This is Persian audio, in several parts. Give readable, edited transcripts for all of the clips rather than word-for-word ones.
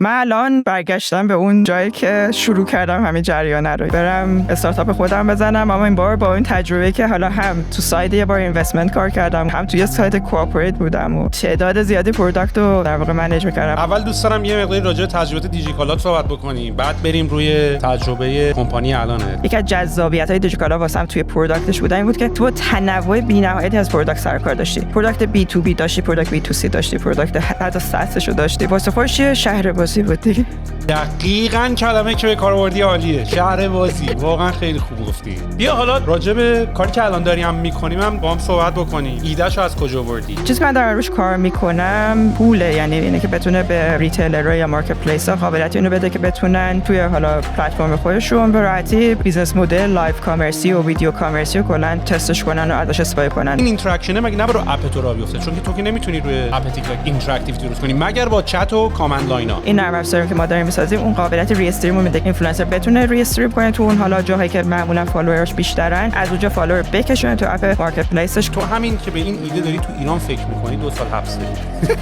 من الان برگشتم به اون جایی که شروع کردم همین جریان رو، برم استارتاپ خودم بزنم، اما این بار با این تجربه که حالا هم تو ساید یه بار اینوستمنت کار کردم، هم توی ساید کوآپریت بودم و تعداد زیادی پروداکت رو در واقع منیج کردم. اول دوست دارم یه مقداری راجع به تجربه دیجیکالا صحبت بکنیم، بعد بریم روی تجربه کمپانی الانه. یکی از جذابیت‌های دیجیکالا واسم توی پروداکتش بودن این بود که تو تنوع بی‌نهایتی از پروداکت سر کار داشتی. پروداکت بی تو بی داشتی، پروداکت بی تو سی داشتی، پروداکت حتی ساسشو داشتی. واسه خودش شهر بازی بود دیگه. دقیقاً کلمه که به کار آوردی عالیه. شهر بازی. واقعا خیلی خوب گفتی. بیا حالا راجع به کاری که الان داریم می‌کنیم هم با هم صحبت بکنیم. ایده‌شو از کجا آوردی؟ چیزی که من دارم روش کار می‌کنم پوله، یعنی اینه که بتونه به ریتیلرها یا مارکت پلیس‌ها قابلیت اینو بده که بتونن توی حالا پلتفرم خودشون به راحتی بیزنس مدل لایو کامرسی و ویدیو کامرسی رو کلاً تستش کنن و ازش استفاده کنن. این اینتراکشن مگه نه برو اپ تو راه بیفته؟ چون که تو که نمیتونی روی اپ تیک تاک اینتراکتیو درست کنی مگر با چت و کامند لاینا. این نرم افزاری که ما داریم می‌سازیم اون قابلیت ری استریم رو میده که اینفلوئنسر بتونه ری استریم کنه تو اون حالا جاهایی که معمولا فالوورش بیشترن، از اونجا فالوور بکشونه تو اپ مارکت پلیسش. تو همین که به این ایده داری تو ایران فکر می‌کنی 2 سال حبس داری.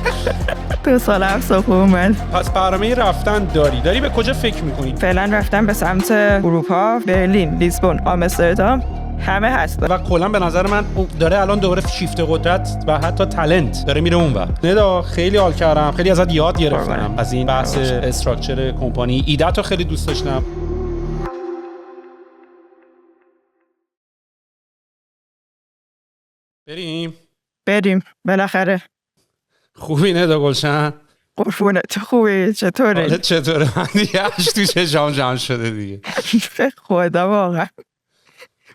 2 سال حبس خوبه. پس برنامه رفتن داری به کجا فکر می‌کنی؟ فعلا رفتم به سمت اروپا، برلین، لیسبون، آمستردام، همه هست. و کلا به نظر من داره الان دوباره شیفت قدرت و حتی تالنت داره میره اونور. ندا خیلی حال کردم، خیلی ازت یاد گرفتم از این بحث استراکچر کمپانی. ایده‌تو خیلی دوست داشتم. بریم بالاخره. خوبی ندا گلشن؟ قربونت، تو خوبی؟ چطوره؟ حالت چطوره؟ من دیگه اش تو چشام جمع شده دیگه. خدا واقعا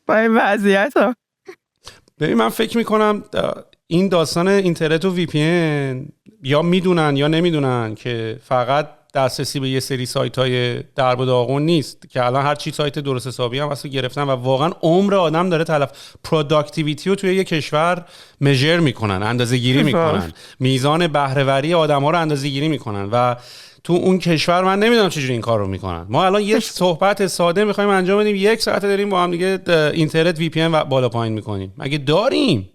با این وضعیت ها. ببین من فکر میکنم این داستان اینترنت و وی پی ان یا میدونن یا نمیدونن که فقط دسترسی به یه سری سایت های درب و داغون نیست که الان هر چی سایت درست حسابی هم واسه گرفتن و واقعا عمر آدم داره تلف. پروداکتیویتی رو توی یه کشور مژر میکنن، اندازه گیری میکنن، میزان بهره وری آدم‌ها رو اندازه گیری میکنن و تو اون کشور من نمیدونم چجوری این کار رو میکنن. ما الان یه صحبت ساده میخوایم انجام بدیم، 1 ساعت داریم با هم دیگه اینترنت وی پی ان بالا پایین میکنیم. مگه داریم؟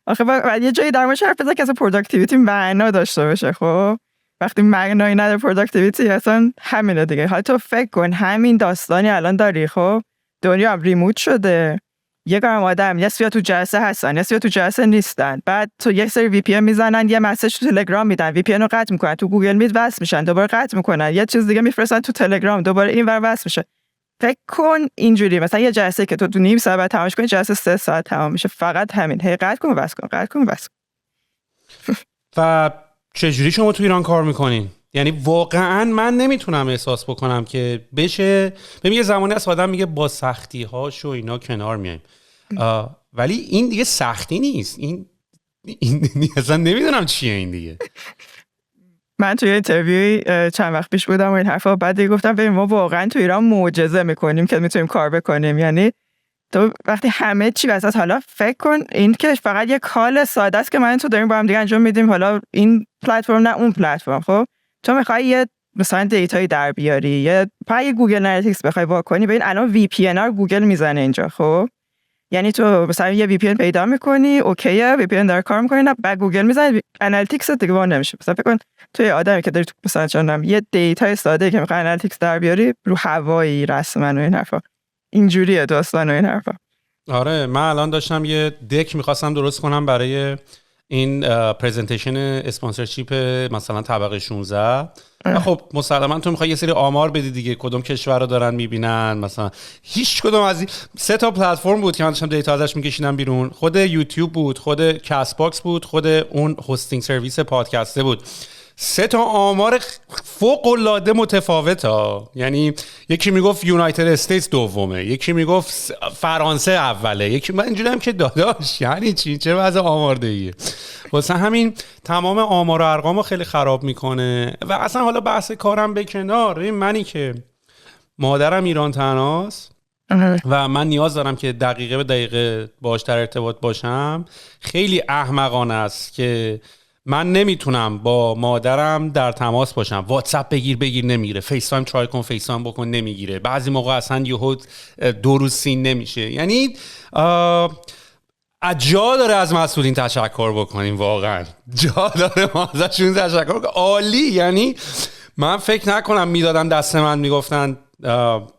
آخه بعد یه جایی در مورد حرف بزنیم که اصلا پروداکتیویتی معنا داشته باشه. خب وقتی معنایی نداره پروداکتیویتی اصلا همینه دیگه. حالا تو فکر کن همین داستانی الان داری، خب دنیا هم ریموت شده، یه گروه آدم یه سری تو جلسه هستن، یه سری تو جلسه نیستن، بعد تو یک سری وی پی ان میزنن، یه مسیج تو تلگرام میدن، وی پی ان رو قطع میکنن، تو گوگل میت وصل میشن، دوباره قطع میکنن، یه چیز دیگه میفرستن تو تلگرام، دوباره اینور وصل میشه. فکر کن اینجوری مثلا یه جلسه که تو نیم ساعت تمامش کنی، جلسه 3 ساعت تمام میشه، فقط همین هی قطع کن وصل کن، قطع کن وصل کن. و چجوری شما تو ایران کار میکنین؟ یعنی واقعا من نمیتونم احساس بکنم که بشه. ببین یه زمانی از آدم میگه با سختی هاش و اینا کنار میایم، ولی این دیگه سختی نیست. این اصلا نمیدونم چیه این دیگه. من توی اینترویوی چند وقت پیش بودم و این حرفا، بعد گفتم ببین ما واقعا تو ایران معجزه میکنیم که میتونیم کار بکنیم. یعنی تو وقتی همه چی وسط، حالا فکر کن این که فقط یه کال ساده است که من تو داریم با هم دیگه انجام میدیم، حالا این پلتفرم نه اون پلتفرم. خب تو میخوای یه مثلا دیتایی در بیاری، یه پای گوگل آنالیتیکس بخوای وا کنی، ببین الان وی پی ان رو گوگل میزنه اینجا. خب یعنی تو مثلا یه وی پی ان پیدا میکنی، اوکیه وی پی ان داره کار میکنه، نه بعد گوگل میزنه آنالیتیکس دیگه وا نمیشه. مثلا فکر کن تو یه آدمی که داری تو مثلا چندم یه دیتای ساده که میخوای آنالیتیکس در بیاری رو هوایی رسما و این حرفا، اینجوریه داستان و این حرفا. آره من الان داشتم یه دک میخواستم درست کنم برای این پرزنتیشن اسپانسرشیپ مثلا طبقه 16. خب مسلما تو میخوای یه سری آمار بدی دیگه، کدوم کشور رو دارن میبینن، مثلا هیچ کدوم از این 3 تا پلتفرم بود که من داشتم دیتا ازش میکشیدم بیرون. خود یوتیوب بود، خود کست باکس بود، خود اون هاستینگ سرویس پادکسته بود. 3 تا آمار فوق العاده متفاوت ها. یعنی یکی میگفت یونایتد استیتس دومه، یکی میگفت فرانسه اوله، یکی من اینجوری هم که داداش یعنی چه وضع آماردهیه. واسه همین تمام آمار و ارقامو خیلی خراب میکنه. و اصلا حالا بحث کارم به کنار، منی که مادرم ایران تناست و من نیاز دارم که دقیقه به دقیقه باهاش در ارتباط باشم، خیلی احمقانه است که من نمیتونم با مادرم در تماس باشم. واتساپ بگیر نمیگیره، فیس تایم ترای کن فیس تایم بکن نمیگیره، بعضی موقع اصلا یهو 2 روز سین نمیشه. یعنی جا داره از مسئولین تشکر بکنیم، واقعا جا داره ما ازشون تشکر کنیم. عالی. یعنی من فکر نکنم میدادن دست من میگفتن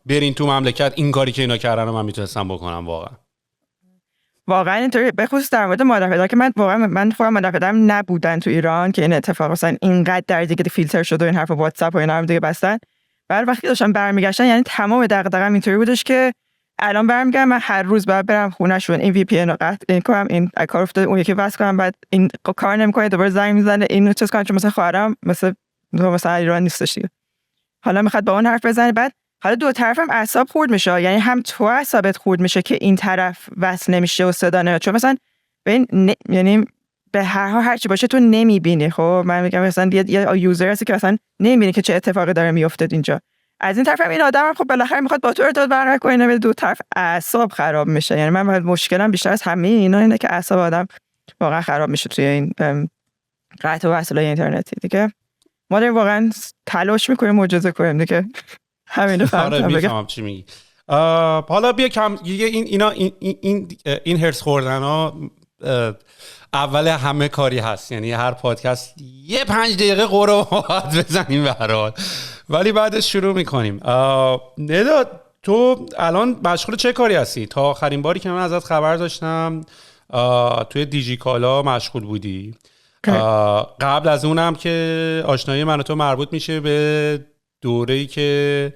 برین تو مملکت این کاری که اینا کردن رو من میتونستم بکنم. واقعا اینطوری، به خصوص در مورد مادر پدر که من خودم مادر پدرم نبودن تو ایران که این اتفاق مثلا اینقدر در دیگه فیلتر شده و این حرف واتساپ و اینا هم دیگه بستن. بعد وقتی داشتم برمیگشتن یعنی تمام دغدغه‌م اینطوری بودش که الان برمیگردم من هر روز باید برم خونه‌شون، این وی پی ان رو قطع کنم، این کار افتاده اون یکی واسه کنم، بعد این کار نمی‌کنه دوباره زنگ میزنه اینو چیز کنم، چون مثلا خواهرم مثلا ایران نیستش دیگه، حالا میخواد با اون حرف بزنه. بعد حالا دو طرفم اعصاب خورد میشه، یعنی هم تو اعصابت خورد میشه که این طرف وصل نمیشه و صدا نمیاد، چون مثلا یعنی به هر حال هر چی باشه تو نمیبینی. خب من میگم مثلا یه یوزر هستی که مثلا نمیبینی که چه اتفاقی داره میافتاد اینجا. از این طرف هم این آدم خب بالاخره میخواد با تو ارتباط برقرار کنه، به دو طرف اعصاب خراب میشه. یعنی من مشکلم بیشتر از همه اینا اینه که اعصاب آدم واقعا خراب میشه توی این قطع و وصلای اینترنتی دیگه. ما داریم واقعا تلاش میکنیم معجزه کنیم دیگه. همین فهمیدم. میفهمم چی میگی. حالا بیا کم این هرس خوردن‌ها اول همه کاری هست، یعنی هر پادکست یه 5 دقیقه قرو بزنیم به هر حال، ولی بعدش شروع میکنیم. ندا تو الان مشغول چه کاری هستی؟ تا آخرین باری که من ازت خبر داشتم توی دیجیکالا مشغول بودی. قبل از اونم که آشنایی من و تو مربوط میشه به دوره‌ای که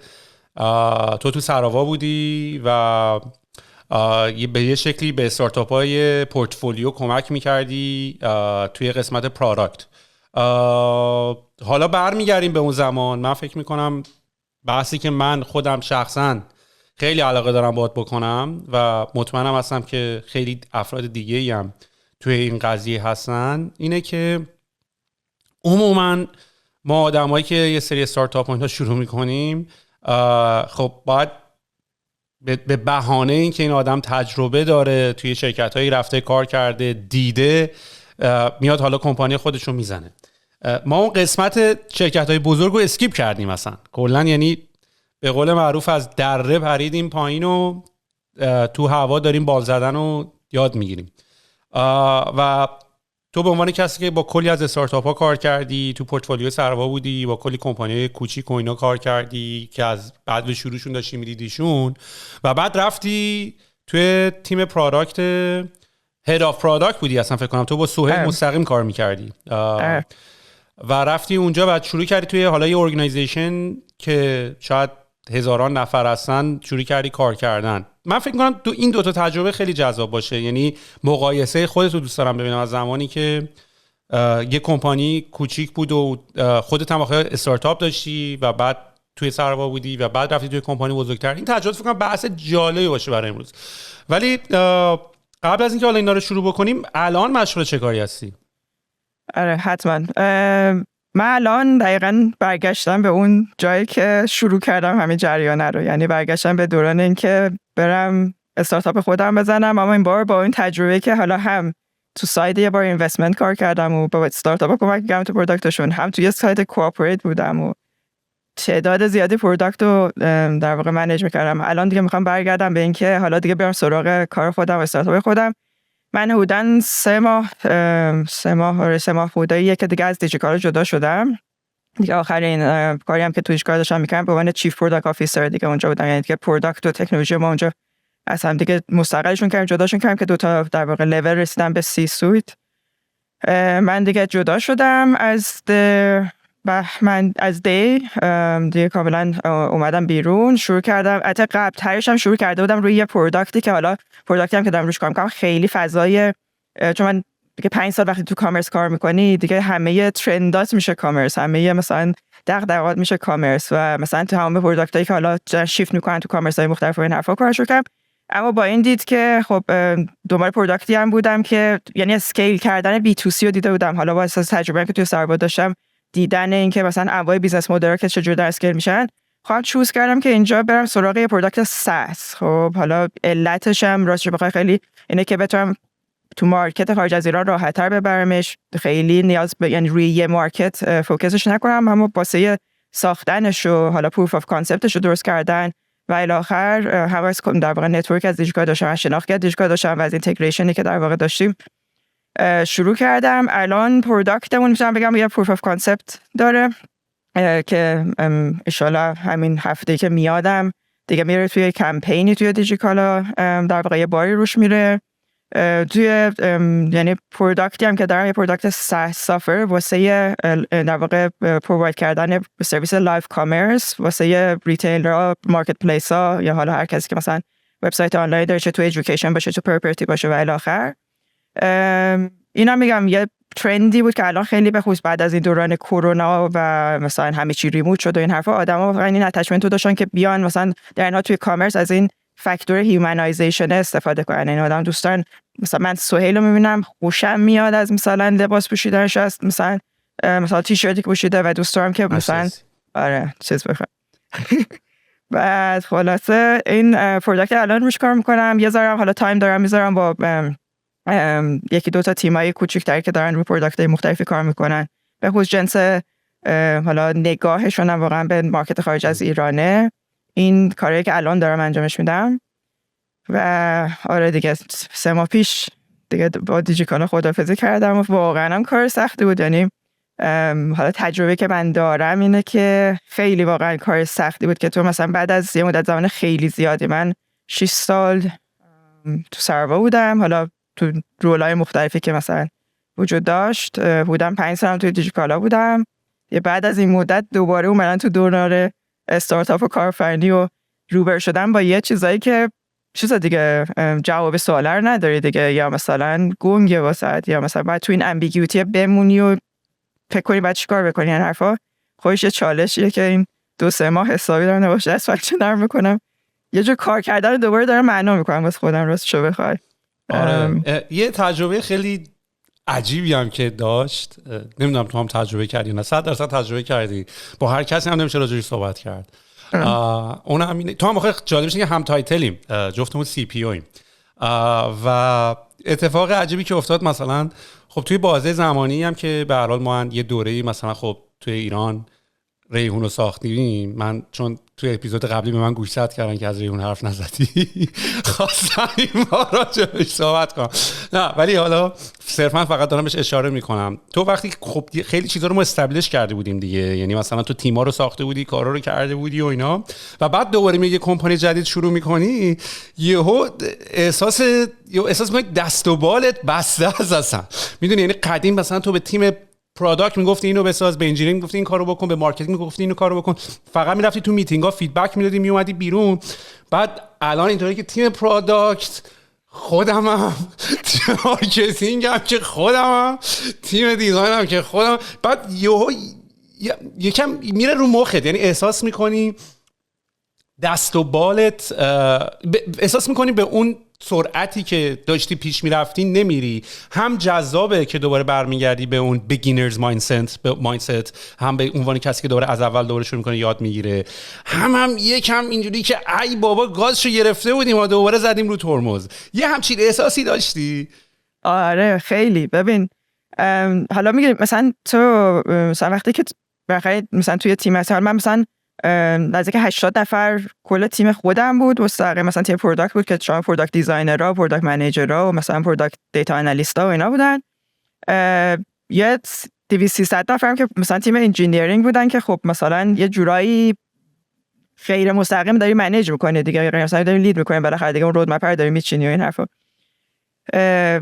تو سراوا بودی و به یه شکلی به استارتاپ‌های پورتفولیو کمک می‌کردی توی قسمت پروداکت. حالا برمیگردیم به اون زمان. من فکر می‌کنم بحثی که من خودم شخصاً خیلی علاقه دارم باهات بکنم و مطمئنم هستم که خیلی افراد دیگه‌ای هم توی این قضیه هستن، اینه که عموماً ما آدمایی که یه سری استارتاپ ها شروع می‌کنیم خب باید به بهانه این که این آدم تجربه داره، توی شرکت‌هایی رفته کار کرده، دیده، میاد حالا کمپانی خودشون میزنه. ما اون قسمت شرکت‌های بزرگ رو اسکیپ کردیم مثلا کلاً، یعنی به قول معروف از دره پریدیم پایین و تو هوا داریم بال زدن رو یاد میگیریم. و تو به عنوان کسی که با کلی از استارتاپ ها کار کردی، تو پورتفولیو سروا بودی، با کلی کمپانی کوچیک و اینا کار کردی که از بعد به شروعشون داشتی میدیدیشون و بعد رفتی توی تیم پروداکت، هد آف پروداکت بودی اصلا فکر کنم تو با سهیل مستقیم کار میکردی و رفتی اونجا بعد شروع کردی توی حالا یه ارگانایزیشن که شاید هزاران نفر هستن شروع کردی کار کردن. من فکر کنم این دوتا تجربه خیلی جذاب باشه، یعنی مقایسه خودت رو دوست دارم ببینم از زمانی که یه کمپانی کوچیک بود و خودت هم آخه استارتاپ داشتی و بعد توی سروا بودی و بعد رفتی توی کمپانی بزرگتر. این تجربه فکر کنم بحث جالبی باشه برای امروز. ولی قبل از اینکه حالا اینا رو شروع بکنیم، الان مشغول چه کاری هستی؟ آره حتما. من الان دقیقاً برگشتم به اون جایی که شروع کردم همین جریانه رو، یعنی برگشتم به دوران این که برم استارتاپ خودم بزنم، اما این بار با این تجربه که حالا هم تو ساید یه بار اینوستمنت کار کردم و با استارتاپ کمک کردم تو پروداکتشون، هم تو یه ساید کوآپریت بودم و تعداد زیادی پروداکت رو در واقع منیج می‌کردم. الان دیگه میخوام برگردم به این که حالا دیگه برم سراغ کار خودم و استارتاپ خودم. من حدوداً 3 ماه بوده که دیگه از دیجیکالا جدا شدم. دیگه آخرین کاری هم که تویش کار داشتم می‌کردم به عنوان چیف پروداکت آفیسر دیگه اونجا بودم، یعنی دیگه پروداکت و تکنولوژی ما اونجا از هم دیگه مستقلشون کردیم، جداشون کردیم که دو تا در واقع لول رسیدم به سی سویت. من دیگه جدا شدم از دیگه کاملا اومدم بیرون، شروع کردم. حتی قبل ترش هم شروع کرده بودم روی یه پروداکتی که حالا پروداکتی هم که دارم روش کار میکنم خیلی فضای، چون من دیگه 5 سال وقتی تو کامرس کار میکنی دیگه همه ترندات میشه کامرس، همه مثلا دغدغات میشه کامرس و مثلا تو همه پروداکتایی که حالا شیفت میکنن تو کامرس های مختلف و این حرفا کار شروع کردم. اما با این دید که خب دنبال پروداکتی هم بودم که یعنی اسکیل کردن بی تو سی رو دیده بودم، حالا با اساس تجربه‌ای که توی سروا داشتم، دیدن این که مثلا انواع بیزنس مدل که چجوری در اسکیل میشن، خودم چوز کردم که اینجا برم سراغ یه پروداکت ساس. خب حالا علتش هم راستش بخوای خیلی اینه که بتونم تو مارکت خارج از ایران راحت‌تر ببرمش، خیلی نیاز به یعنی روی یه مارکت فوکسش نکنم، اما واسه ساختنش و حالا پروف اف کانسپتش رو درست کردن و الی آخر حواس کنم در واقع نتورک از دیجیکالا داشتم، شناخت از دیجیکالا داشتم و از اینتگریشنی که در واقع داشتیم شروع کردم. الان پروداکتمون میتونم بگم یه پروف اف کانسپت داره که انشالله همین هفته که میادم دیگه میره توی کمپینی توی دیجیکالا، در واقع یه باری روش میره توی یعنی پروداکتی هم که دارم، یه پروداکت سافر واسه در واقع پروواید کردن سرویس لایف کامرس واسه ریتیلرها، مارکت پلیس ها، یا حالا هر کسی که مثلا وبسایت آنلاین داره، چه تو ادویکیشن باشه، چه پراپرتی باشه و الی آخر. اینا میگم یه ترندی بود که الان خیلی به خصوص بعد از این دوران کرونا و مثلا همه چی ریموت شد و این حرفا، آدما واقعا این اتچمنت رو داشتن که بیان مثلا در اینا توی کامرس از این فاکتور هیومنایزیشن استفاده کنن. این آدم دوستان، مثلا من سهیل رو میبینم خوشم میاد از مثلا لباس پوشیدنش، از مثلا تیشرتی که پوشیده و دوست دارم که مثلا آره چیز بخوام. بعد خلاصه این پروداکت الان روش کار میکنم، یه ذره حالا تایم دارم میذارم با یکی دو تا تیمای کوچیک‌تر که دارن روی پروداکت‌های مختلفی کار میکنن، به خصوص جنس حالا نگاهشون هم واقعا به مارکت خارج از ایرانه. این کاری که الان دارم انجامش میدم و آره دیگه 3 ماه پیش دیگه با دیجیکالا خداحافظی کردم و واقعا هم کار سختی بود. یعنی حالا تجربه که من دارم اینه که خیلی واقعا کار سختی بود که تو مثلا بعد از یه مدت زمان خیلی زیادی، من 6 سال تو سروا بودم، حالا تو رولای مختلفی که مثلا وجود داشت بودم، 5 سال توی دیجیکالا بودم. یه بعد از این مدت دوباره اومدن تو دوران استارتاپ و کارآفرینی و روبرو شدن با یه چیزایی که چیزا دیگه جواب سوالا رو نداری دیگه، یا مثلا گنگه واسط، یا مثلا باید تو این امبیگیوتی بمونی و فکر کنی باید چیکار بکنی. این حرفا خودش یه چالشیه که این 2-3 ماه حسابی دارم نباشه از فکر نرم میکنم، یه جور کار کردن رو دوباره دارم معنا میکنم واسه خودم راستشو بخوای. آره یه تجربه خیلی عجیبی هم که داشت، نمیدونم تو هم تجربه کردی نه، 100% تجربه کردی، با هر کسی هم نمیشه راجعش صحبت کرد. اون هم تو هم آخه جالبش اینه که هم تایتلیم، جفتمون سی پی اویم و اتفاق عجیبی که افتاد مثلا خب توی بازه زمانی هم که به هر حال ما یه دوره‌ای مثلا خب توی ایران ریحون رو ساختیم، من چون توی اپیزود قبلی به من گوشزد کردن که از ریحون حرف نزدی خواستم این بار راجعش صحبت کنم، نه ولی حالا صرفا فقط دارم بهش اشاره میکنم. تو وقتی خب خیلی چیزا رو ما استبلیش کرده بودیم دیگه، یعنی مثلا تو تیما رو ساخته بودی، کارا رو کرده بودی و اینا، و بعد دوباره میگه کمپانی جدید شروع میکنی، یهو احساس میکنی دست و بالت بسته است اصلا. میدونی یعنی قدیم مثلا تو به تیم پروداکت میگفتی اینو بساز، به انجینیرینگ میگفتی این کارو بکن، به مارکتینگ میگفتی اینو کارو بکن، فقط میرفتی تو میتینگا فیدبک میدادی میومدی بیرون. بعد الان اینطوری که تیم پروداکت خودمم، تیم مارکتینگ هم که خودمم، تیم دیزاین هم که خودم، بعد یکم میره رو مخت، یعنی احساس میکنی دست و بالت، احساس میکنی به اون سرعتی که داشتی پیش میرفتی نمیری، هم جذابه که دوباره برمیگردی به اون بیگینرز مایندست، هم به عنوان کسی که دوباره از اول دوباره شروع میکنه یاد میگیره، هم یکم اینجوری که ای بابا گازشو گرفته بودیم و دوباره زدیم رو ترمز. یه همچین احساسی داشتی؟ آره خیلی. ببین حالا میگم مثلا تو مثلا وقتی که مثلا توی تیم هستم، من مثلا نزدیک 80 نفر کل تیم خودم بود، مستقیم مثلا تیم پروداکت بود که چون پروداکت دیزاینرها، پروداکت منیجرها و مثلا پروداکت دیتا آنالیست‌ها و اینا بودن. یه 200-300 نفرم که مثلا تیم انجینیرینگ بودن که خب مثلا یه جورایی غیر مستقیم داری منیج می‌کنی دیگه، مثلا داری لید می‌کنی، بالاخره دیگه اون رودمپ رو داری میچینی و این حرفا.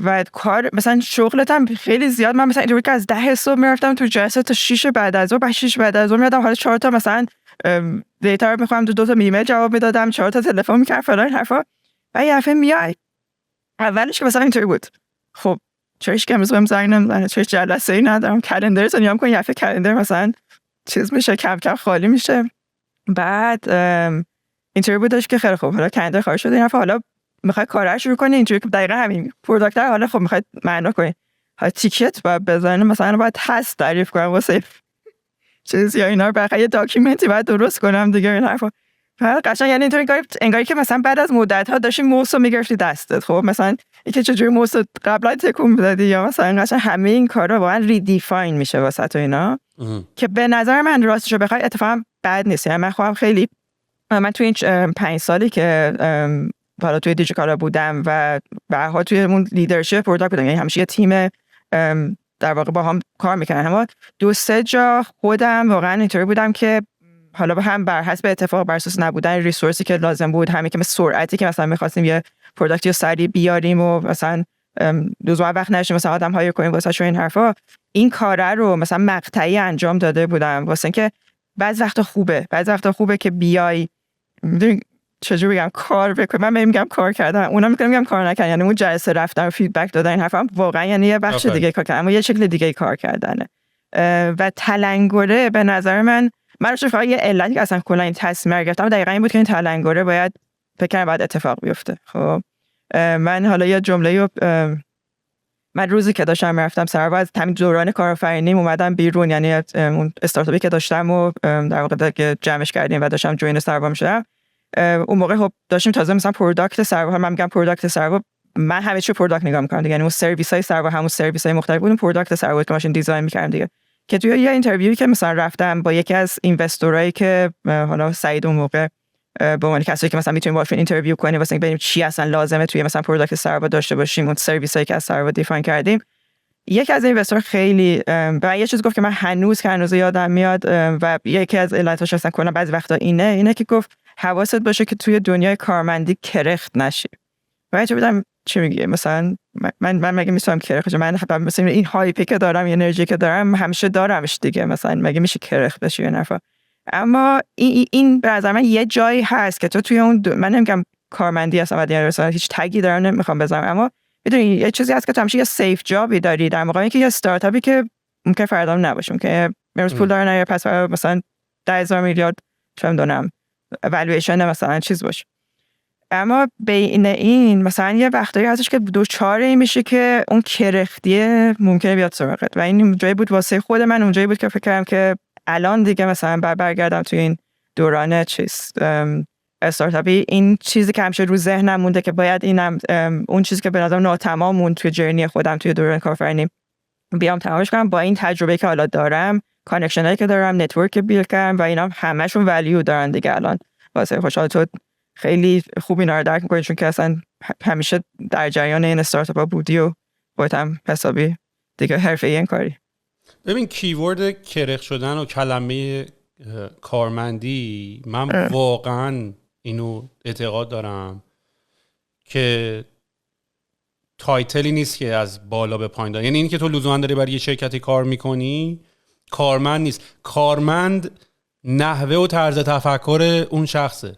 و کار مثلا شغلت هم خیلی زیاد. من مثلا اینطوری که از 10 صبح میرفتم تو جلسه تا 6 بعد از ظهر، 6 بعد از ظهر میادم، حالا 4 تا مثلا دیتا رو میخوام، 2 تا ایمیل جواب میدادم، 4 تا تلفن میکردم فلان حرفا. و یه دفعه میای اولش که مثلا اینطوری بود، خب چرا که امروز بهم زنگ نمیزنه، چرا جلسه‌ای ندارم، کلندر رو نگاه کن، یه دفعه کلندر مثلا چیز میشه، کم کم خالی میشه. بعد اینطوری بودش که خیلی خوب حالا کلندر خالی شده، این حرفا حالا میخوای کارا شروع کنی، اینجوری که دقیقاً همین پروداکت حالا خب میخوای معنا کنی، ها تیکت و بزنه مثلا باید هست تعریف کنم واسه چیز یا اینا رو، بقیه یه داکیومنتی باید درست کنم دیگه این حرفا. فقط قشنگ یعنی اینطوری انگاری که مثلا بعد از مدت ها داشتی موس رو میگرفتی دستت، خب مثلا اینکه چجوری موس قبلا تکون میدادی، یا مثلا قشنگ همه این کارا واقعا ریدیفاین میشه واسه تو اینا که به نظر من راستش رو بخوای اتفاقا بد نیست. یعنی من خودم خیلی، من تو این 5 سالی که حالا توی دیجیکالا بودم و بعدها توی اون لیدرشپ پروداکت بودم، یعنی همیشه یه تیم در واقع با هم کار میکنن. اما 2-3 جا خودم واقعا اینطوری بودم که حالا هم بر حسب اتفاق بر اساس نبودن ریسورسی که لازم بود، همین که سرعتی که مثلا می‌خواستیم یه پروداکتی رو سریع بیاریم و مثلا دوزار وقت نشه مثلا آدم هایر کنیم واسه این حرفا، این کاره رو مثلا مقطعی انجام داده بودم واسه اینکه بعضی وقتا خوبه که بیای چجوری بگم کار بکنم. من میگم کار کردن، اونا میگم کار نکردن، یعنی اون جلسه رفتن و فیدبک دادن این حرفا واقعا یعنی یه بخش دیگه کار کردن، اما یه شکل دیگه کار کردنه. و تلنگره به نظر من روش فقط یه علتی که اصلا کلا این تصمیم گرفتم دقیقاً این بود که این تلنگره باید بعد اتفاق بیفته. خب من حالا یه جمله من روزی که داشتم رفتم سر از همین دوران کارآفرینیم اومدم بیرون، یعنی اون استارتاپی که داشتم و در واقع جمعش کردیم و داشتم جوین سروا می‌شدم، اون موقع خب داشتیم تازه مثلا پروداکت سروا، من میگم پروداکت سروا، من همه چی پروداکت نگاه می‌کردم دیگه، یعنی اون سرویس‌های سروا همون سرویس‌های مختلف بود، پروداکت سروا که ماشین دیزاین می‌کردم دیگه. که توی یه اینترویویی که مثلا رفتم با یکی از اینوستورایی که حالا سعید اون موقع به عنوان کسی که مثلا میتونیم باشون اینترویو کنیم واسه اینکه ببینیم چی اصلا لازمه توی مثلا پروداکت سروا داشته باشیم، اون سرویسایی که از سروا دیفاین کردیم، یکی از اینوستور خیلی به یه چیز گفت که من هنوز یادم میاد و یکی از علتاش اصلا کلا بعضی وقتا اینه که گفت حواست باشه که توی دنیای کارمندی کرخت نشی. و چه بدم چی میگه مثلا من مگه میتونم کرخت؟ من مثلا این هایپی که دارم، انرژی که دارم همیشه دارمش دیگه، مثلا مگه میشه کرخت بشی یا نفر؟ اما این به نظر من یه جایی هست که تو توی اون من نمیگم کارمندی هستم مثلا هیچ تگی دارم نمیخوام بزنم، اما میدونی یه چیزی هست که تو همیشه یه سیف جابی داری در مقابل اینکه یه استارتاپی که ممکن فردا نباشه، ممکن امروز پول داره نه پس مثلا 10,000 میلیارد چه میدونم والویشن مثلا چیز باشه. اما بین این مثلا یه وقتایی هستش که دوچاره میشه که اون کرختیه ممکنه بیاد سراغت و این جایی بود واسه خود من، اون جایی بود که فکر کردم که الان دیگه مثلا برگردم توی این دوران چیز استارتاپی، این چیزی که همیشه رو ذهنم مونده که باید اینم اون چیزی که به نظرم ناتمام موند توی جرنی خودم توی دوران کارآفرینی بیام تمامش کنم با این تجربه که حالا دارم، کانکشنایی که دارم، نتورک بیلد کردم و اینا همشون ولیو دارن دیگه. الان واسه خوشحال تو خیلی خوب اینا رو درک می‌کنی چون که اصلا همیشه در جریان این استارتاپ بودی و خودت هم حسابی دیگه حرفه‌ای این کاری. ببین کیورد کرخ شدن و کلمه کارمندی، من واقعا اینو اعتقاد دارم که تایتلی نیست که از بالا به پایین داره، یعنی اینی که تو لزوما داری برای یه شرکتی کار میکنی کارمند نیست، کارمند نحوه و طرز تفکر اون شخصه.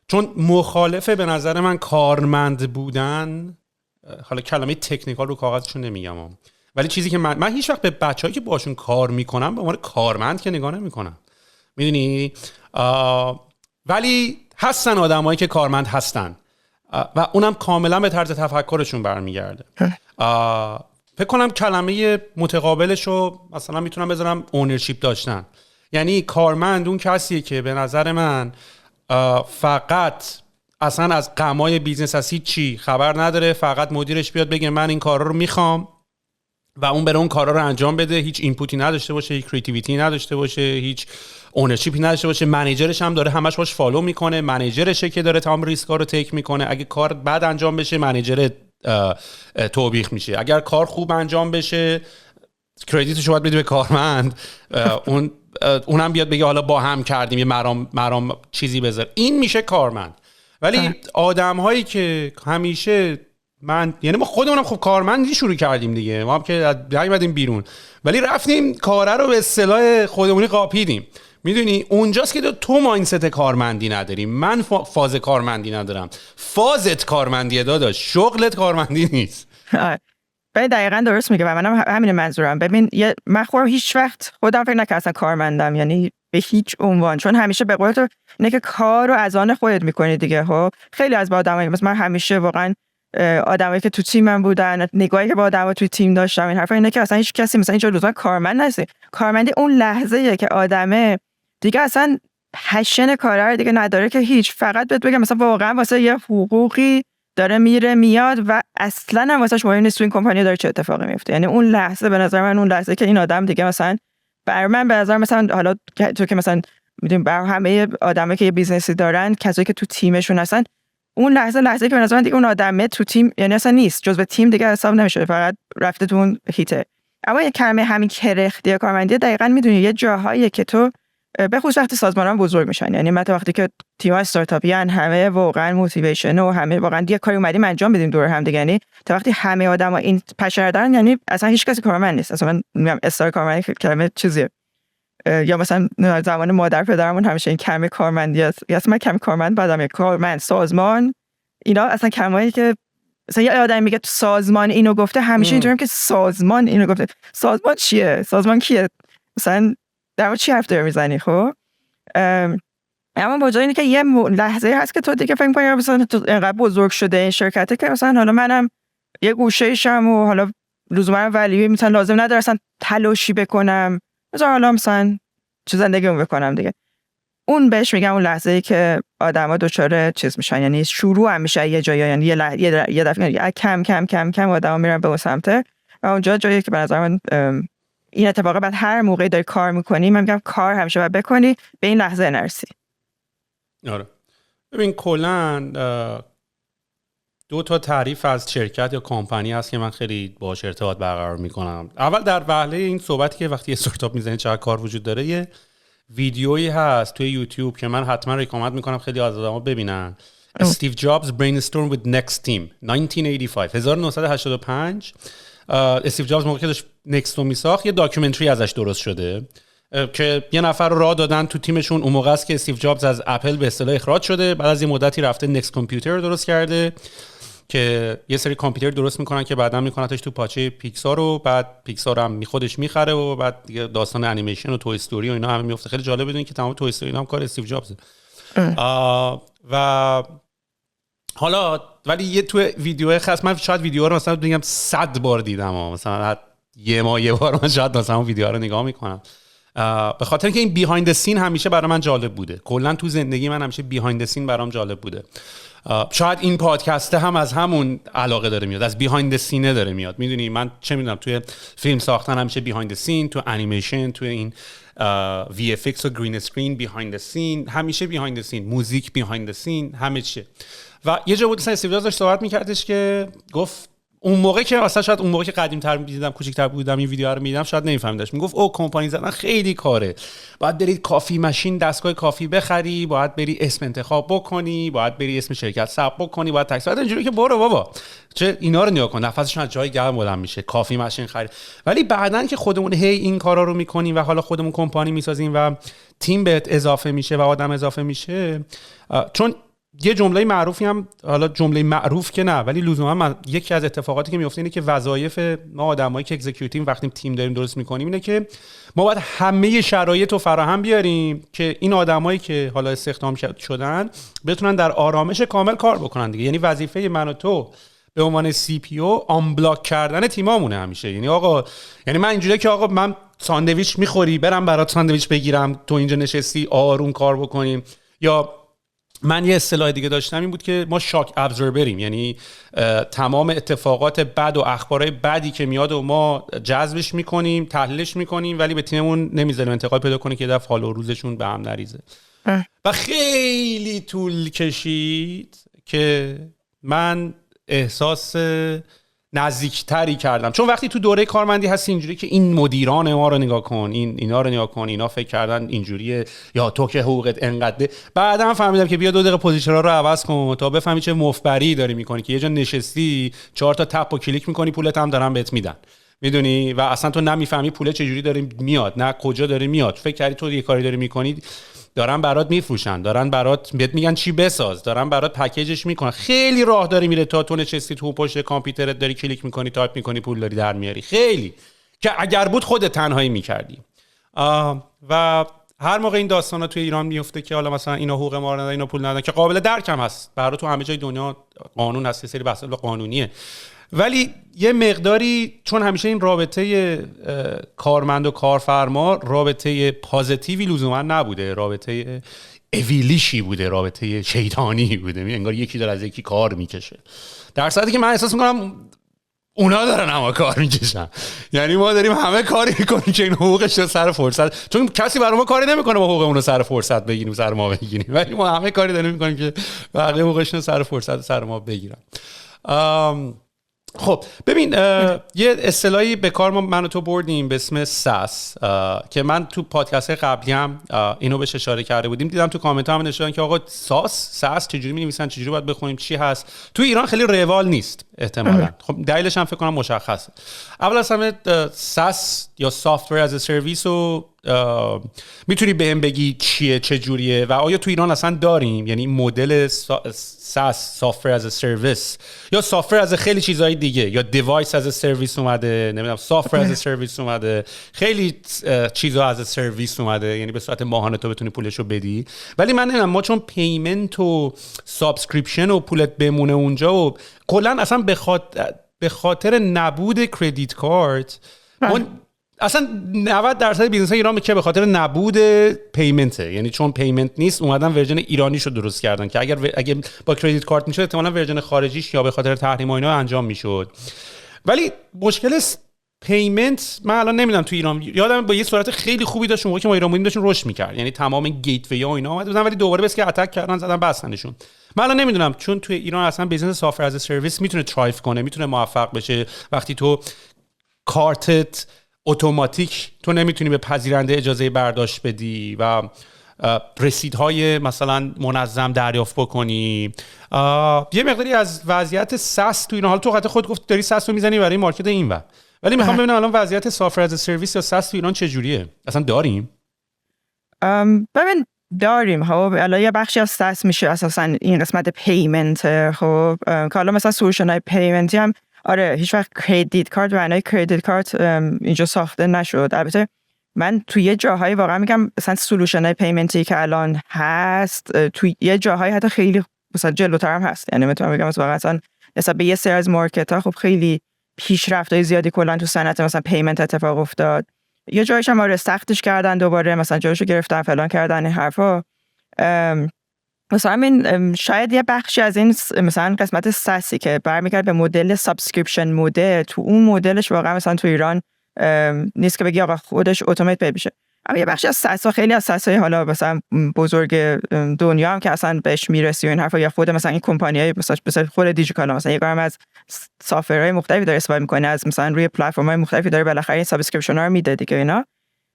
چون مخالفه به نظر من کارمند بودن، حالا کلمه تکنیکال رو کاغذشون نمیگم ولی چیزی که من هیچ وقت به بچه‌ای که باشون کار میکنم به عنوان کارمند که نگاه نمیکنم، میدونی، ولی هستن آدمایی که کارمند هستن و اونم کاملا به طرز تفکرشون برمیگرده. فکر کنم کلمه متقابلش رو مثلا میتونم بذارم اونرشیپ داشتن، یعنی کارمند اون کسیه که به نظر من فقط اصلا از غمای بیزنس از هیچی خبر نداره، فقط مدیرش بیاد بگه من این کارا رو میخوام و اون بره اون کارا رو انجام بده، هیچ اینپوتی نداشته باشه، هیچ کریتیویتی نداشته باشه، هیچ اونرشیپی نداشته باشه. منیجرش هم داره همش باش فالو میکنه، منیجرشه که داره تمام ریسکا رو تیک میکنه، اگه کار بد انجام بشه منیجر توبیخ میشه، اگر کار خوب انجام بشه کردیتش رو باید بده به کارمند، اونم بیاد بگه حالا با هم کردیم یه مرام چیزی بذار، این میشه کارمند. ولی آدم هایی که همیشه یعنی ما خودمونم خب کارمندی شروع کردیم دیگه، ما هم که نیومدیم بیرون ولی رفتیم کاره رو به اصطلاح خودمونی قاپیدیم، میدونی اونجاست که تو مایندست کارمندی نداری، من فاز کارمندی ندارم، فازت کارمندیه داداش، شغلت کارمندی نیست. ببین دقیقاً درست میگه و منم همین منظورم. ببین من خودم هیچ وقت خودم فکر نکردم اصلا کارمندم، یعنی به هیچ عنوان، چون همیشه به قول تو اینه که کار رو از آن خودت میکنی دیگه. خب خیلی از آدمایی مثلا من همیشه واقعا آدمایی که تو تیمم بودن، نگاهی که با آدما توی تیم داشتم، این حرفا اینه که اصلا هیچ کسی مثلا اینجا لزوما کارمند نیست. کارمندی اون لحظه‌ایه که آدمه دیگه اصلا پشن کار رو دیگه نداره که هیچ، فقط بهت بگم مثلا واقعا واسه یه حقوقی داره میره میاد و اصلا هم واسهش مهم نیست تو این کمپانی داره چه اتفاقی میفته. یعنی اون لحظه به نظر من اون لحظه که این آدم دیگه مثلا بر من به نظر مثلا حالا تو که مثلا میدونی بر همه آدمایی که یه بیزنسی دارن، کسایی که تو تیمشون هستن، اون لحظه که به نظر من دیگه اون آدمه تو تیم یعنی اصلا نیست، جزء تیم دیگه حساب نمیشه، فقط رفته تو اون هیته. اما یه کلمه همین کرختی یا کارمندی دقیقاً میدونی یه جاهایی که تو به خصوص وقتی سازمان‌ها بزرگ میشن، یعنی مثلا وقتی که تیم استارتاپیان همه واقعا موتیویشن و همه واقعا یه کاری اومدیم انجام بدیم دور هم دیگه، یعنی تا وقتی همه آدما این پشر دارن یعنی اصلا هیچ کسی کارمند نیست. اصلا من میگم استار کارمند کلمه چیزیه، یا مثلا زمان مادر پدرمون همیشه این کلمه کارمندی است، یا اصلا من کلمه کارمند بعدم کارمند سازمان، اینا اصلا کلمه‌ای که مثلا یه آدمی میگه تو سازمان اینو گفته همیشه اینطوریم که سازمان اینو گفته. سازمان چیه؟ سازمان کیه؟ مثلا در واقع چی حرف داری میزنی؟ خب اما با جای اینه که یه لحظه هست که تو دیگه فکر می‌کنی مثلا تو اینقدر بزرگ شده این شرکته که مثلا حالا منم یه گوشه‌ایشم و حالا لزوما ولی مثلا لازم نداره اصلا تلاشی بکنم، مثلا چه زندگیمو بکنم دیگه. اون بهش میگم اون لحظه‌ای که آدما دچار چیز میشن، یعنی شروع هم میشه یه جایی، یعنی یه دفعه کم کم کم کم آدما میرن به اون سمت و اونجا جایی که به نظر من این اتفاق بعد هر موقعی داری کار میکنی، من میگم کار همیشه باید بکنی به این لحظه نرسی. آره ببین کلا دو تا تعریف از شرکت یا کمپانی هست که من خیلی باهاش ارتباط برقرار میکنم. اول در وهله این صحبتی که وقتی استارتاپ میزنی چقدر کار وجود داره، یه ویدیویی هست توی یوتیوب که من حتما ریکامند میکنم خیلی از آدما ببینن. استیو جابز brainstorm with next team 1985. استیو جابز موقعی که داشت نکستو میساخت یه داکیومنتری ازش درست شده که یه نفر رو راه دادن تو تیمشون. اون موقع است که استیو جابز از اپل به اصطلاح اخراج شده، بعد از یه مدتی رفته نکست کامپیوتر رو درست کرده که یه سری کامپیوتر درست میکنن که بعدا میکننش تو پاچه پیکسار و بعد پیکسار هم خودش میخره و بعد دیگه داستان انیمیشن و توی استوری و اینا همه میفته. خیلی جالب بدونین که تمام توی استوری اینا هم کار استیو جابزه. و حالا ولی یه تو ویدیو خاص من شاید ویدیو رو مثلا بگم 100 بار دیدم، مثلا یه بار من شاید مثلا اون ویدیو رو نگاه میکنم، به خاطر اینکه این بیهایند سین همیشه برای من جالب بوده. کلا تو زندگی من همیشه بیهایند سین برام جالب بوده. شاید این پادکست هم از همون علاقه داره میاد، از بیهایند سینه داره میاد. میدونی من چه میدونم توی فیلم ساختن همیشه بیهایند سین، تو انیمیشن، تو این VFX و گرین اسکرین بیهایند سین، همیشه بیهایند سین، موزیک بیهایند سین، همه چیه. و یه جا بود مثلا استیو جابز داشت صحبت میکردش که گفت اون موقع که اصلا شاید اون موقع که قدیم‌تر می‌دیدم کوچیک‌تر بودم این ویدیوها رو می‌دیدم شاید نمی‌فهمیدش. میگفت او کمپانی زدن خیلی کاره، باید بری کافی ماشین دستگاه کافی بخری، باید بری اسم انتخاب بکنی، باید بری اسم شرکت ثبت بکنی، باید تکس. بعد اینجوری که برو بابا چه اینا رو نگاه کن، نفسشون از جای گرم بلند میشه، کافی ماشین خرید. ولی بعدن که خودمون هی این کارا رو می‌کنیم و حالا خودمون کمپانی می‌سازیم و تیم بهت اضافه میشه و آدم اضافه میشه، چون یه جمله معروفی هم، حالا جمله معروف که نه ولی لزوما یکی از اتفاقاتی که میفته اینه که وظایف ما آدمایی که اکزیکیوتیو وقتی تیم داریم درست میکنیم اینه که ما باید همه شرایط رو فراهم بیاریم که این آدمایی که حالا استخدام شدن بتونن در آرامش کامل کار بکنن دیگه. یعنی وظیفه من و تو به عنوان سی پی او آن بلاک کردن تیمامونه همیشه. یعنی آقا، یعنی من اینجوریه که آقا من ساندویچ میخوری برم برات ساندویچ بگیرم، تو اینجا نشستی آروم کار بکنیم. یا من یه اصطلاح دیگه داشتم این بود که ما شاک ابزوربریم، یعنی تمام اتفاقات بد و اخبارهای بدی که میاد و ما جذبش میکنیم، تحلیلش میکنیم، ولی به تیممون نمیذاریم انتقال پیدا کنه که دفعه حال و روزشون به هم نریزه. و خیلی طول کشید که من احساس نزدیکتری کردم، چون وقتی تو دوره کارمندی هستی اینجوری که این مدیران ما رو نگاه کن، اینا رو نگاه کن، اینا فکر کردن اینجوریه، یا تو که حقوقت انقدره. بعدم فهمیدم که بیا 2 دقیقه پوزیشن‌ها رو عوض کن تا بفهمی چه مفبری داری میکنی که یه جا نشستی 4 تا تپ و کلیک میکنی پولت هم دارن بهت میدن، میدونی، و اصلا تو نمیفهمی پول چجوری داره میاد، نه کجا داره میاد. فکر کردی تو یه کاری داری میکنی، دارن برات میفروشن، دارن برات بهت میگن چی بساز، دارن برات پکیجش میکنن. خیلی راه داری میره تا تو نشستی تو پشت کامپیوترت داری کلیک میکنی، تایپ میکنی، پول داری در میاری. خیلی که اگر بود خودت تنهایی میکردی. و هر موقع این داستانا توی ایران میفته که حالا مثلا اینا حقوق ما رو ندادن، اینا پول ندادن، که قابل درکم هست، برای تو همه جای دنیا قانون هست، یه سری بحث قانونیه، ولی یه مقداری چون همیشه این رابطه کارمند و کارفرما رابطه پازیتیوی لزوما نبوده، رابطه اویلیشی بوده، رابطه شیطانی بوده، انگار یکی داره از یکی کار میکشه. در صورتی که من احساس میکنم اونا دارن همه کار میکشن. یعنی ما داریم همه کاری میکنیم که این حقوقش رو سر فرصت، چون کسی برای ما کاری نمیکنه با حقوقمون رو سر فرصت بگیریم، سر ما بگیریم، ولی ما همه کاری داریم میکنیم که بقیه حقوقش رو سر فرصت سر ما بگیرن. خب ببین یه اصطلاحی به کار من و تو بردیم به اسم ساس که من تو پادکست قبلی هم اینو بهش اشاره کرده بودیم. دیدم تو کامنت هم نوشتن که آقا ساس چجوری می‌نویسن، چجوری باید بخونیم، چی هست. تو ایران خیلی روال نیست احتمالاً. خب دلیلش هم فکر کنم مشخصه. اول از همه ساس یا سافتور از سرویس رو میتونی بهم بگی چیه، چه جوریه و آیا تو ایران اصلا داریم؟ یعنی مدل ساس سافتور از سرویس یا سافتور از خیلی چیزهای دیگه، یا دیوایس از سرویس اومده، نمیدونم سافتور از سرویس اومده، خیلی چیزا از سرویس اومده، یعنی به صورت ماهانه تو بتونی پولشو بدی. ولی من نمیدونم، ما چون پیمنت و سابسکریپشن و پولت بمونه اونجا و کلا اصلا به خاطر نبود کردیت کارت اصلا 90% بیزنس ایران به خاطر نبود پیمنته. یعنی چون پیمنت نیست اومدن ورژن ایرانیشو درست کردن که اگه با کردیت کارت میشد احتمالاً ورژن خارجیش یا به خاطر تحریم و اینا انجام میشد. ولی مشکل پیمنت من الان نمیدونم تو ایران، یادم با یه صورت خیلی خوبی داشت موقعی که ما ایران بودیم داشتون رشد می‌کرد، یعنی تمام گیت‌وی ها اینا اومد بودن ولی دوباره بس که اتک کردن زدن بستنشون. من الان نمیدونم چون تو ایران اصلا بیزنس سافر از سرویس میتونه ترایف کنه، میتونه موفق بشه وقتی تو کارتت اتوماتیک تو نمیتونی به پذیرنده اجازه برداشت بدی و رسیدهای مثلا منظم دریافت بکنی. یه مقداری از وضعیت ساس تو این حال، تو خاطر خود گفت داری ساس رو میزنی برای مارکت این ولی میخوام ببینم الان وضعیت سافر از سرویس یا ساس تو ایران چجوریه؟ اصلا داریم؟ ببین داریم. خب الان یه بخشی از ساس میشه اساسا این قسمت پیمنت. خب که حالا مثلا سولوشن های پیمنتی هم آره هیچ وقت کردیت کارت و معنای کردیت کارت اینجا ساخته نشد. البته من توی یه جاهایی واقعا میگم مثلا سولوشن های پیمنتی که الان هست توی یه جاهایی حتی خیلی مثلا جلوتر هم هست. یعنی میتونم بگم مثلا نسبت به یه سری از مارکت ها خب خیلی پیشرفت‌های زیادی کلا تو صنعت مثلا پیمنت اتفاق افتاد. یه جایش هم آره سختش کردن دوباره، مثلا جایشو گرفتن فلان کردن این حرفا. مثلا این شاید یه بخشی از این مثلا قسمت ساسی که برمیگرده به مدل سابسکریپشن مدل، تو اون مدلش واقعا مثلا تو ایران نیست که بگی آقا خودش اتومات پی بشه. اما یه بخشی از ساس‌ها، خیلی از ساس‌های حالا مثلا بزرگ دنیا هم که اصلا بهش میرسی و این حرفا، یا خود مثلا این کمپانی‌های مثلا خود دیجیکالا مثلا یه از سافرهای مختلفی داره استفاده می‌کنه، از مثلا روی پلتفرم‌های مختلفی داره بالاخره این سابسکریپشن‌ها رو میده دیگه. اینا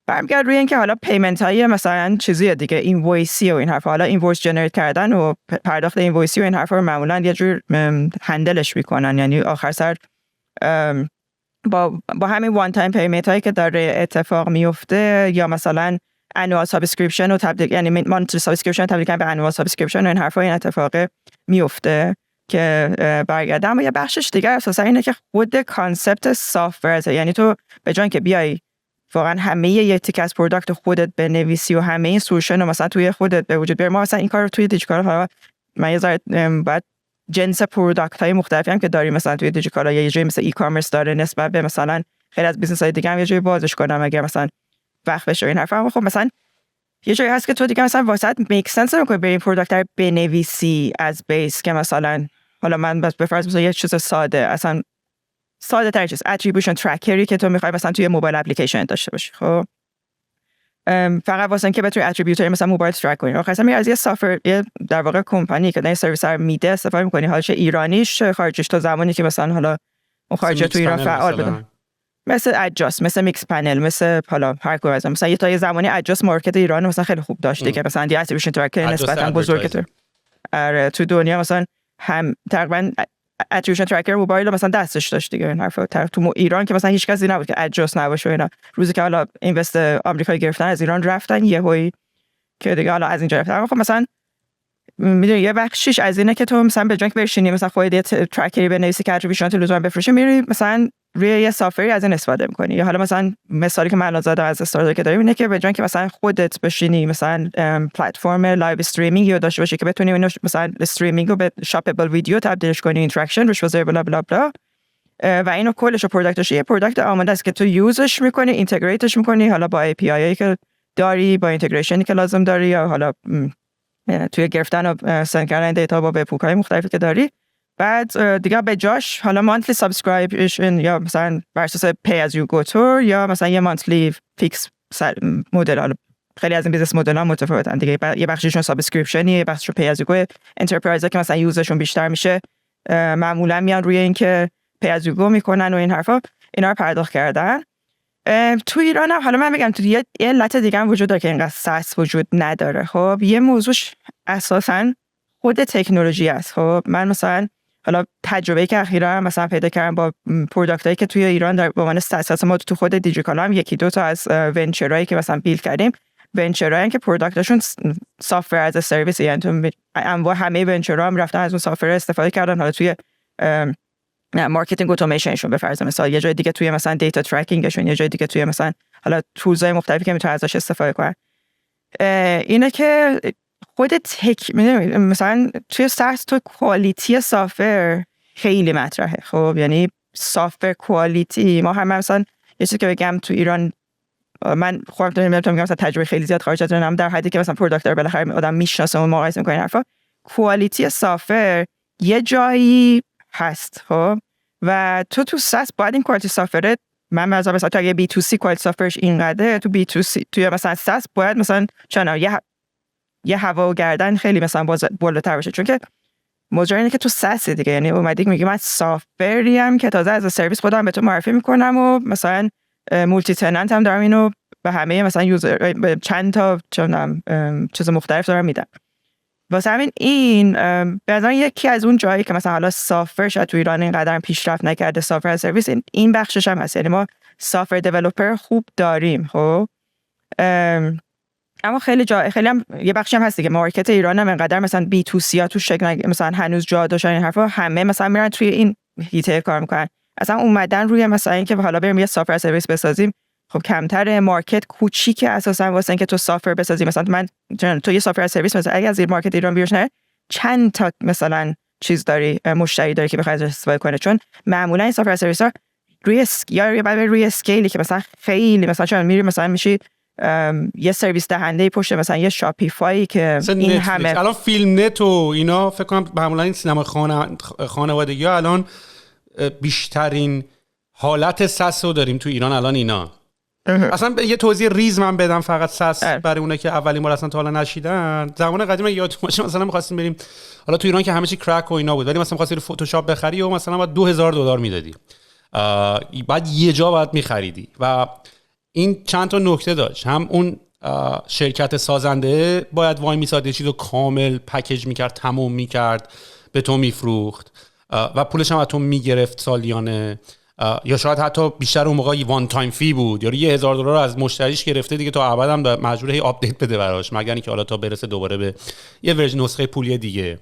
برمیگرده روی اینکه حالا پیمنت های مثلا چیزیه دیگه، اینوایسی و این حرفا، حالا اینوایس جنریت کردن و پرداخت اینوایسی و این حرفا رو معمولا یه جور هندلش میکنن. یعنی آخر سر با همین وان تایم پیمنت هایی که داره اتفاق میفته، یا مثلا انوال سابسکریپشن و تبدیل، یعنی مانتلی سابسکریپشن تبدیل کردن به انوال سابسکریپشن و این حرفا، این اتفاق میفته که برگرده. اما یه بخشش دیگه اساسا اینه که خود کانسپت سافت‌ور، یعنی تو به جای اینکه بیای واقعا همه یه تیک از پروداکت خودت بنویسی و همه این سولوشن رو مثلا توی خودت به وجود بیاری، ما مثلا این کار رو توی دیجیکالا من یه ذره بعد جنس پروداکت های مختلفی هم که داریم مثلا توی دیجیکالا یه جایی مثلا ای کامرس داره نسبت به مثلا خیلی از بیزنس های دیگه هم یه جایی بازش کنم اگر مثلا وقت بشه این حرفا. خب مثلا یه جایی هست که تو دیگه مثلا واسط میک سنس نمی‌کنه بری این پروداکت رو بنویسی از بیس، که مثلا حالا من بس بفرض مثلا یه چیز ساده تر چیز اتریبیوشن ترکری که تو میخوای مثلا توی موبایل اپلیکیشن داشته باشی. خب فقط واسه اینکه بتونی اتریبیوتر مثلا موبایل ترک کنی، آخه مثلا از یه سافر در واقع کمپانی که این سرویس رو میده استفاده می‌کنی، حالا چه ایرانیش خارجیش، تو زمانی که مثلا حالا اون خارجی تو ایران فعال بودن مثل ادجاست، مثل میکس پنل، مثل حالا هر کدوم مثلا یه زمانی ادجاست مارکت ایران مثلا خیلی خوب داشته که مثلا دی اتریبیوشن ترکر نسبتا بزرگتر تو دنیا مثلا هم تقریبا اتریبیوشن ترکر موبایل مثلا دستش داشت دیگه. این حرفا تو ایران که مثلا هیچ کسی نبود که ادجاست نباشه. اینا روزی که حالا اینوست آمریکایی گرفتن از ایران رفتن یهویی که دیگه حالا از اینجا رفتن. خب مثلا میدونی یه بخشش از اینه که تو مثلا به جای اینکه بشینی مثلا خودت یه ترکری بنویسی که اتریبیوشن تو لزوما بفروشی، میری مثلا روی یه سافری از این استفاده می‌کنی. یا حالا مثلا مثالی که من زدم از استارتاپی که داریم اینه که به جای اینکه مثلا خودت بشینی مثلا پلتفرم لایو استریمینگ رو داشته باشی که بتونی اینو مثلا استریمینگ رو به شاپبل ویدیو تبدیلش کنی، اینتراکشن روش بذاری بلا بلا بلا، و اینو کلش رو پروداکتش یه پروداکت آماده است که تو یوزش می‌کنی، اینتگریتش می‌کنی، حالا با API هایی که داری، با اینتگریشنی که لازم داری، یا حالا توی گرفتن و سند کردن دیتا با وب‌هوک‌های مختلفی که داری، بعد دیگه به جاش حالا مانتلی سابسکرایبشن یا مثلا بر اساس پی از یو گو تور یا مثلا یه مانتلی فیکس مدل. حالا خیلی از این بیزنس مدل‌ها متفاوتن دیگه. یه بخششون سابسکریپشنی، یه بخششون پی از یو گو. انترپرایزا که مثلا یوزشون بیشتر میشه معمولا میان روی این که پی از یو گو میکنن و این حرفا، اینا رو پرداخت کردن. تو ایران هم حالا من میگم تو یه علت دیگه هم وجود داره که اینقدر ساس وجود نداره. خب یه موضوعش اساساً خود تکنولوژی است. خب من مثلا حالا تجربه‌ای که اخیراً مثلا پیدا کردم با پروداکتایی که توی ایران در به عنوان ساس، ما تو خود دیجیکالا هم یکی دو تا از ونچرایی که مثلا بیل کردیم، ونچرایی که پروداکتشون سافتور از سرویس، یعنی تو انواع همه ونچرها هم رفتن از اون سافتور استفاده کردن. حالا توی مارکتینگ اتوماسیونشون به فرض مثال، یه جای دیگه توی مثلا دیتا ترکینگشون، یه جای دیگه توی مثلا حالا تولزهای مختلفی که میتونن ازش استفاده کنن. اینه که خود مثلا توی ساس تو کوالیتی سافتور خیلی مطرحه. خب یعنی سافتور کوالیتی، ما هم مثلا یه چیزی که بگم تو ایران، من خودم نمیتونم بگم مثلا تجربه خیلی زیاد خارج از ایرانم، در حدی که مثلا پروداکت رو بالاخره آدم میشناسه و مقایسه میکنه حرفا، کوالیتی سافتور یه جایی هست. خب و تو ساس باید این کوالیتی سافتور، من مثلا تو اگه بی تو سی کوالیتی سافتورش اینقدره، تو بی تو سی توی مثلا ساس باید مثلا چنا یه هوا و گردن خیلی مثلا بالاتر باشه، چون که ماجرا اینه که تو ساس دیگه، یعنی اومدی میگی من سافتوری ام که تازه از سرویس خودم به تو معرفی میکنم و مثلا مولتی تننت هم دارم اینو به همه مثلا یوزر چند تا چیز مختلف دارم میدم. واسه همین این به نظر یکی از اون جایی که مثلا حالا سافتور شاید تو ایران اینقدر پیشرفت نکرده، سافتور از سرویس این بخشش هم هست. یعنی ما سافتور دیولپر خوب داریم. خب اما خیلی هم یه بخشی هم هست دیگه، مارکت ایران هم اینقدر مثلا بی تو سی ها تو شکل مثلا هنوز جا داشتن این حرفا، همه مثلا میرن توی این هیته کار میکنن. اصلا اومدن روی مثلا اینکه حالا بریم یه سافتور سرویس بسازیم، خب کمتر، مارکت کوچیکه اساسا واسه اینکه تو سافتور بسازی. مثلا تو یه سافتور سرویس مثلا اگه از این مارکت ایران بیرون چند تا مثلا چیز داری، مشتری داری که بخواد استفاده کنه، چون معمولا این سافتور سرویس ها روی اسکیلی که مثلا خیلی مثلا چون میری مثلا میشی یه سرویس دهنده پشت مثلا یه شاپیفای که این همه الان فیلم نت و اینا فکر کنم معمولا این سینما خانوادگی ها الان بیشترین حالت ساس رو داریم تو ایران الان. اینا اصلا یه توضیح ریز من بدم فقط ساس برای اونه که اولین بار اصلا تا حالا نشیدن. زمان قدیم یادتون باشه مثلا می‌خواستیم بریم، حالا تو ایران که همه چی کرک و اینا بود، ولی مثلا می‌خواستی فتوشاپ بخری و مثلا بعد $2000 میدادی، بعد یه جا بعد می‌خریدی و این چند تا نکته داشت. هم اون شرکت سازنده باید وای میساد، چیزو کامل پکیج میکرد، تموم میکرد، به تو میفروخت و پولش هم از تو میگرفت سالیانه، یا شاید حتی بیشتر اون موقع وان تایم فی بود، یا $1000 از مشتریش گرفته دیگه تا ابد هم مجبور هی آپدیت بده براش، مگر اینکه حالا تا برسه دوباره به یه ورژن نسخه پولی دیگه.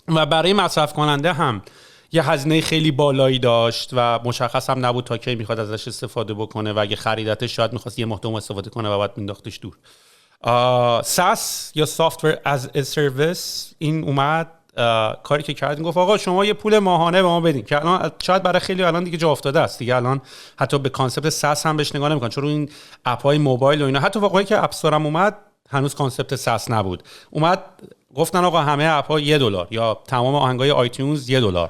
و برای مصرف کننده هم یه هزینه خیلی بالایی داشت و مشخص هم نبود تا کی میخواد ازش استفاده بکنه و اگه خریدتش شاید میخواست یه ماه استفاده کنه و بعد مینداختش دور. SaaS یا Software as a Service این اومد، کاری که کردین گفت آقا شما یه پول ماهانه به ما بدین، که الان شاید برای خیلی الان دیگه جا افتاده است دیگه، الان حتی به کانسپت SaaS هم بهش نگاه نمیکنن، چون این اپ‌های موبایل و اینا، حتی واقعی که اپ استور هم اومد هنوز کانسپت SaaS نبود. اومد گفتن آقا همه اپ‌ها $1 یا تمام آهنگای آیتیونز $1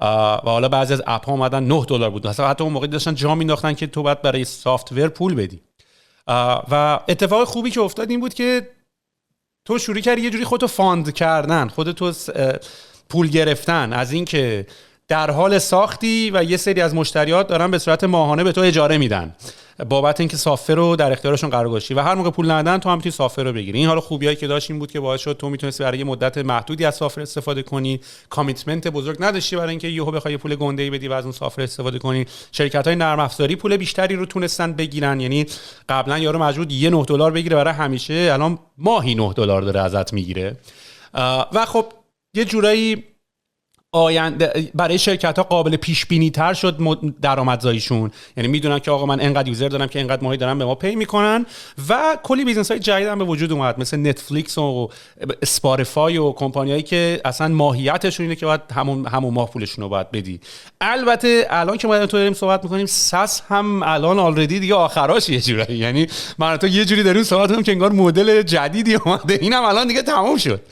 و حالا بعضی از اپ‌ها اومدن $9 بود. مثلا حتی اون موقع داشتن جا مینداختن که تو باید برای سافت‌ور پول بدی. و اتفاق خوبی که افتاد این بود که تو شروع کردی یه جوری خودتو فاند کردن، خودتو پول گرفتن از این که در حال ساختی و یه سری از مشتریات دارن به صورت ماهانه به تو اجاره میدن بابت اینکه سافر رو در اختیارشون قرار گذاشتی و هر موقع پول ندن تو هم میتونی سافر رو بگیری. این حالا خوبیایی که داشت این بود که باعث شد تو میتونستی برای مدت محدودی از سافر استفاده کنی، کامیتمنت بزرگ نداشتی برای اینکه یهو بخوای پول گنده‌ای بدی و از اون سافر استفاده کنی. شرکت‌های نرم افزاری پول بیشتری رو تونستن بگیرن، یعنی قبلا یارو مجبور یه $9 بگیره برای همیشه، الان ماهی $9 داره ازت میگیره و خب یه جورایی آینده برای شرکت‌ها قابل پیش بینی تر شد درآمدزاییشون، یعنی میدونن که آقا من انقدر یوزر دارم که انقدر ماهی دارم به ما پی میکنن و کلی بیزنس‌های جدید هم به وجود اومد مثل نتفلیکس و اسپاتیفای و کمپانیایی که اصلا ماهیتشون اینه که باید همون ماه پولشون رو باید بدی. البته الان که ما تو داریم صحبت میکنیم ساس هم الان آلردی دیگه آخراش یه جوری، یعنی من تو یه جوری داریم صحبت میکنیم که انگار مدل جدیدی اومده، اینم الان دیگه تموم شد.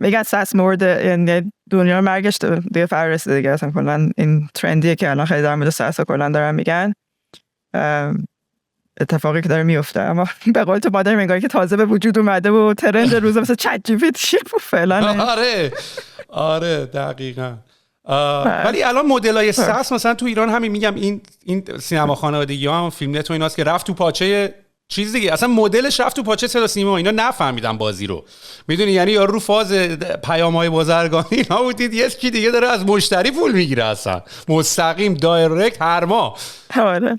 میگن ساس مورد یعنی دنیا مرگش دیگه فرسته دیگه، اصلا کلا این ترندیه که الان خیلی در مورد ساس کلا دارن میگن اتفاقی که داره میفته. اما به قول تو مادر انگاری که تازه به وجود اومده و ترند روز مثلا چت جی پی تی فعلا. آره دقیقاً. ولی الان مدلای ساس مثلا تو ایران همین میگم این سینما خانوادگی ها هم فیلم نت و ایناست که رفت تو پاچه چیز دیگه، اصلا مدلش رفت تو پاچه صدا سینما، اینا نفهمیدن بازی رو، میدونی یعنی یارو رو فاز پیام‌های بازرگانی اینا بودید یه کی دیگه داره از مشتری پول میگیره اصلا مستقیم دایرکت هر ماه. آره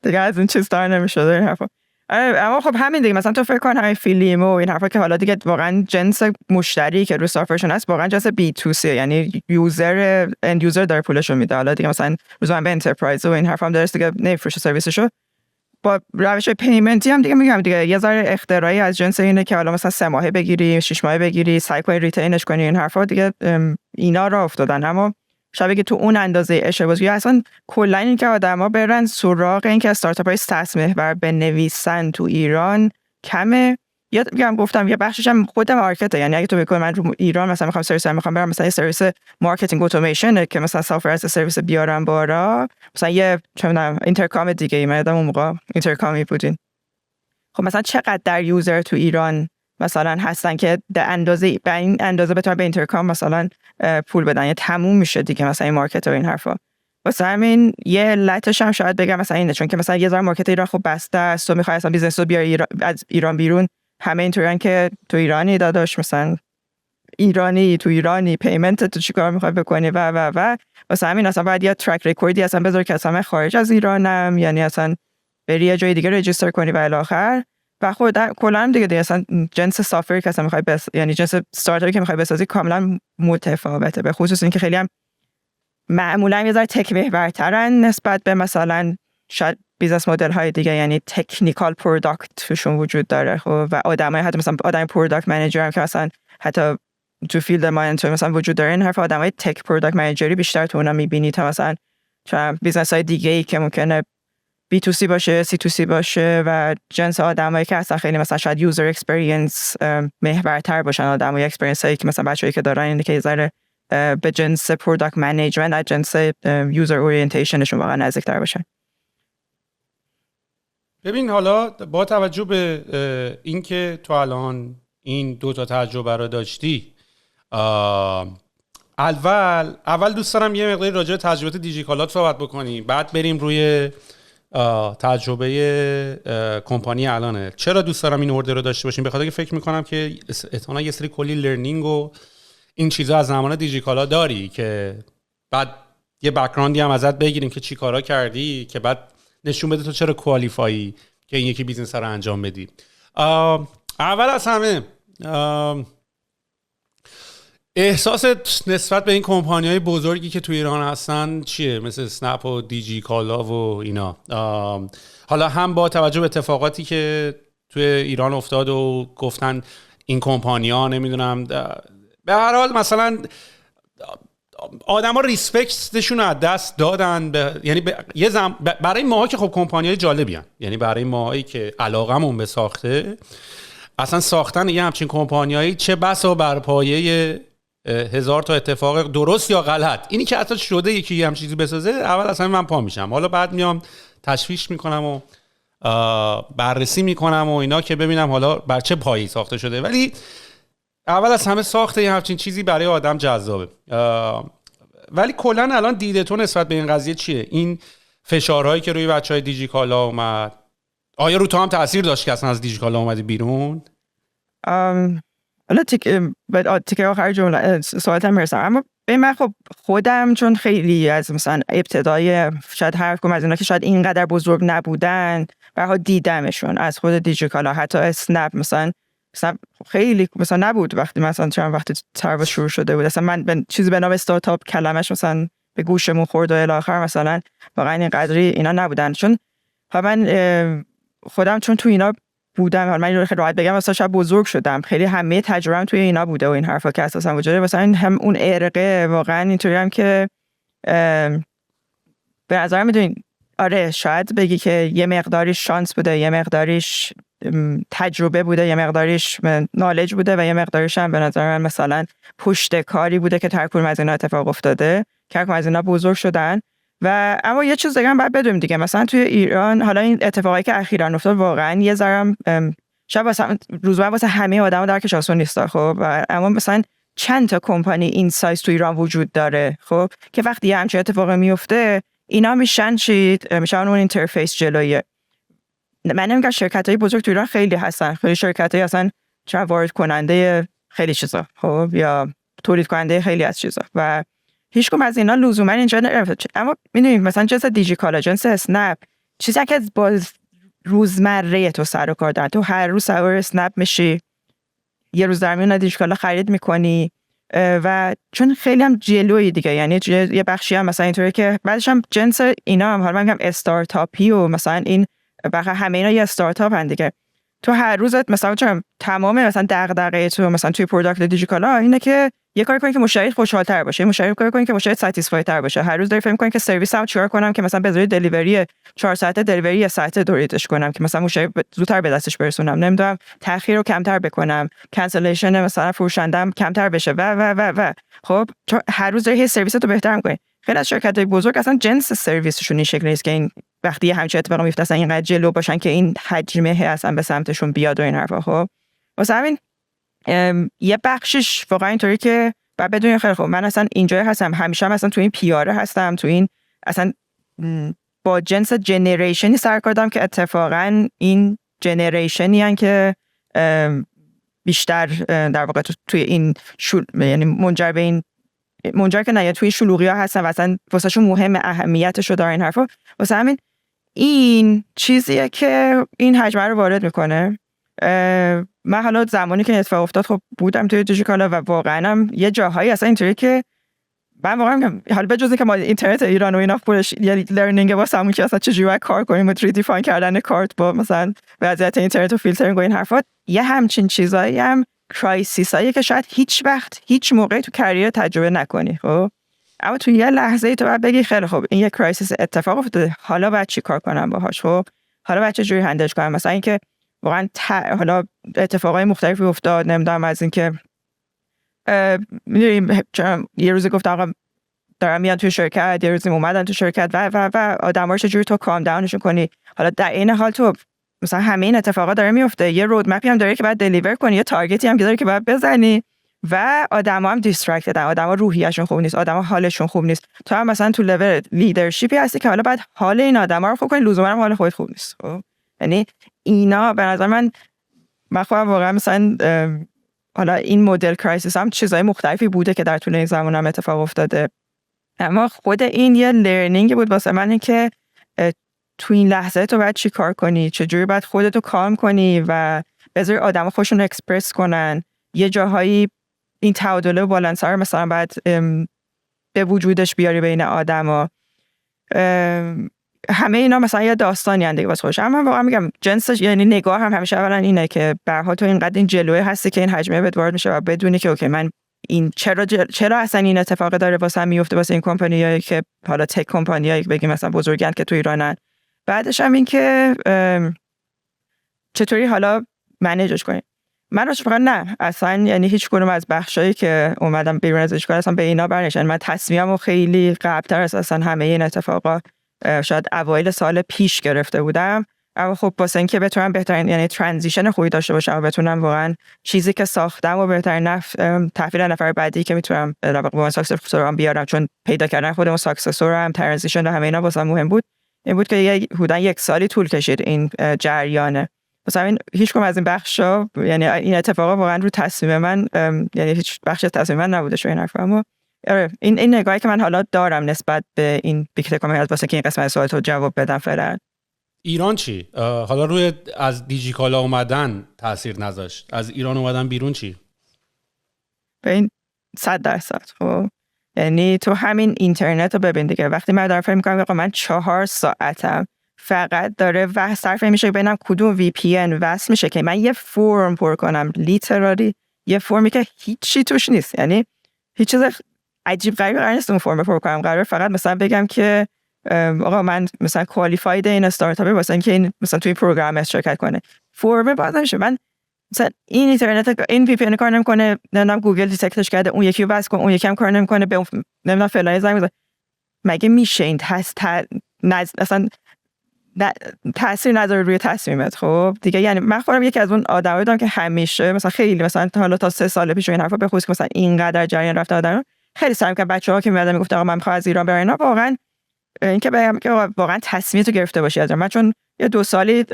دیگه از این چیز دار نمیشد این حرفا. اما خب همین دیگه مثلا تو فکر کن همین فیلم و این حرفا که حالا دیگه واقعا جنس مشتری که رو سافرشون هست واقعا جنس بی تو سی، یعنی یوزر اند یوزر داره پولشو میده. حالا دیگه مثلا روزانه به انترپرایز و این حرفا هم درست دیگه نمیفروشه سرویسشو. با روش پیمنتی هم دیگه میگم دیگه یه ذره اختراعی از جنس اینه که حالا مثلا 3 ماهه بگیری 6 ماهه بگیری سعی کنی ریتینش کنی این حرفا دیگه اینا راه افتادن. اما شبیه که تو اون اندازه اشتباهی یا اصلا کلا این که آدما برن سراغ این که استارتاپ‌های ساس محور بنویسن تو ایران کمه. یا میگم گفتم یه بخشش هم خود مارکته، یعنی اگه تو بگی من رو ایران مثلا میخوام برم مثلا یه سرویس مارکتینگ اتوماسیون که مثلا سافر از سرویس بیارم بارا، مثلا یه چه میدونم اینترکام دیگه من اون موقع اینترکامی بودین. خب مثلا چقدر در یوزر تو ایران مثلا هستن که به این اندازه بتونن به اینترکام مثلا پول بدن، یا تموم میشه دیگه مثلا این مارکت و این حرفا. واسه همین یه علتش هم شاید بگم مثلا اینه، چون که مثلا یه ذره مارکت ایران خب بسته است، تو میخوای اصلا بیزنس رو بیاری از ایران بیرون، همه اینطورن که تو ایرانی داداش مثلا تو ایرانی پیمنت تو چیکار میخوای بکنی و واسه همین اصلا باید یه ترک رکوردی اصلا بذاری که اصلا خارج از ایرانم، یعنی اصلا بری یه جای دیگه رجیستر کنی و الی آخر. و خود کلا دیگه اصلا جنس سافر که اصلا میخوای یعنی جنس استارتاپی که میخوای بسازی کاملا متفاوته، به خصوص اینکه خیلی هم معمولا یه ذره تک محورترن نسبت به مثلا شاید بیزنس مدل های دیگه، یعنی تکنیکال پروداکت توشون وجود داره. خب و آدمای حتی مثلا آدم پروداکت منیجر هم که مثلا حتی تو فیلد ما مثلا وجود داره، این حرف آدمای تک پروداکت منیجری بیشتر تو اونا میبینی تا مثلا چون بیزنس های دیگه ای که ممکنه B2C باشه C2C باشه و جنس آدمایی که اصلا خیلی مثلا شاید یوزر اکسپریانس محورتر باشن، آدمای اکسپریانس هایی که مثلا بچه‌ای که دارن اینه که یه ذره به جنس پروداکت منیجمنت از جنس یوزر اورینتیشنشون واقعا نزدیک‌تر باشن. ببین حالا با توجه به اینکه تو الان این 2 تا تجربه رو داشتی، اول دوست دارم یه مقداری راجع به تجربه دیجیکالات صحبت بکنیم، بعد بریم روی تجربه کمپانی الانه. چرا دوست دارم این اوردر رو داشته باشیم؟ بخاطر که فکر میکنم که احتمالاً یه سری کلی لرنینگ و این چیزا از زمان دیجیکالا داری که بعد یه بک‌گراندی هم ازت بگیریم که چی کارا کردی که بعد نشون بده تو چرا کوالیفایی که این یکی بیزنس رو انجام بدی. اول از همه احساست نسبت به این کمپانی‌های بزرگی که تو ایران هستن چیه؟ مثل اسنپ و دیجیکالا و اینا. حالا هم با توجه به اتفاقاتی که توی ایران افتاد و گفتن این کمپانی‌ها نمیدونم به هر حال مثلا آدم‌ها ریسپکتشون رو از دست دادن یعنی برای ماها که خب کمپانی‌های جالبی هن. یعنی برای ماهایی که علاقمون به ساخته اصلا ساختن یه همچین کمپانیایی چه بسا بر پایه 1000 تا اتفاق درست یا غلط، اینی که حتی شده یکی یه همچین چیزی بسازه اول اصلا من پا میشم، حالا بعد میام تشویش میکنم و بررسی میکنم و اینا که ببینم حالا بر چه پایه‌ای ساخته شده. ولی اول از همه ساخته یه همچین چیزی برای آدم جذابه. ولی کلا الان دیده تو نسبت به این قضیه چیه؟ این فشارهایی که روی بچهای دیجیکالا اومد آیا رو تو هم تأثیر داشت که اصلا از دیجیکالا اومدی بیرون؟ حالا تیکه آخر جمله سوالتم میرسم، اما به من خب خودم چون خیلی از مثلا ابتدای شاید هر کدوم از اینا که شاید اینقدر بزرگ نبودن به هر حال دیدمشون از خود دیجیکالا، حتی اسنپ مثلا خیلی مثلا نبود وقتی مثلا چند وقتی سرویس شروع شده بود، اصلا من چیزی به نام استارتاپ کلمش مثلا به گوشمون خورد و الی آخر مثلا واقعا این قدری اینا نبودن. چون من خودم چون تو اینا بودم، من اینو خیلی راحت بگم مثلا شاید بزرگ شدم، خیلی همه تجربه‌ام توی اینا بوده و این حرفا که اساسا وجوده، مثلا هم اون ارقه واقعا اینطوری هم که به نظر میدونین آره شاید بگی که یه مقداریش شانس بوده، یه مقداریش تجربه بوده، یه مقداریش نالج بوده و یه مقداریش هم به نظر من مثلا پشت کاری بوده که هر کدوم از اینا اتفاق افتاده که هر کدوم از اینا بزرگ شدن. و اما یه چیز دیگه هم باید بدونیم دیگه، مثلا توی ایران حالا این اتفاقایی که اخیراً افتاد واقعا یه ذره شاید روزانه واسه همه آدما درکش آسون نیست خب، و اما مثلا چند تا کمپانی این سایز تو ایران وجود داره خب که وقتی همچین اتفاقی میفته اینا میشن اون اینترفیس جلویه. من نمیگم شرکت‌های بزرگ تو ایران خیلی هستن، خیلی شرکت‌های هستن چه وارد کننده خیلی چیزا خب یا تولید کننده خیلی از چیزا و هیچ کدوم از اینا لزوما اینجا نرفته. اما می‌دونید مثلا جنس دیجیکالا، جنس اسنپ، چیزی که با روزمره تو سر و کار دارن، تو هر روز سوار اسنپ میشی، یه روز در میون دیجیکالا خرید میکنی و چون خیلی هم جلوی دیگه، یعنی یه بخشی هم مثلا اینطوری که بعدش هم جنس اینا هم حالا من میگم استارتاپی و مثلا این بخاطر همه اینا یه استارتاپ هن دیگه. تو هر روزت مثلا چون تمام مثلا دغدغه تو مثلا توی پروداکت دیجیکالا اینه که یه کاری کنی که مشتری خوشحال‌تر باشه، مشتری کاری کنی که مشتری ساتیسفای تر باشه. هر روز داری فکر می‌کنی که سرویسمو چیکار کنم که مثلا به جای دلیوری 4 ساعته دلیوری 1 ساعته دوریدش کنم که مثلا مشتری زودتر به دستش برسونم، نمیدونم تأخیر رو کمتر بکنم، کانسلیشن مثلا فروشندم کمتر بشه و خب هر روز داری سرویست رو بهتر می‌کنی. خیلی از شرکت‌های بزرگ اصلا جنس سرویسشون این شکلی نیست که این وقتی همچین اتفاقی میفته اصلا اینقدر جلو باشن که این حجمه اصلا به سمتشون بیاد و این حرفا. خب واسه همین یه بخشش واقعا اینطوری که بعد بدونید خیلی خوب من اصلا اینجا هستم، همیشه هم اصلا تو این پیاره هستم، تو این اصلا با جنس جنریشنی سر کار دارم که اتفاقا این جنریشنی هن که بیشتر در واقع توی این یعنی منجر که نه توی شلوغی ها هستن و اصلا واسه شون مهم اهمیتشو داره این حرفا. واسه همین این چیزیه که این حجمه رو وارد میکنه. من حالا زمانی که اتفاق افتاد خب بودم توی دیجیکالا و واقعا هم یه جاهایی اصلا اینطوری که من واقعا میگم حالا به جز اینکه ما اینترنت ایران و اینا پولش یعنی لرنینگ واسمون که اصلا چجوری باید کار کنیم و ریدیفاین کردن کارت با مثلا وضعیت اینترنت و فیلترینگ و این حرفات، یه همچین چیزایی هم کرایسیسایی که شاید هیچ وقت هیچ موقعی تو کریر تجربه نکنی خب، اما تو یه لحظه‌ای تو باید بگی خیلی خب این یه کرایسیس اتفاق افتاده، حالا باید چی کار کنم باهاش خب، حالا باید چجوری هندلش کنم. مثلا اینکه واقعا حالا اتفاقای مختلفی افتاد، نمیدونم از اینکه می‌دونیم یه روزی گفتم آقا دارم میان توی شرکت، یه روزی اومدن تو شرکت و آدم‌ها رو چجوری تو کام داونشون کنی. حالا در این حال تو مثلا همه این اتفاقا داره میفته، یه رودمپی هم داره که باید دلیور کنی، یه تارگتی هم داره که باید بزنی و آدم‌ها هم دیسترکتدن، آدم‌ها روحیه‌شون خوب نیست، آدم‌ها حالشون خوب نیست. تو هم مثلا تو لول لیدرشپی هستی که حالا باید حال این آدم‌ها رو خوب کنی، لزوما حال خودت خوب نیست خب. یعنی اینا به نظر من خودم واقعا مثلا حالا این مدل کرایسیس هم چیزای مختلفی بوده که در طول این زمان هم اتفاق افتاده، اما خود این یه لرنینگ بود واسه من که تو این لحظه تو باید چی کار کنی، چجوری باید خودتو کام کنی و بذاری آدما خودشون اکسپرس کنن. یه جاهایی این تعادل و بالانس رو مثلا باید به وجودش بیاری بین آدما. همه اینا مثلا یه داستانی ان دیگه واسه خودش. اما واقعا میگم جنسش یعنی نگاه هم همیشه اولا اینه که به هر حال تو اینقدر این جلوه هستی که این حجمه بهت وارد میشه و بدونی که اوکی من این چرا اصلا این اتفاق داره واسه هم میفته، واسه این کمپانیایی که حالا تک کمپانیایی بگیم مثلا بزرگن که تو ایرانن. بعدش هم این که چطوری حالا منیجش کنیم. من راستش فقط نه اصلا یعنی هیچ کدوم از بخشایی که اومدم بیرون ازش کار اصلا به اینا برنشن. من تصمیممو خیلی قبل‌تر از اصلا همه این اتفاقا شاید اوایل سال پیش گرفته بودم، اما خب واسه اینکه بتونم بهترین یعنی ترانزیشن خوبی داشته باشم و بتونم واقعا چیزی که ساختم و بهترین تحویل نفر بعدی که میتونم در واقع ساکسسورم بیارم، چون پیدا کردن خودم ساکسسورم ترانزیشن و همه اینا واسه مهم بود. این بود که حدوداً 1 سالی طول کشید این جریانه. واسه همین هیچ کدوم از این بخشا یعنی این اتفاقا واقعا رو تصمیم من یعنی هیچ بخش از تصمیم من نبوده شو این حرفا. اما این نگاهی که من حالا دارم نسبت به این بیگ تک کمپانی واسه که این قسمت سوالت رو جواب بدم فعلا. ایران چی؟ حالا روی از دیجیکالا اومدن تاثیر نذاشت، از ایران اومدن بیرون چی؟ به این 100%. خب یعنی تو همین اینترنت رو ببین دیگه، وقتی من دارم فکر می‌کنم آقا من 4 ساعتم فقط داره صرف میشه ببینم کدوم وی پی ان وصل میشه که من یه فرم پر کنم، لیترالی یه فرمی که هیچی توش نیست، یعنی هیچ چیز عجیب غریبی قرار نیست اون فرم پر کنم، قراره فقط مثلا بگم که آقا من مثلا کوالیفاید این استارتاپه واسه اینکه این مثلا توی پروگرام شرکت کنه، فرم باز نمیشه. من مثلا این اینترنت این وی پی ان کار نمیکنه، نمیدونم گوگل دیتکتش کرده، اون یکی رو بس کن، اون یکی هم کار نمیکنه، به نمیدونم فلانی زنگ بزن. مگه میشه این اصلا تاثیر نداره روی تصمیمت؟ خب دیگه یعنی من خودم یکی از اون آدمایی بودم که همیشه مثلا خیلی مثلا حالا تا 3 سال پیش این حرفا به خصوص مثلا اینقدر جریان رفته آدم خیلی سعی می‌کردم بچه‌ها که میادن میگفتن آقا من می‌خوام از ایران برم، اینا واقعا اینکه بگم که واقعا تصمیمتو گرفته باشی از من. چون یه 2 سالی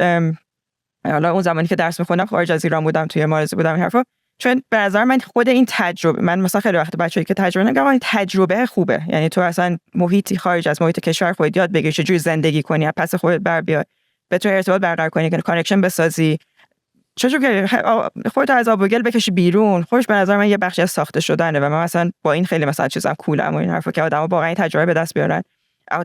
حالا اون زمانی که درس می‌خوندم خارج از ایران بودم، توی مالزی بودم این حرفا، چون به نظر من خود این تجربه، من مثلا خیلی وقت بچه‌ای که تجربه نگم این تجربه خوبه، یعنی تو اصلا محیطی خارج از محیط کشور خودت یاد بگیری چجوری زندگی کنی، پس خودت بر بیای، بتونی ارتباط برقرار کنی، کانکشن بسازی، چجوری خودت از آب و گل بکشی بیرون. خوش به نظر من یه بخشی از ساخته شدنه و من مثلا با این خیلی مثلا چیزام کولم و این حرفا که آدم‌ها واقعا این تجربه به دست بیارن.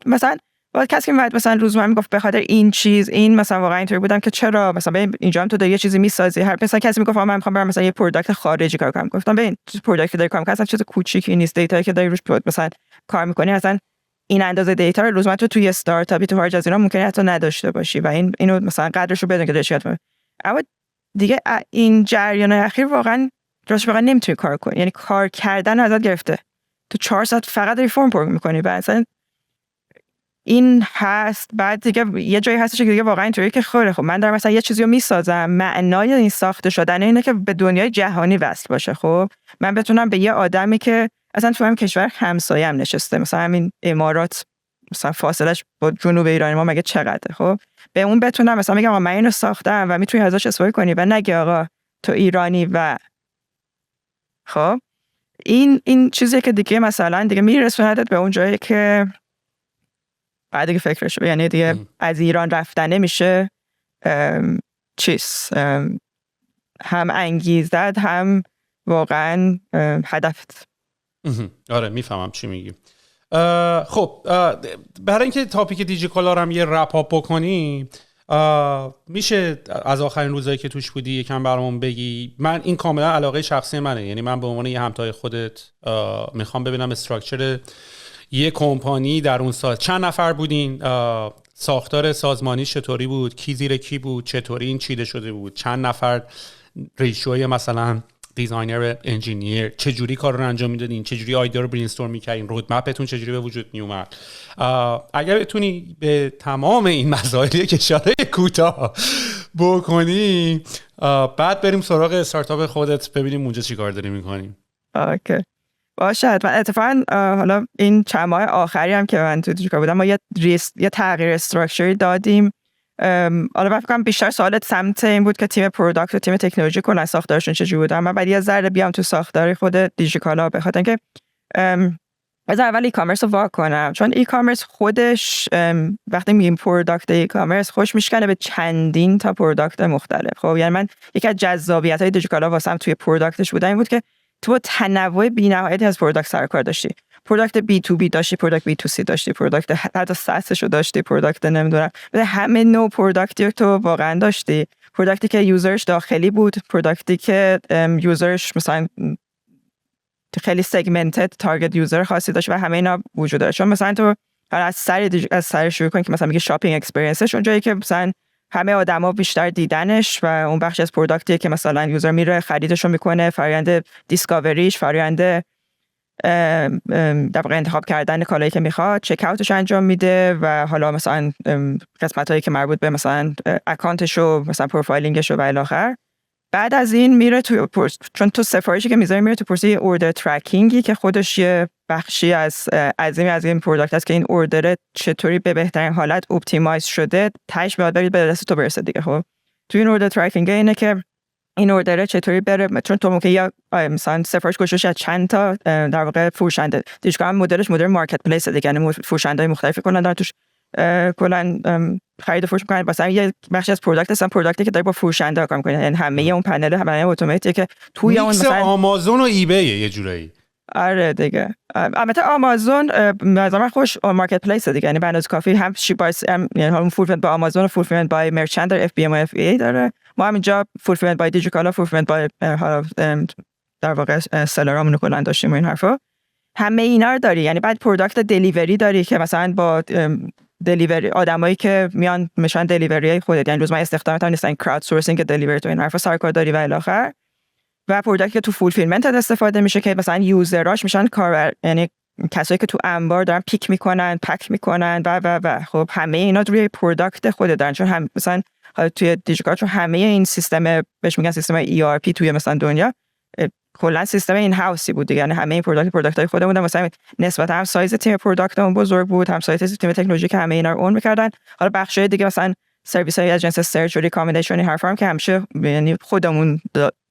مثلا با کسی که میاد مثلا روزمره میگفت به خاطر این چیز این مثلا واقعا اینطوری بودم که چرا مثلا اینجا هم تو داری یه چیزی میسازی، هر مثلا کسی میگفت من میخوام برم مثلا یه پروداکت خارجی کار کنم، گفتم ببین پروداکت داری کار می‌کنی اصلا چیز کوچیکی نیست، دیتایی که داری روش مثلا کار می‌کنی اصلا این اندازه دیتا رو روزمره تو توی استارتاپی تو خارج از ایران ممکنه حتی نداشته باشی و اینو مثلا قدرش رو بدون که داشت. اما دیگه این جریان اخیر واقعا نمیتونی کار کنی، یعنی کار کردن ازت گرفته، تو 4 ساعت فقط داری فرم پر می‌کنی و اصلا این هست. بعد دیگه یه جایی هستش که دیگه واقعا اینطوریه که خب من دارم مثلا یه چیزی رو میسازم، معنای این ساخته شدن اینه که به دنیای جهانی وصل باشه. خب من بتونم به یه آدمی که اصلا تو هم کشور همسایه‌ام نشسته، مثلا همین امارات، مثلا فاصلش با جنوب ایران ما مگه چقدره، خب به اون بتونم مثلا بگم آقا من اینو ساختم و میتونی ازش استفاده کنی و نگه آقا تو ایرانی و خب این چیزیه که دیگه مثلا دیگه میرسوندت به اون جایی که بعد دیگه فکرش، یعنی دیگه از ایران رفتن نمیشه هم انگیزت هم واقعا هدفت. آره میفهمم چی میگی. خب برای اینکه تاپیک دیجیکالا رو هم یه رپ اپ بکنیم، میشه از آخرین روزایی که توش بودی یکم برامون بگی؟ من این کاملا علاقه شخصی منه، یعنی من به عنوان یه همتای خودت میخوام ببینم استراکچر یه کمپانی در اون سال چند نفر بودین، ساختار سازمانی چطوری بود، کی زیر کی بود، چطوری این چیده شده بود، چند نفر، ریشوی مثلا دیزاینر، انجینیر، چه جوری کار رو انجام میدادین، چه جوری آیدیا رو برین استورم میکردین، رودمپتون چه جوری به وجود میومد. اگر بتونی به تمام این مسائلی که اشاره کوتاه بکنی، بعد بریم سراغ استارتاپ خودت ببینیم اونجا چی کار داری میکنیم. اوکی باشه. من اتفاقا حالا این چند ماه آخری هم که من تو دیجیکالا بودم ما یه تغییر استراکچری دادیم. حالا من فکر کنم بیشتر سوالت سمت این بود که تیم پروداکت و تیم تکنولوژی کلا ساختارشون چجوری بود. من بعد یه ذره بیام تو ساختار خود دیجیکالا، به خاطر اینکه از اول ای کامرس رو واق کنم، چون ای کامرس خودش وقتی میگیم پروداکت ای کامرس خوش میشکنه به چندین تا پروداکت مختلف. خب یعنی من یکی از جذابیت‌های دیجیکالا واسم توی پروداکتش بودن این بود که تو تنوع بی‌نهایتی از پروداکت سر کار داشتی. پروداکت بی تو بی داشتی، پروداکت بی تو سی داشتی، پروداکت حتی ساسشو داشتی، پروداکت نمیدونم همه نوع پروداکتی تو واقعا داشتی. پروداکتی که یوزرش داخلی بود، پروداکتی که یوزرش مثلا خیلی سگمنتد تارگت یوزر خاصی داشت و همه اینا وجود داره. چون مثلا تو از سر شروع کن که مثلا میگه شاپینگ اکسپریانسش، اونجایی که مثلا همه آدما بیشتر دیدنش و اون بخش از پروداکتی که مثلا یوزر میره خریدشو میکنه، فرآیند دیسکاوریش، فرآیند در واقع انتخاب کردن کالایی که میخواد، چک اوتش انجام میده و حالا مثلا قسمتایی که مربوط به مثلا اکانتشو، مثلا پروفایلینگشو و الی آخر. بعد از این میره تو چون تو سفارشی که میذاری میره تو پروسه اوردر ترکینگی که خودش یه بخشی از این پروداکت است که این اوردر چطوری به بهترین حالت اپتیمایز شده تاش میاد به دست تو برسه دیگه. خب تو این اوردر ترکینگ اینه که این اوردر چطوری بره، چون تو ممکنه یا مثلا سفارش گوشش از چند تا در واقع فروشنده دیجیکالا مدلش مدل مارکت پلیس دیگه، یعنی فروشنده‌های مختلفی کلا دارن توش کلا خرید و فروش می‌کنن. مثلا یه بخشی از پروداکت هستن پروداکتی که داره با فروشنده کار می‌کنه، یعنی همه اون پنل همه اتوماتیکه که توی اون مثلا آمازون و ایبی یه جورایی. آره دیگه. البته آمازون مثلا خوش مارکت پلیس دیگه، یعنی بنز کافی هم شیپاس، یعنی همون فولفیلمنت با آمازون و فولفیلمنت با مرچند داره، اف بی ام و اف ای داره. ما همینجا فولفیلمنت با دیجیکالا، فولفیلمنت با در واقع سلرامون کلا داشتیم این حرفا. همه اینا رو داری. یعنی بعد پروداکت دلیوری داری که مثلا با دلیوری آدمایی که میان میشن دلیوری های خودت، یعنی روزمره استخدامت هم نیستن، کراود سورسینگ دلیوری تو این حرفا سرکار داری و الی آخر. و پروداکت که تو فولفیلمنت استفاده میشه که مثلا یوزراش میشن کاربر، یعنی کسایی که تو انبار دارن پیک میکنن، پک میکنن و خب همه اینا روی پروداکت خود دارن. چون هم مثلا توی دیجیکال چون همه این سیستم بهش میگن سیستم ERP توی مثلا دنیا کلا سیستم این هاوسی بود دیگه، یعنی همه این پروداکت‌های خودمون بودن. مثلا نسبت هم سایز تیم پروداکتمون بزرگ بود، هم سایز تیم تکنولوژی که همه اینا رو اون می‌کردن. حالا بخشای دیگه مثلا سرویس‌های اجنس سرچ و ریکامندیشن هر فرم که همیشه یعنی خودمون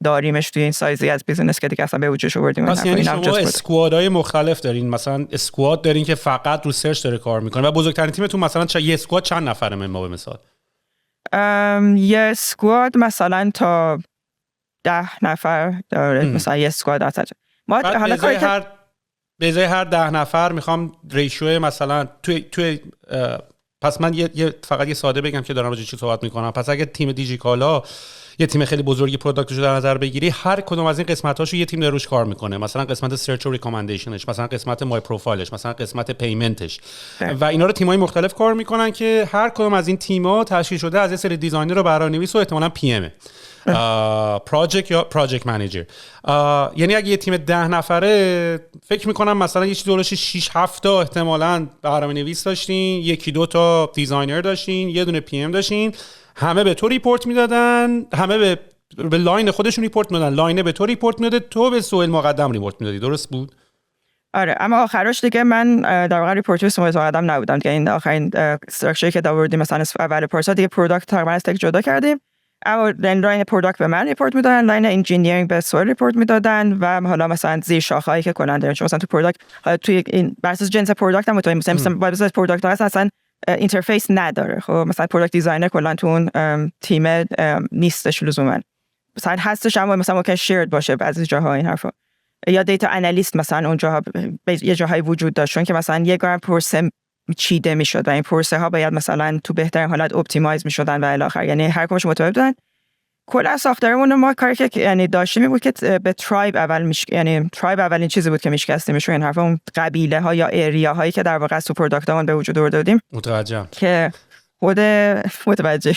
داریمش توی این سایزی از بیزینس که دیگه اصلا به وجودش آوردیم. پس یعنی شما اسکوادهای مختلف دارین، مثلا اسکواد دارین که فقط رو سرچ داره کار میکنه و بزرگترین تیمتون مثلا یه اسکواد چند نفره؟ ما به مثال یه اسکواد مثلا تا 10 نفر داره. مثلا یه اسکواد اصلا ما حالا به ازای هر 10 نفر میخوام ریشیو مثلا توی پس من فقط یه ساده بگم که دارم راجع چی صحبت میکنم. پس اگه تیم دیجیکالا یه تیم خیلی بزرگی پروداکتشو در نظر بگیری، هر کدوم از این قسمتاشو یه تیم داره روش کار میکنه. مثلا قسمت سرچ و ریکامندیشنش، مثلا قسمت مای پروفایلش، مثلا قسمت پیمنتش و اینا رو تیمای مختلف کار میکنن که هر کدوم از این تیم‌ها تشکیل شده از یه سری دیزاینر و برنامه‌نویس و احتمالاً پی ام پراجکت یا پراجکت منیجر. یعنی اگه یه تیم 10 نفره فکر میکنم مثلا یه چیزی دورش 6 7 تا احتمالاً برنامه‌نویس داشتین، یکی دو تا دیزاینر داشتین، یه دونه پی ام داشتین، همه به تو ریپورت میدادن، همه به لاین خودشون ریپورت میدادن، لاین به تو ریپورت میداد، تو به سهیل مقدم ریپورت میدادی. درست بود؟ آره، اما آخرش دیگه من در واقع ریپورتر سهیل مقدم نبودم دیگه. این آخرین استراکچری که داوردیم مثلا اول پروسه دیگه پروداکت تقریبا از تک جدا کردیم. اما لاین پروداکت به من ریپورت میدادن، لاین انجینیرینگ به سوال ریپورت میدادن و حالا مثلا زیر شاخه‌ای که کننده دارن. مثلا تو پروداکت توی این بر اساس جنس پروداکت هم متوجه مثلا بر اساس پروداکت ها اصلا اینترفیس نداره. خب مثلا پروداکت دیزاینر کلا تو اون تیم نیستش لزوما، مثلا هستش اما مثلا ممکن شیرد باشه بعضی جاها این حرفا، یا دیتا آنالیست مثلا اونجاها یه جاهای وجود داشتن که مثلا یه گرم پروسه چیده میشد و این پروسه ها باید مثلا تو بهترین حالت اپتیمایز میشدن و الی آخر. یعنی هر کدومش متفاوت بودن. کلا ساختارمون ما کاری که یعنی داشتیم بود که به ترایب یعنی ترایب اولین چیزی بود که میشکستیمش، این حرفا اون قبیله ها یا ایریا هایی که در واقع تو پروداکتمون به وجود آورده بودیم. متوجهم که خود متوجه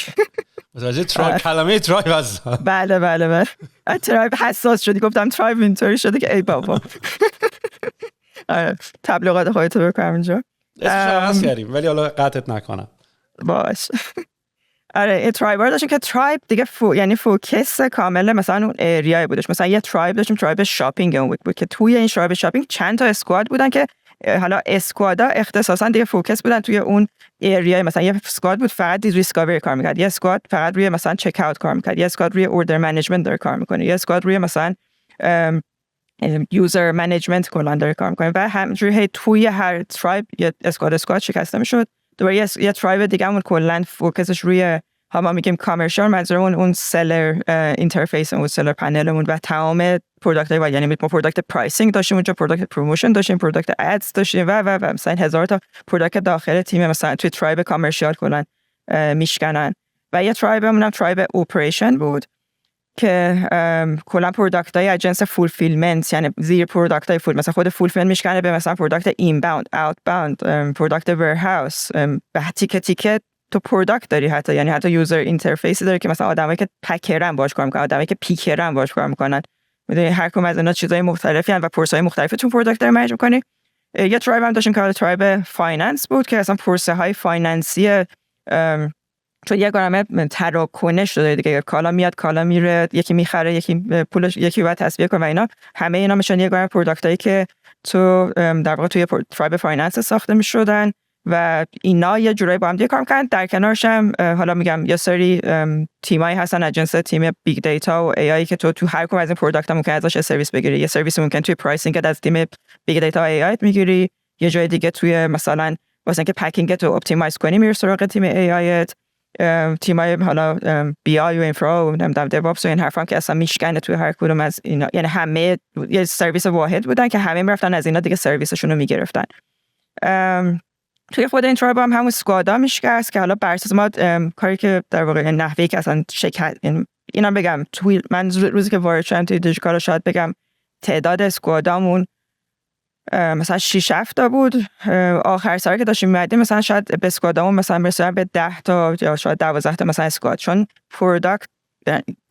ترایب، کلمه ترایب از بله ترایب حساس شدی، گفتم ترایب اینطوری شده که ای بابا. تبلیغات خودت رو بکنم اینجا اسمش کردیم ولی حالا قطعت نکنم باش. آره ترایب داشتیم که ترایب دیگه یعنی فوکس کامل مثلا اون ایریای بودش. مثلا یه ترایب داشتیم، ترایب شاپینگ اون بود که توی این ترایب شاپینگ چند تا اسکواد بودن که حالا اسکوادا اختصاصا دیگه فوکس بودن توی اون ایریای. مثلا یه اسکواد بود فقط دیسکاوری کار می‌کرد، یه اسکواد فقط روی مثلا چک اوت کار می‌کرد، یه اسکواد روی اوردر منیجمنت داره کار می‌کنه، یه اسکواد روی مثلا یوزر منیجمنت کلا داره کار می‌کنه و همینجوری توی هر ترایب یه اسکواد شکسته می‌شد. دوباره یه ترایب دیگه همون کلا فوکسش روی ما میگیم کامرشال، منظورمون اون سلر اینترفیس اون سلر پنلمون و تمام پروداکت‌های یعنی ما پروداکت پرایسینگ داشتیم اونجا، پروداکت پروموشن داشتیم، پروداکت ادز داشتیم و مثلا هزار تا پروداکت داخل تیم مثلا توی ترایب کامرشال کلا میشکنن. و یه ترایبمون هم ترایب اپریشن بود که کلا پروداکت‌های اجنس فولفیلمنت، یعنی زیر پروداکت‌های فول مثلا خود فولفیلمنت میشکنه به مثلا پروداکت اینباوند، اوتباوند، پروداکت ورهاوس، به تیکه تو پروداکت داری، حتی یعنی حتی یوزر اینترفیسی داره که مثلا آدمایی که پکرن باهاش کار میکنن، آدمایی که پیکرن باهاش کار میکنن. میدونی هر کدوم از اینا چیزای مختلفی هستن و پروسه‌های مختلفی تو پروداکت داره منیج میکنی. یه ترایب هم داشتیم که ترایب فایننس بود که اصلا پروسه‌های فایننسی چون یه گرمه تراکنش شده دیگه، کالا میاد کالا میره، یکی میخره یکی پولش یکی بعد تصفیه کنه و اینا همه اینا میشن یه گرمه پروداکتایی که تو در واقع توی ترایب فایننس ساخته میشدن و اینا یه جورایی با هم دیگه کار میکنن. در کنارش هم حالا میگم یه سری تیمایی هستن اجنس تیم بیگ دیتا و ای آی که تو هر کدوم از این پروداکت ممکن ازش سرویس بگیری. یه سرویس ممکن توی پرایسینگ از تیم بیگ دیتا ای آی میگیری، یه جای دیگه توی مثلا واسه اینکه پکینگ رو اپتیمایز کنی میری سراغ تیم ای آی، تیمای حالا بی آی و اینفرا و نمیدونم دیوآپس و این حرفام که اصلا میشکنه توی هر کدوم از اینا، یعنی همه یه سرویس واحد بودن که همه میرفتن از اینا دیگه سرویسشون رو میگرفتن. توی خود این ترایب هم همون اسکوادا میشکست که حالا بر اساس ما کاری که در واقع نحوهی که اصلا اینا بگم توی من روزی که وارد شدم توی دیجیکالا شاید بگم تعداد اسکوادامون مثلا 6 7 تا بود. آخر سال که داشتیم می‌رفتیم مثلا شاید به اسکوادمون مثلا برسیم به 10 تا یا شاید 12 تا مثلا اسکواد، چون پروداکت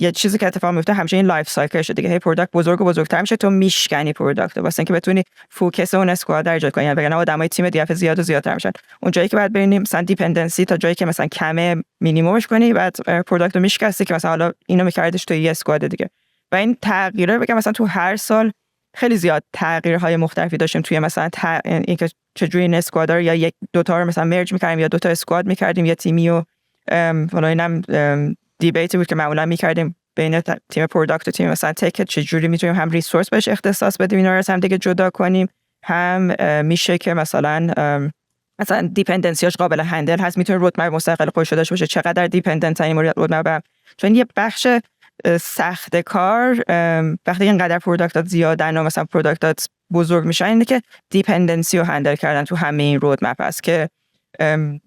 یه چیزی که اتفاق میفته همیشه این لایف سایکلشه دیگه. هی پروداکت بزرگ و بزرگتر میشه، تو میشکنی پروداکت واسه اینکه بتونی فوکس اون اسکواد رو ایجاد کنی، یعنی بگن آدمای تیم دیگه زیاد و زیادتر میشن. اون جایی که بعد بریم مثلا دیپندنسی تا جایی که مثلا کمه مینیممش کنی، بعد پروداکت رو میشکستی که مثلا حالا اینو میکردش تو یه اسکواد دیگه. و این تغییره بگم مثلا تو هر سال خیلی زیاد تغییرهای مختلفی داشتیم توی مثلا اینکه چجوری این اسکواد رو یا یک دو تا رو مثلا مرج می‌کردیم یا دو تا اسکواد می‌کردیم یا تیمی و حالا اینم دیبیتی بود که معمولا می‌کردیم بین تیم پروداکت و تیم مثلا تک، چجوری می‌تونیم هم ریسورس بهش اختصاص بدیم اینا رو از هم دیگه جدا کنیم، هم میشه که مثلا دیپندنسیاش قابل هندل هست، میتونه رودمپ مستقل خودش داشته باشه، چقدر دیپندنت این مورد رودمپ. چون یه بخش سخت کار وقتی اینقدر پروداکتات زیادن و مثلا پروداکتات بزرگ میشن اینه که دیپندنسی رو هندل کردن تو همه این رودمپ هست که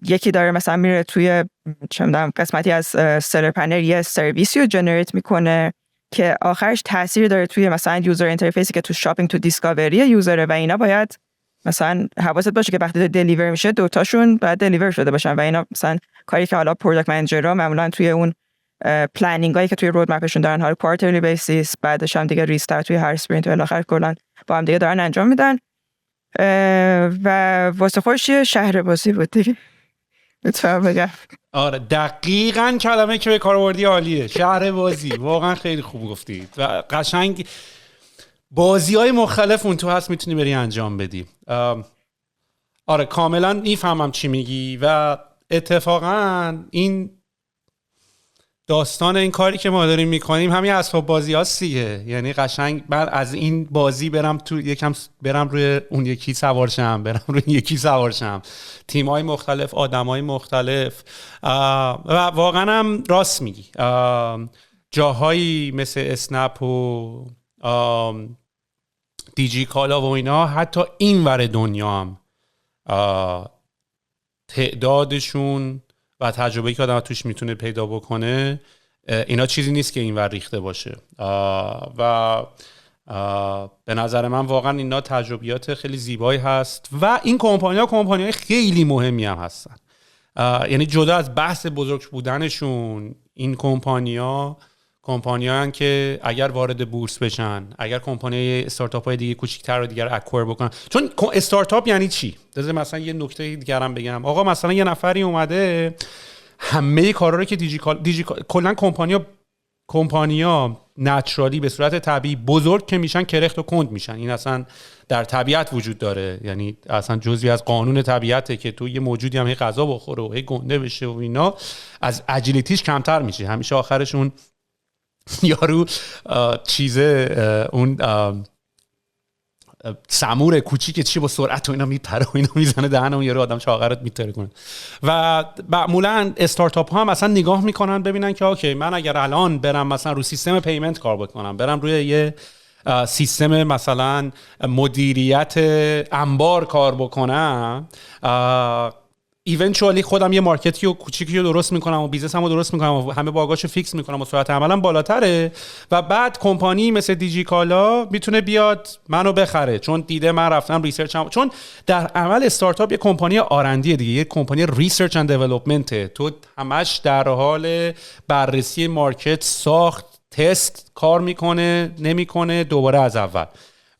یکی داره مثلا میره توی چه میدونم قسمتی از سلر پنل یه سرویسی رو جنریت میکنه که آخرش تاثیر داره توی مثلا یوزر اینترفیسی که تو شاپینگ تو دیسکاوری یوزره، و اینا باید مثلا حواست باشه که وقتی دلیور میشه دوتاشون باید دلیور شده باشن. و اینا مثلا کاری که حالا پروداکت منیجرها معمولا توی اون پلنینگ هایی که توی رودمپشون دارن، حالا کوارترلی بیسیس، بعدش هم دیگه ریستارت توی هر اسپرینت و الاخر کلا با هم دیگه دارن انجام میدن. و واسه خودش یه شهر بازی بود دیگه میتونم بگم. آره دقیقاً کلمه که به کار آوردی عالیه، شهر بازی. واقعا خیلی خوب گفتید و قشنگ بازی‌های مختلف اون تو هست میتونی بری انجام بدی. آره کاملا میفهمم چی میگی و اتفاقاً این داستان این کاری که ما داریم میکنیم همین اسباب بازی هاست دیگه. یعنی قشنگ من از این بازی برم تو یکم برم روی اون یکی سوار شم، برم روی یکی سوار شم، تیم‌های مختلف، آدم‌های مختلف. و واقعا هم راست میگی، جاهایی مثل اسنپ و دیجی کالا و اینا حتی این ور دنیا هم تعدادشون و تجربه‌ای که آدم توش میتونه پیدا بکنه اینا چیزی نیست که اینور ریخته باشه. و به نظر من واقعا اینا تجربیات خیلی زیبایی هست و این کمپانی‌های خیلی مهمی هم هستن. یعنی جدا از بحث بزرگ بودنشون، این کمپانی‌هان که اگر وارد بورس بشن، اگر کمپانی استارتاپ‌های دیگه کوچیک‌تر رو دیگر اکوایر بکنن. چون استارتاپ یعنی چی؟ مثلا یه نکته دیگه هم بگم. آقا مثلا یه نفری اومده همه کارا رو که کلا کمپانی‌ها نچرالی به صورت طبیعی بزرگ که میشن کرخت و کند میشن. این اصلا در طبیعت وجود داره، یعنی اصلا جزئی از قانون طبیعته که تو یه موجودی هم هی غذا بخوره و هی گنده بشه و اینا، از اجیلیتیش کمتر میشه. همیشه آخرش اون یارو چیزه اون سمور کوچیک چی با سرعت و اینا میپره و اینا میزنه دهن اون یارو آدم چاقرت میتره کنه. و معمولا استارتاپ ها هم مثلا نگاه میکنن ببینن که اوکی من اگر الان برم مثلا رو سیستم پیمنت کار بکنم، برم روی یه سیستم مثلا مدیریت انبار کار بکنم، ایونچوالی خودم یه مارکتی و کوچیکی رو درست میکنم و بیزنسمو درست میکنم و همه باگاشو فیکس میکنم و سرعت عملم بالاتره و بعد کمپانی مثل دیجی کالا میتونه بیاد منو بخره چون دیده من رفتم ریسرچم. چون در عمل استارتاپ یه کمپانی آرندیه دیگه، یه کمپانی ریسرچ اند دیولپمنت، تو همش در حال بررسی مارکت، ساخت، تست، کار میکنه نمیکنه دوباره از اول.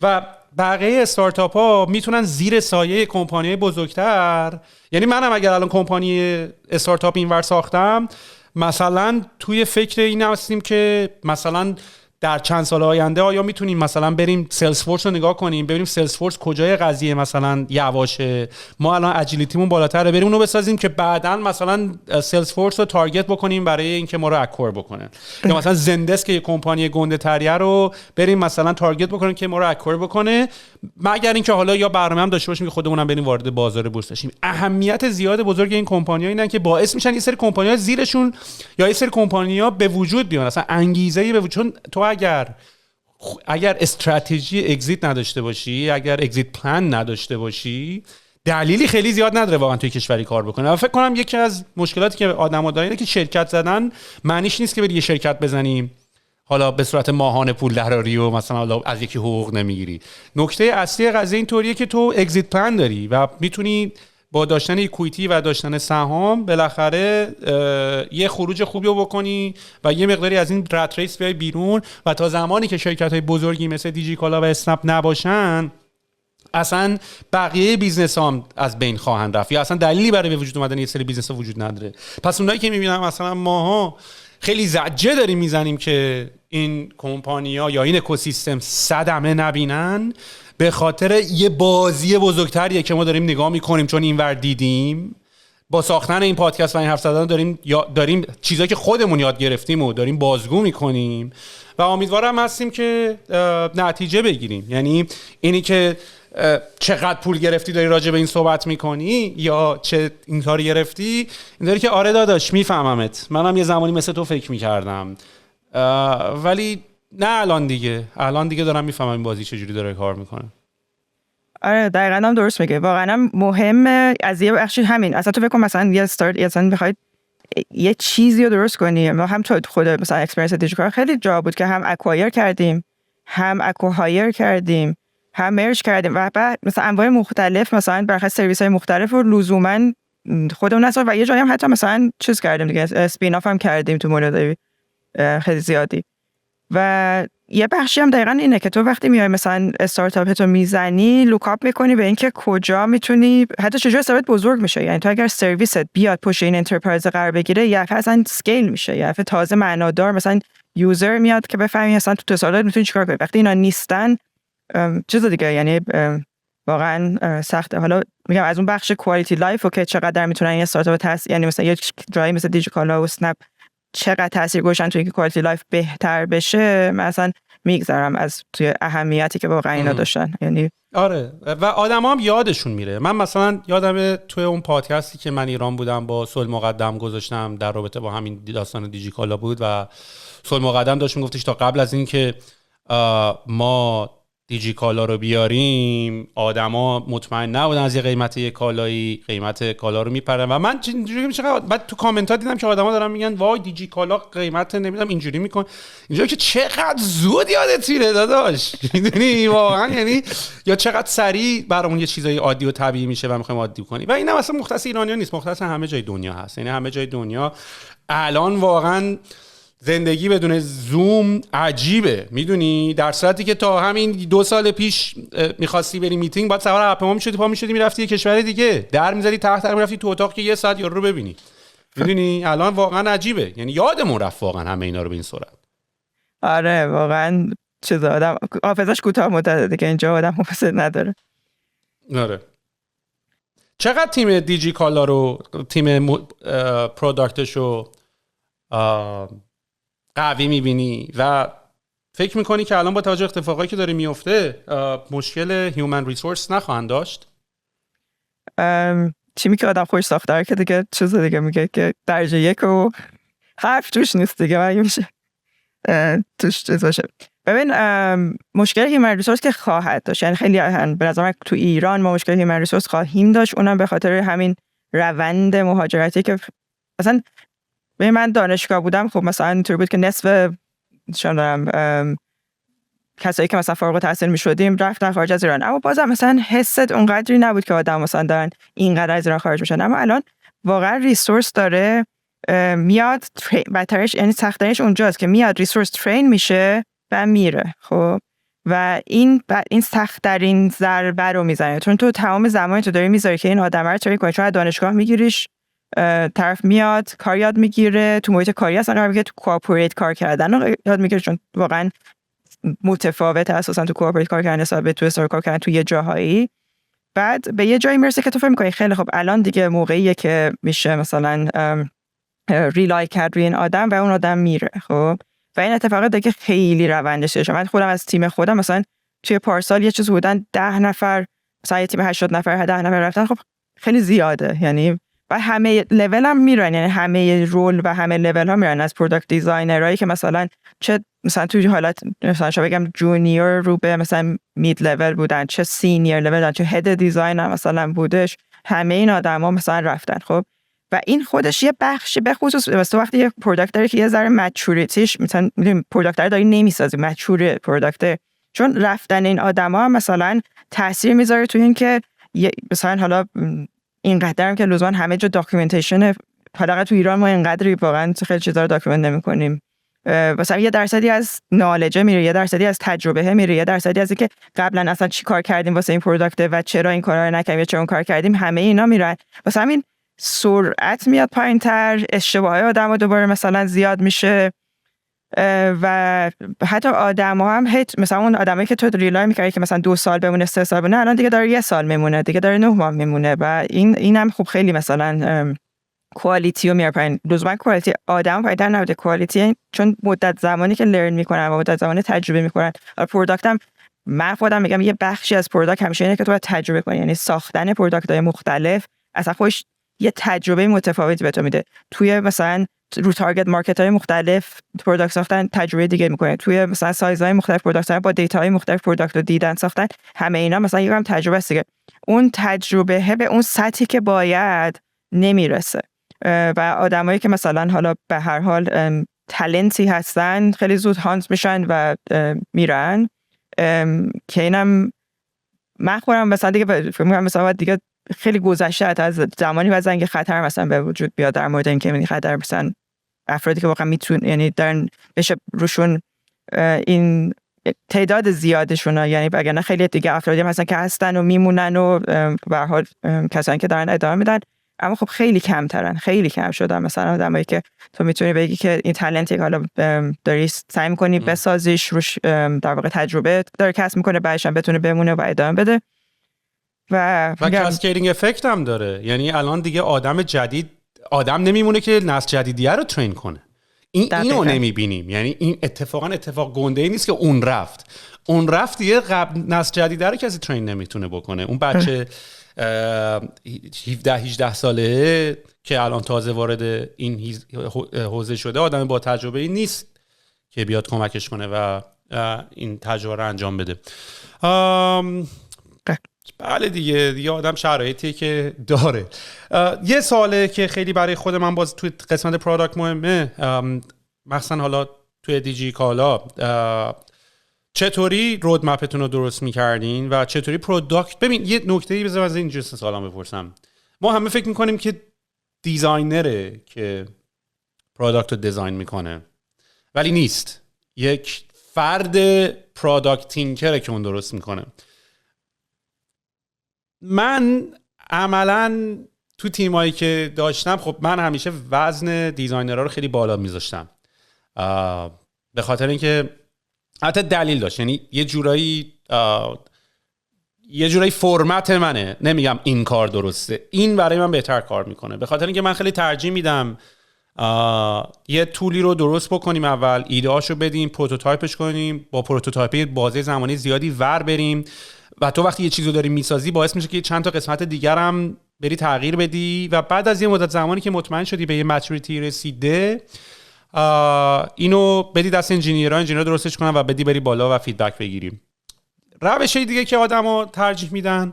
و بقیه استارتاپ ها میتونن زیر سایه کمپانی بزرگتر، یعنی منم اگر الان کمپانی استارتاپ اینور ساختم مثلا توی فکر این هستیم که مثلا در چند سال آینده آیا میتونیم مثلا بریم سلزفورس رو نگاه کنیم ببینیم سلزفورس کجای قضیه مثلا یواشه، ما الان اجیلیتیمون بالاتره بریم اونو بسازیم که بعداً مثلا سلزفورس رو تارگت بکنیم برای اینکه ما رو اکوار بکنن، یا مثلا زندسک یه کمپانی گنده تریه رو بریم مثلا تارگت بکنیم که ما رو اکوار بکنه، مگر اینکه حالا یا برنامه هم داشته باشیم که خودمون بریم وارد بازار بورس بشیم. اهمیت زیاد بزرگ این کمپانی‌ها اینن که باعث میشن یه سری کمپانی‌ها زیرشون یا یه سری کمپانی‌ها به وجود بیان، اصلا انگیزه‌ای به وجود. چون تو اگر استراتژی اگزیت نداشته باشی، اگر اگزیت پلان نداشته باشی، دلیلی خیلی زیاد نداره واقعا توی کشوری کار بکنه. و فکر کنم یکی از مشکلاتی که آدم‌ها دارن اینه که شرکت زدن معنیش نیست که بری یه شرکت بزنیم حالا به صورت ماهانه پول دراری و مثلا حالا از یکی حقوق نمیگیری. نکته اصلی قضیه اینطوریه که تو اگزیت پلن داری و میتونی با داشتن اکوئیتی و داشتن سهام بالاخره یه خروج خوبی رو بکنی و یه مقداری از این رت ریس بیای بیرون و تا زمانی که شرکت‌های بزرگی مثل دیجیکالا و اسنپ نباشن اصلا بقیه بیزنس هم از بین خواهند رفت یا اصلا دلیلی برای به وجود اومدن یه سری بیزنس ها وجود نداره. پس اونایی که میبینم مثلا ماها خیلی زجه داریم میزنیم که این کمپانی‌ها یا این اکوسیستم صدمه نبینن، به خاطر یه بازی بزرگتریه که ما داریم نگاه میکنیم، چون اینور دیدیم با ساختن این پادکست و این حرف زدن داریم چیزایی که خودمون یاد گرفتیم و داریم بازگو میکنیم و امیدوارم هستیم که نتیجه بگیریم. یعنی اینی که چقدر پول گرفتی داری راجع به این صحبت میکنی یا چه این کار گرفتی، این داری که آره داداش میفهممت، منم یه زمانی مثل تو فکر میکردم ولی نه الان دیگه دارم میفهمم این بازی چجوری داره کار میکنه. آره دقیقاً هم درست میگه. واقعا مهمه از یه بخشی همین، اصلا تو فکر کن مثلا یه استارت اصلا بخواید یه چیزی رو درست کنی، ما هم تو خود مثلا اکسپریانس دیجیکالا خیلی جا بود که هم اکوایر کردیم، هم اکواهایر کردیم، هم مرج کردیم و بعد مثلا انواع مختلف مثلا برای سرویس‌های مختلف رو لزوما خودمون نساختیم و یه جایی هم حتی مثلا چیز کردیم دیگه، اسپین آف هم کردیم تو موردهای خیلی زیادی. و یه بخشی هم دقیقاً اینه که تو وقتی میای مثلا استارتاپ تو میزنی لوکاپ میکنی به اینکه کجا میتونی حتی چجوری استارتاپ بزرگ میشه. یعنی تو اگر سرویست بیاد پشت این انترپرایز قرار بگیره یه دفعه اصلا اسکیل میشه، یه دفعه تازه معنادار مثلا یوزر میاد که بفهمی اصلا تو سالات میتونی چیکار کنی. وقتی اینا نیستن چیز دیگه، یعنی واقعا سخته. حالا میگم از اون بخش کوالیتی لایف و که چقدر میتونن این استارتاپ یعنی مثلا یه جایی مثل دیجیکالا و اسنپ چقدر تاثیر گذاشتن توی اینکه کوالیتی لایف بهتر بشه، مثلا میگذرم از توی اهمیتی که واقعا اینا داشتن. یعنی آره و آدم هم یادشون میره. من مثلا یادم توی اون پادکستی که من ایران بودم با سول مقدم گذاشتم در رابطه با همین داستان دیجیکالا بود و سول مقدم داشت میگفتش تا قبل از این که ما دیجیکالا رو بیاریم آدما مطمئن نبودن از یه قیمت یه کالایی، قیمت کالا رو میپرن و من اینجوری میشه. بعد تو کامنت ها دیدم که آدما دارن میگن وای دیجیکالا قیمت نمیدونم اینجوری میکن اینجوری که چقدر زود یادت میره داداش، میدونی واقعا یعنی یا چقدر سریع برامون یه چیزای عادی و طبیعی میشه و میخوایم عادی کنیم. و اینا اصلا مختص ایرانی‌ها نیست، مختص همه جای دنیا هست. یعنی همه جای دنیا الان واقعا زندگی بدون زوم عجیبه، میدونی، در صورتی که تا همین 2 سال پیش میخواستی بری میتینگ باید سوار هواپیما میشدی میرفتی یه کشور دیگه، در میزدی تحت میرفتی تو اتاق که 1 ساعت یارو رو ببینی، میدونی. الان واقعا عجیبه، یعنی یادمون رفت واقعا همه اینا رو به این صورت. آره واقعا چیز آدم حافظش کوتاه مدته دیگه، اینجا آدم حافظه نداره. آره. چقدر تیم دیجیکالا رو، تیم پروداکتش رو قوی میبینی و فکر میکنی که الان با توجه اتفاقایی که داره میفته مشکل هیومن ریسورس نخواهند داشت؟ تیمی که آدم خوش ساخته که دیگه چیز دیگه میگه که درجه 1 و حرف توش نیست دیگه، مگه میشه توش چیز باشه. ببین مشکل هیومن ریسورس که خواهد داشت، یعنی خیلی به نظر من تو ایران ما مشکل هیومن ریسورس خواهیم داشت، اونم به خاطر همین روند مهاجرتی که مثلا من دانشگاه بودم. خب مثلا اینطور بود که نصف کسایی که مثلا فارغ التحصیل میشدیم رفتن خارج از ایران، اما بازم مثلا حست اونقدری نبود که آدم مثلا دارن اینقدر از ایران خارج میشن. اما الان واقعا ریسورس داره میاد بدترش، یعنی سخت‌ترش اونجاست که میاد ریسورس ترین میشه و میره. خب و این سخت‌ترین ضربه رو میزنه، چون تو تمام زمانی تو داری میذاری که این آدم رو ترین کنی، چون دانشگاه میگیریش، طرف میاد کار یاد میگیره، تو محیط کاری اصلا قرار میگیره، تو کوآپریت کار کردن رو یاد میگیره، چون واقعا متفاوته اساسا تو کوآپریت کار کردن نسبت به تو استار کار کردن تو یه جاهایی. بعد به یه جایی میرسه که تو فکر می‌کنی خیلی خب الان دیگه موقعیه که میشه مثلا ریلای کرد روی این آدم و اون آدم میره. خب و این اتفاق دیگه خیلی روندش شده. من خودم از تیم خودم مثلا توی پارسال یه چیز بودن 10 نفر، مثلا یه تیم 80 نفر 10 نفر رفتن، خب خیلی زیاده. یعنی و همه لول هم میرن، یعنی همه رول و همه لول ها میرن، از پروداکت دیزاینرایی که مثلا چه مثلا توی حالت مثلا شما بگم جونیور رو به مثلا مید لول بودن، چه سینیر لول بودن، چه هد دیزاین هم مثلا بودش، همه این آدما مثلا رفتن. خب و این خودش یه بخشی به خصوص واسه وقتی یه پروداکت داره که یه ذره مچوریتیش مثلا میدونیم پروداکت داری نمیسازی مچور پروداکت، چون رفتن این آدما مثلا تاثیر میذاره تو این که مثلا حالا اینقدرم که لزوما همه جا داکیومنتیشن، حداقل تو ایران ما اینقدری واقعا خیلی چیزا رو داکیومنت نمی‌کنیم. مثلا یه درصدی از نالجه میره، یه درصدی از تجربه میره، یه درصدی از اینکه قبلا اصلا چی کار کردیم واسه این پروداکت و چرا این کارا رو نکردیم یا چرا اون کار کردیم، همه اینا میرن. واسه همین سرعت میاد پایین‌تر، اشتباهات آدم‌ها دوباره مثلا زیاد میشه و حتی آدم‌ها هم مثلا اون آدمایی که تو ریلای می‌کردی که مثلا 2 سال بمونه 3 سال بمونه، الان دیگه داره 1 سال میمونه، دیگه داره 9 ماه میمونه و اینم خب خیلی مثلا کوالیتی رو میاره پایین. لزوما کوالیتی آدم پایین‌تر نبوده، کوالیتی چون مدت زمانی که لرن میکنن و مدت زمانی تجربه میکنن. پروداکت هم من خودم میگم یه بخشی از پروداکت همیشه اینه که تو باید تجربه کنی، یعنی ساختن پروداکت‌های مختلف اصلا خودش یه تجربه متفاوتی به تو میده. توی مثلا رو تارگت مارکت‌های مختلف پروداکت ساختن تجربه دیگه میکنه، توی مثلا سایزهای مختلف پروداکت ساختن با دیتاهای مختلف پروداکت رو دیدن ساختن، همه اینا مثلا یکم تجربه است دیگه. اون تجربه به اون سطحی که باید نمیرسه و آدمایی که مثلا حالا به هر حال تالنتی هستن خیلی زود هانت میشن و میرن که اینم من خودم مثلا دیگه فکر می‌کنم مثلا دیگه خیلی گذشته از زمانی و زنگ خطر مثلا به وجود بیاد در مورد اینکه این خطر مثلا افرادی که واقعا میتون یعنی دارن بشه روشون این تعداد زیادشون، یعنی وگرنه خیلی دیگه افرادی مثلا که هستن و میمونن و به هر حال کسانی که دارن ادامه میدن، اما خب خیلی کمترن، خیلی کم شدن. مثلا آدمایی که تو میتونی بگی که این تالنتی که حالا داری سعی می‌کنی بسازیش روش در واقع تجربه داره کسب می‌کنه، بعدش هم بتونه بمونه و ادامه بده و کاسکیدینگ افکت هم داره. یعنی الان دیگه آدم جدید نمیمونه که نسل جدیدیه رو ترین کنه. اینو نمیبینیم. یعنی این اتفاق گنده نیست که اون رفت دیگه نسل جدیدیه رو کسی ترین نمیتونه بکنه. اون بچه 17-18 ساله که الان تازه وارد این حوزه شده آدم با تجربه نیست که بیاد کمکش کنه و این تجربه رو انجام بده. بله دیگه آدم شرایطی که داره. یه سواله که خیلی برای خود من باز توی قسمت پروداکت مهمه، مثلا حالا توی دیجی کالا چطوری رودمپتون رو درست میکردین و چطوری پروداکت؟ ببین یه نکته‌ای بذار از این جنس سوالام بپرسم. ما همه فکر میکنیم که دیزاینره که پروداکت رو دیزاین میکنه، ولی نیست. یک فرد پروداکت تینکره که اون درست میکنه. من عملاً تو تیمایی که داشتم خب من همیشه وزن دیزاینرها رو خیلی بالا میذاشتم، به خاطر اینکه حتی دلیل داشت. یعنی یه جورایی فرمت منه، نمیگم این کار درسته، این برای من بهتر کار میکنه، به خاطر اینکه من خیلی ترجیح میدم یه تولی رو درست بکنیم، اول ایده‌اشو بدیم، پروتوتایپش کنیم، با پروتوتایپ بازه زمانی زیادی ور بریم و تو وقتی یه چیزو داری میسازی باعث میشه که چند تا قسمت دیگر هم بری تغییر بدی و بعد از یه مدت زمانی که مطمئن شدی به یه مچوریتی رسیده اینو بدی دست انجینیر درستش کنن و بدی بری بالا و فیدبک بگیریم. روشی دیگه که آدما ترجیح میدن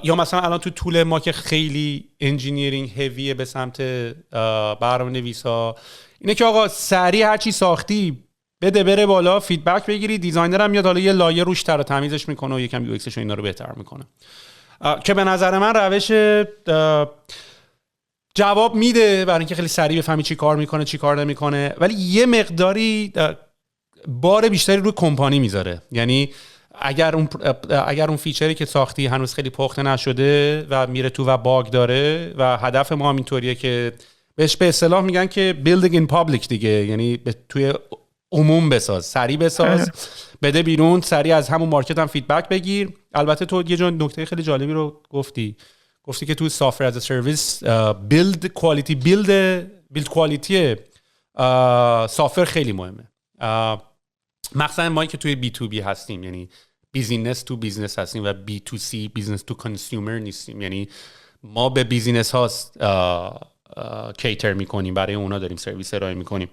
یا مثلا الان تو طول ما که خیلی انجینیرینگ هویه به سمت برنامه‌نویسا، اینه که آقا سریع هر چی ساختی بده بره بالا، فیدبک بگیری، دیزاینر هم میاد حالا یه لایه روش تر و تمیزش میکنه و یکم یو ایکسش و اینا رو بهتر میکنه، که به نظر من روش جواب میده برای اینکه خیلی سریع بفهمی چی کار میکنه چی کار نمیکنه، ولی یه مقداری بار بیشتری روی کمپانی میذاره. یعنی اگر اون فیچری که ساختی هنوز خیلی پخته نشده و میره تو و باگ داره و هدف ما هم اینطوریه که بهش به اصطلاح میگن که building in public دیگه، یعنی توی عموم بساز، سریع بساز، بده بیرون، سریع از همون مارکت هم فیدبک بگیر. البته تو یه نکته خیلی جالبی رو گفتی که تو سافر از سرویس بیلد کوالیتی سافر خیلی مهمه، مخصوصا ما که توی B2B هستیم، یعنی بیزینس تو بیزنس هستیم و B2C بیزنس تو کنسیومر نیستیم، یعنی ما به بیزینس هاست کیتر میکنیم، برای اونا داریم سرویس ارائه میکنیم.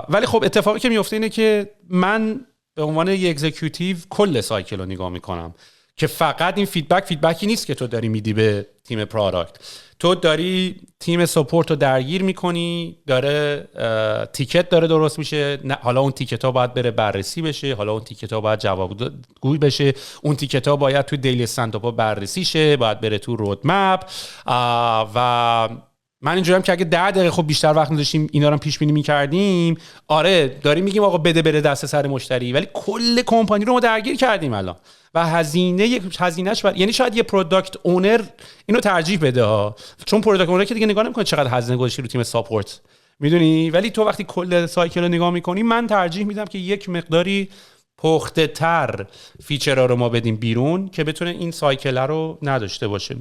ولی خب اتفاقی که میفته اینه که من به عنوان یک اکزیکیوتیو کل سایکل رو نگاه میکنم که فقط این فیدبکی نیست که تو داری میدی به تیم پروداکت، تو داری تیم ساپورت رو درگیر میکنی، داره تیکت داره درست میشه، حالا اون تیکت ها باید بره بررسی بشه، حالا اون تیکت ها باید جوابگوی بشه، اون تیکت ها باید تو دیلی استنداپ ها بررسی شه، باید بره تو رودمپ. و من اینجوریم که اگه 10 دقیقه خب بیشتر وقت می‌داشتیم اینا رو پیش بینی می‌کردیم، آره داریم میگیم آقا بره دست سر مشتری، ولی کل کمپانی رو ما درگیر کردیم الان و هزینه‌اش یعنی شاید یه پروداکت اونر اینو ترجیح بده ها، چون پروداکت اونر که دیگه نگاه نمی‌کنه چقدر هزینه گذاشتی رو تیم ساپورت، میدونی، ولی تو وقتی کل سایکل رو نگاه می‌کنی، من ترجیح میدم که یک مقداری پخته تر فیچرها رو ما بدیم بیرون که بتونه این سایکل رو نداشته باشه.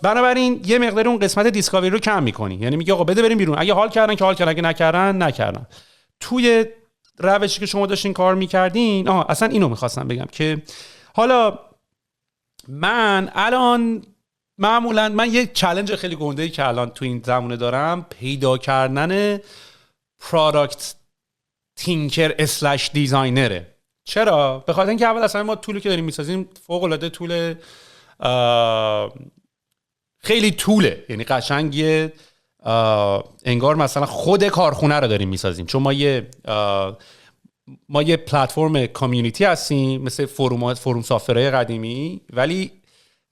بنابراین یه مقدار اون قسمت دیسکاوری رو کم میکنی، یعنی میگه آقا بده بریم بیرون، اگه حال کردن که حال کردن، اگه نکردن. توی روشی که شما داشتین کار میکردین، اصلا اینو میخواستم بگم که حالا من الان معمولا من یه چالش خیلی گنده‌ای که الان تو این زمانه دارم، پیدا کردن پروداکت تینکر اسلش دیزاینره. چرا؟ به خاطر اینکه اول اصلا ما طولی که داریم میسازیم فوق العاده طول خیلی طوله، یعنی قشنگ یه انگار مثلا خود کارخونه رو داریم میسازیم، چون ما یه پلتفرم کامیونیتی هستیم مثل فروم سافت‌ورهای قدیمی، ولی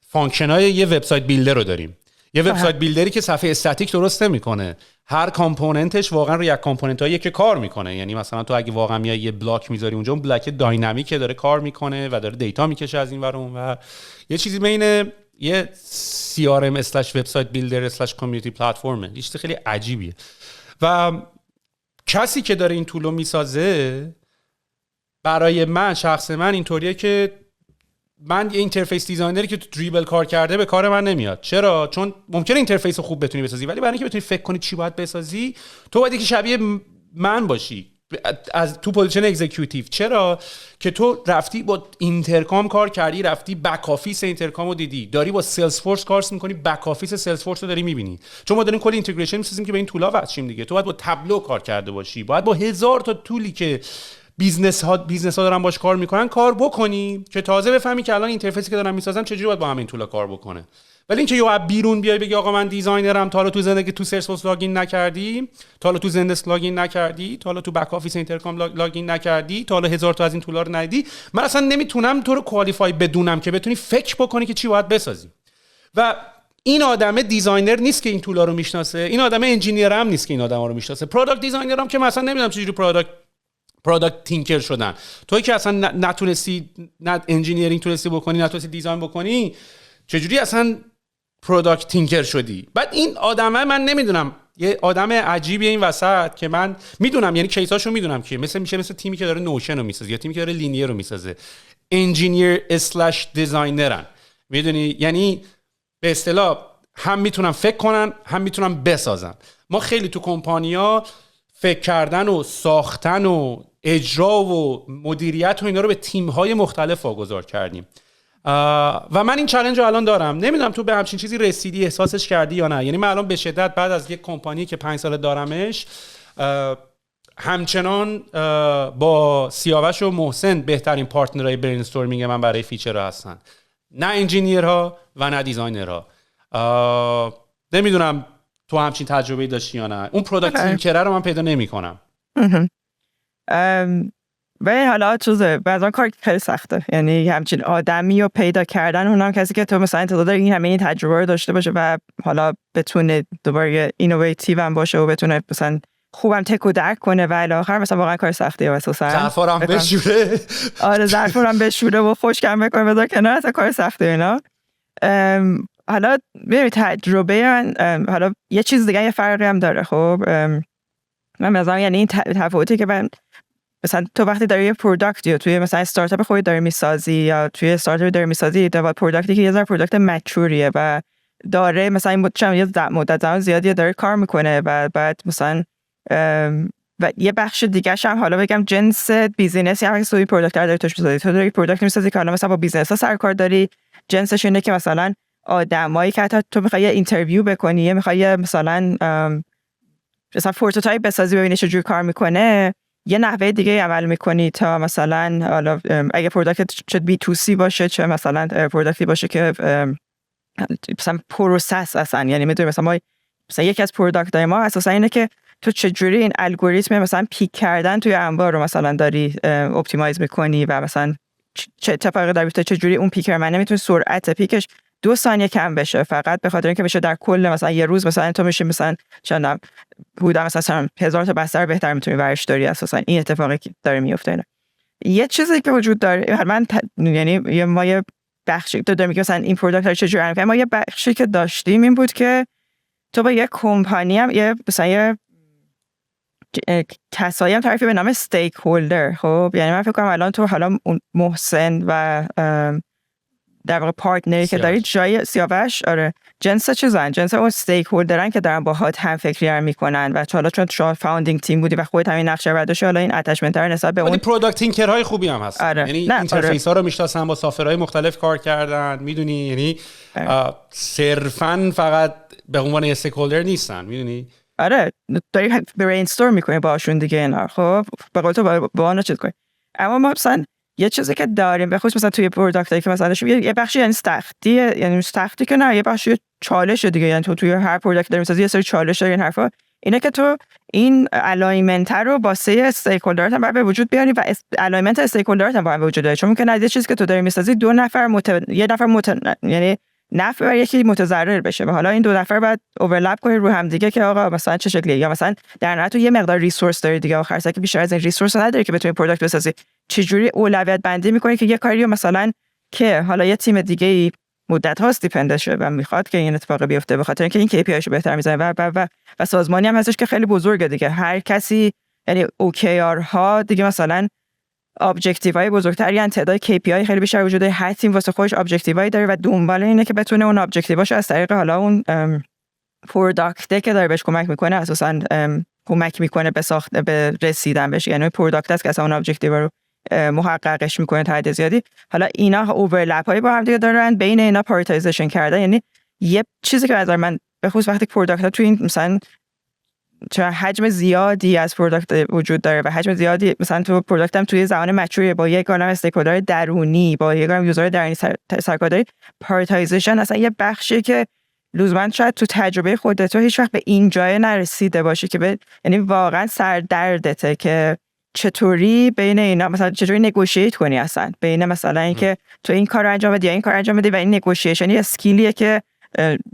فانکشن‌های یه وبسایت بیلدر رو داریم. یه وبسایت بیلدری که صفحه استاتیک درست نمی‌کنه، هر کامپوننتش واقعا روی یک کامپوننتایی که کار میکنه، یعنی مثلا تو اگه واقعا میای یه بلاک میذاری اونجا، اون بلاک داینامیکه، داره کار میکنه و داره دیتا میکشه از این ور اون ور، یه چیزی بین یه CRM/website-builder/community platform، چیز خیلی عجیبیه. و کسی که داره این طولو میسازه، برای من شخص من اینطوریه که من یه اینترفیس دیزاینری که تو دریبل کار کرده به کار من نمیاد. چرا؟ چون ممکنه اینترفیس رو خوب بتونی بسازی، ولی برای اینکه بتونی فکر کنی چی باید بسازی، تو باید که شبیه من باشی از تو پوزیشن اگزیکیوتیو. چرا؟ که تو رفتی با اینترکام کار کردی، رفتی بک آفیس اینترکام رو دیدی، داری با سلز فورس کار می‌کنی، بک آفیس سلز فورس رو داری می‌بینی. چون ما داریم کلی اینتگریشن می‌سازیم که به این تولا وصلیم دیگه. تو باید با تابلو کار کرده باشی، باید با 1000 تا تولی که بیزنس ها دارن باش کار میکنن کار بکنی که تازه بفهمی که الان اینترفیسی که دارم میسازم چجوری باید با همین تولا کار بکنه. ولی اینکه یه بیرون بیای بگی آقا من دیزاینرم، تا حالا تو زندگی تو سلزفورس لاگین نکردی، تا حالا تو زندسک لاگین نکردی، تا حالا تو بک آفیس اینترکام لاگین نکردی، تا حالا 1000 تا از این تولا رو ندیدی، من اصلا نمیتونم تو رو کوالیفای بدونم که بتونی فکر بکنی که چی باید بسازی. و این آدمه دیزاینر نیست که این تولا رو میشناسه، این آدمه انجینیر هم نیست که این آدما رو میشناسه، پروداکت دیزاینر هم که مثلا نمیدونم چجوری پروداکت تینکر شدن. توی که اصلا نتونستی، نه انجینیرینگ تونستی بکنی، نتونستی دیزاین بکنی، چجوری اصلا پروداکت تینکر شدی؟ بعد این آدمه من نمیدونم، یه آدم عجیبیه این وسط که من میدونم، یعنی کیساشو میدونم که مثل تیمی که داره نوشن رو میسازه یا تیمی که داره لینیر رو میسازه، انجینیر اسلش دیزاینرن، میدونی، یعنی به اصطلاح هم میتونن فکر کنن هم میتونن بسازن. ما خیلی تو کمپانیا فکر کردن و ساختن و اجرا و مدیریت و اینا رو به تیم‌های مختلف واگذار کردیم. و من این چالش رو الان دارم. نمیدونم تو به همچین چیزی رسیدی، احساسش کردی یا نه؟ یعنی من الان به شدت بعد از یک کمپانی که 5 سال دارمش، همچنان با سیاوش و محسن بهترین پارتنرهای برینستورمینگ من برای فیچرها هستن، نه انجینیرها و نه دیزاینرها. نمیدونم تو همچین تجربه‌ای داشتی یا نه؟ اون پروداکت تینکر رو من پیدا نمی‌کنم. ولی حالا چیزه بعضا کار خیلی سخته، یعنی همچین آدمی رو پیدا کردن، اونم کسی که تو مثلا انتظار داری این همه این تجربه رو داشته باشه و حالا بتونه دوباره اینوویتیو هم باشه و بتونه مثلا خوبم تک و درک کنه و الی آخر مثلا واقعا کار سختیه. اساسا ظرفارم بشوره، آره ظرفارم بشوره و خشکم بکنه بذار کنار، اصلا کار سخته اینا. حالا ببینید تجربه من، حالا یه چیز دیگه یه فرقی هم داره. خب من مثلا یعنی این تفاوتی که من مثلا تو وقتی داری یه پروداکت یا توی مثلا استارتاپ خودت داری میسازی یا توی استارتاپ داری میسازی، تو پروداکتی که یه ذره پروداکت مچوریه و داره مثلا این مدت زمان زیادی داره کار میکنه و بعد مثلا و یه بخش دیگه هم حالا بگم جنس بیزینس، یا توی پروداکت داری توش میسازی، تو داری پروداکت میسازی که حالا مثلا با بیزنس ها سر کار داری، جنسش اینه که مثلا آدمایی که حتی تو میخوای اینترویو بکنی، میخوای مثلا پروتوتایپ بسازی ببینی چجوری کار میکنه، یه نحوه دیگه عمل میکنی تا مثلا حالا اگه پروداکت چه بی تو سی باشه چه مثلا پروداکتی باشه که مثلا پروسس اصلا، یعنی میدونی مثلا یکی از پروداکت‌های ما اساسا اینه که تو چجوری این الگوریتم مثلا پیک کردن توی انبار رو مثلا داری اپتیمایز میکنی و مثلا چه اتفاقی داره میفته، چجوری اون پیکر من نمیتونه سرعت پیکش 2 ثانیه کم بشه فقط به خاطر اینکه بشه در کل مثلا یه روز مثلا تو میشی مثلا چندم بودم مثلا 1000 تا بستر بهتر میتونی ورش داری. اساسا این اتفاقی که داره میفته اینا. یه چیزی که وجود داره من یعنی ما یه بخشی تو داریم که مثلا این پروداکت رو چجوری انجام، ما یه بخشی که داشتیم این بود که تو با یه کمپانی هم یه مثلا کسایی هم تعریفی به نام استیک هولدر. خب یعنی من فکر کنم الان تو حالا محسن و در واقع پارتنری که داری جای سیاوش جنس چیزن، جنس اون استیک هولدرن که دارن باهات هم فکری میکنن و حالا چون شما فاوندینگ تیم بودی و خودت همین نقشه برداشتی، حالا این اتچمنت رو نسبت به اون پروداکت تینکرهای خوبی هم هستن. یعنی اینترفیس ها رو میشناسن، با سافرهای مختلف کار کردن، میدونی، یعنی صرفاً فقط به عنوان استیک هولدر نیستن، میدونی. داری برین استورم میکنی باشون دیگه اینا. خب به قول تو با اون چیز کنی. اما ما مثلا یه چیزی که داریم به خصوص مثلا توی پروداکتایی که مثلا داشتیم یه بخشی یعنی سختیه، یعنی سختی که نه، یه بخشی چالشه دیگه. یعنی تو توی هر پروداکت داریم مثلا یه سری چالش داره این حرفا، اینه که تو این الاینمنت رو با سه استیک هولدرات هم به وجود بیاری و الاینمنت استیک هولدرات هم با هم وجود داره. چون ممکنه از یه چیزی که تو داری میسازی دو نفر یه نفر یعنی نفع بر یکی متضرر بشه و حالا این دو نفر بعد اورلپ کنید رو هم دیگه که آقا مثلا چه شکلیه، یا مثلا در نهایت تو یه مقدار ریسورس داری دیگه، آخر سر که بیشتر از این ریسورس نداری که بتونی پروداکت بسازی، چجوری اولویت بندی میکنی که یه کاریو مثلا که حالا یه تیم دیگه مدت هاست دیپندنت شده و میخواد که این اتفاق بیفته به خاطر اینکه این KPI شو بهتر میزنه و سازمانی هم هستش که خیلی بزرگه دیگه، هر کسی یعنی OKR ها دیگه مثلا ابجکتیوهای بزرگتری ان، تعداد KPI خیلی بیشتر وجود داره، هر تیم واسه خودش ابجکتیوهایی داره و دنبال اینه که بتونه اون ابجکتیوهاشو از طریق حالا اون پروداکت که داره بهش کمک میکنه اساسا کمک میکنه به رسیدن بهش، یعنی پروداکت است که اصلا اون ابجکتیو رو محققش میکنه تا حد زیادی. حالا اینا اوورلپ هایی با هم دیگه دارن، بین اینا پرایورتایزیشن کردن. یعنی یه چیزی که از نظر من به خصوص وقتی پروداکت ها تو این مثلا چون حجم زیادی از پروداکت وجود داره و حجم زیادی مثلا تو پروداکت هم توی زمان مچوری با یک عالم استیک‌هولدر درونی با یک عالم یوزر درونی سرکار، پرایورتایزیشن اصلا یه بخشی که لزوما شاید تو تجربه خودت هیچ وقت به این جای نرسیده باشی که یعنی واقعا سردردته که چطوری بین اینا مثلا چطوری نگوشییت کنی اصلا بین مثلا اینکه تو این کار انجام بدی یا این کار انجام بدی و این نگوشیشن یه اسکیلیه که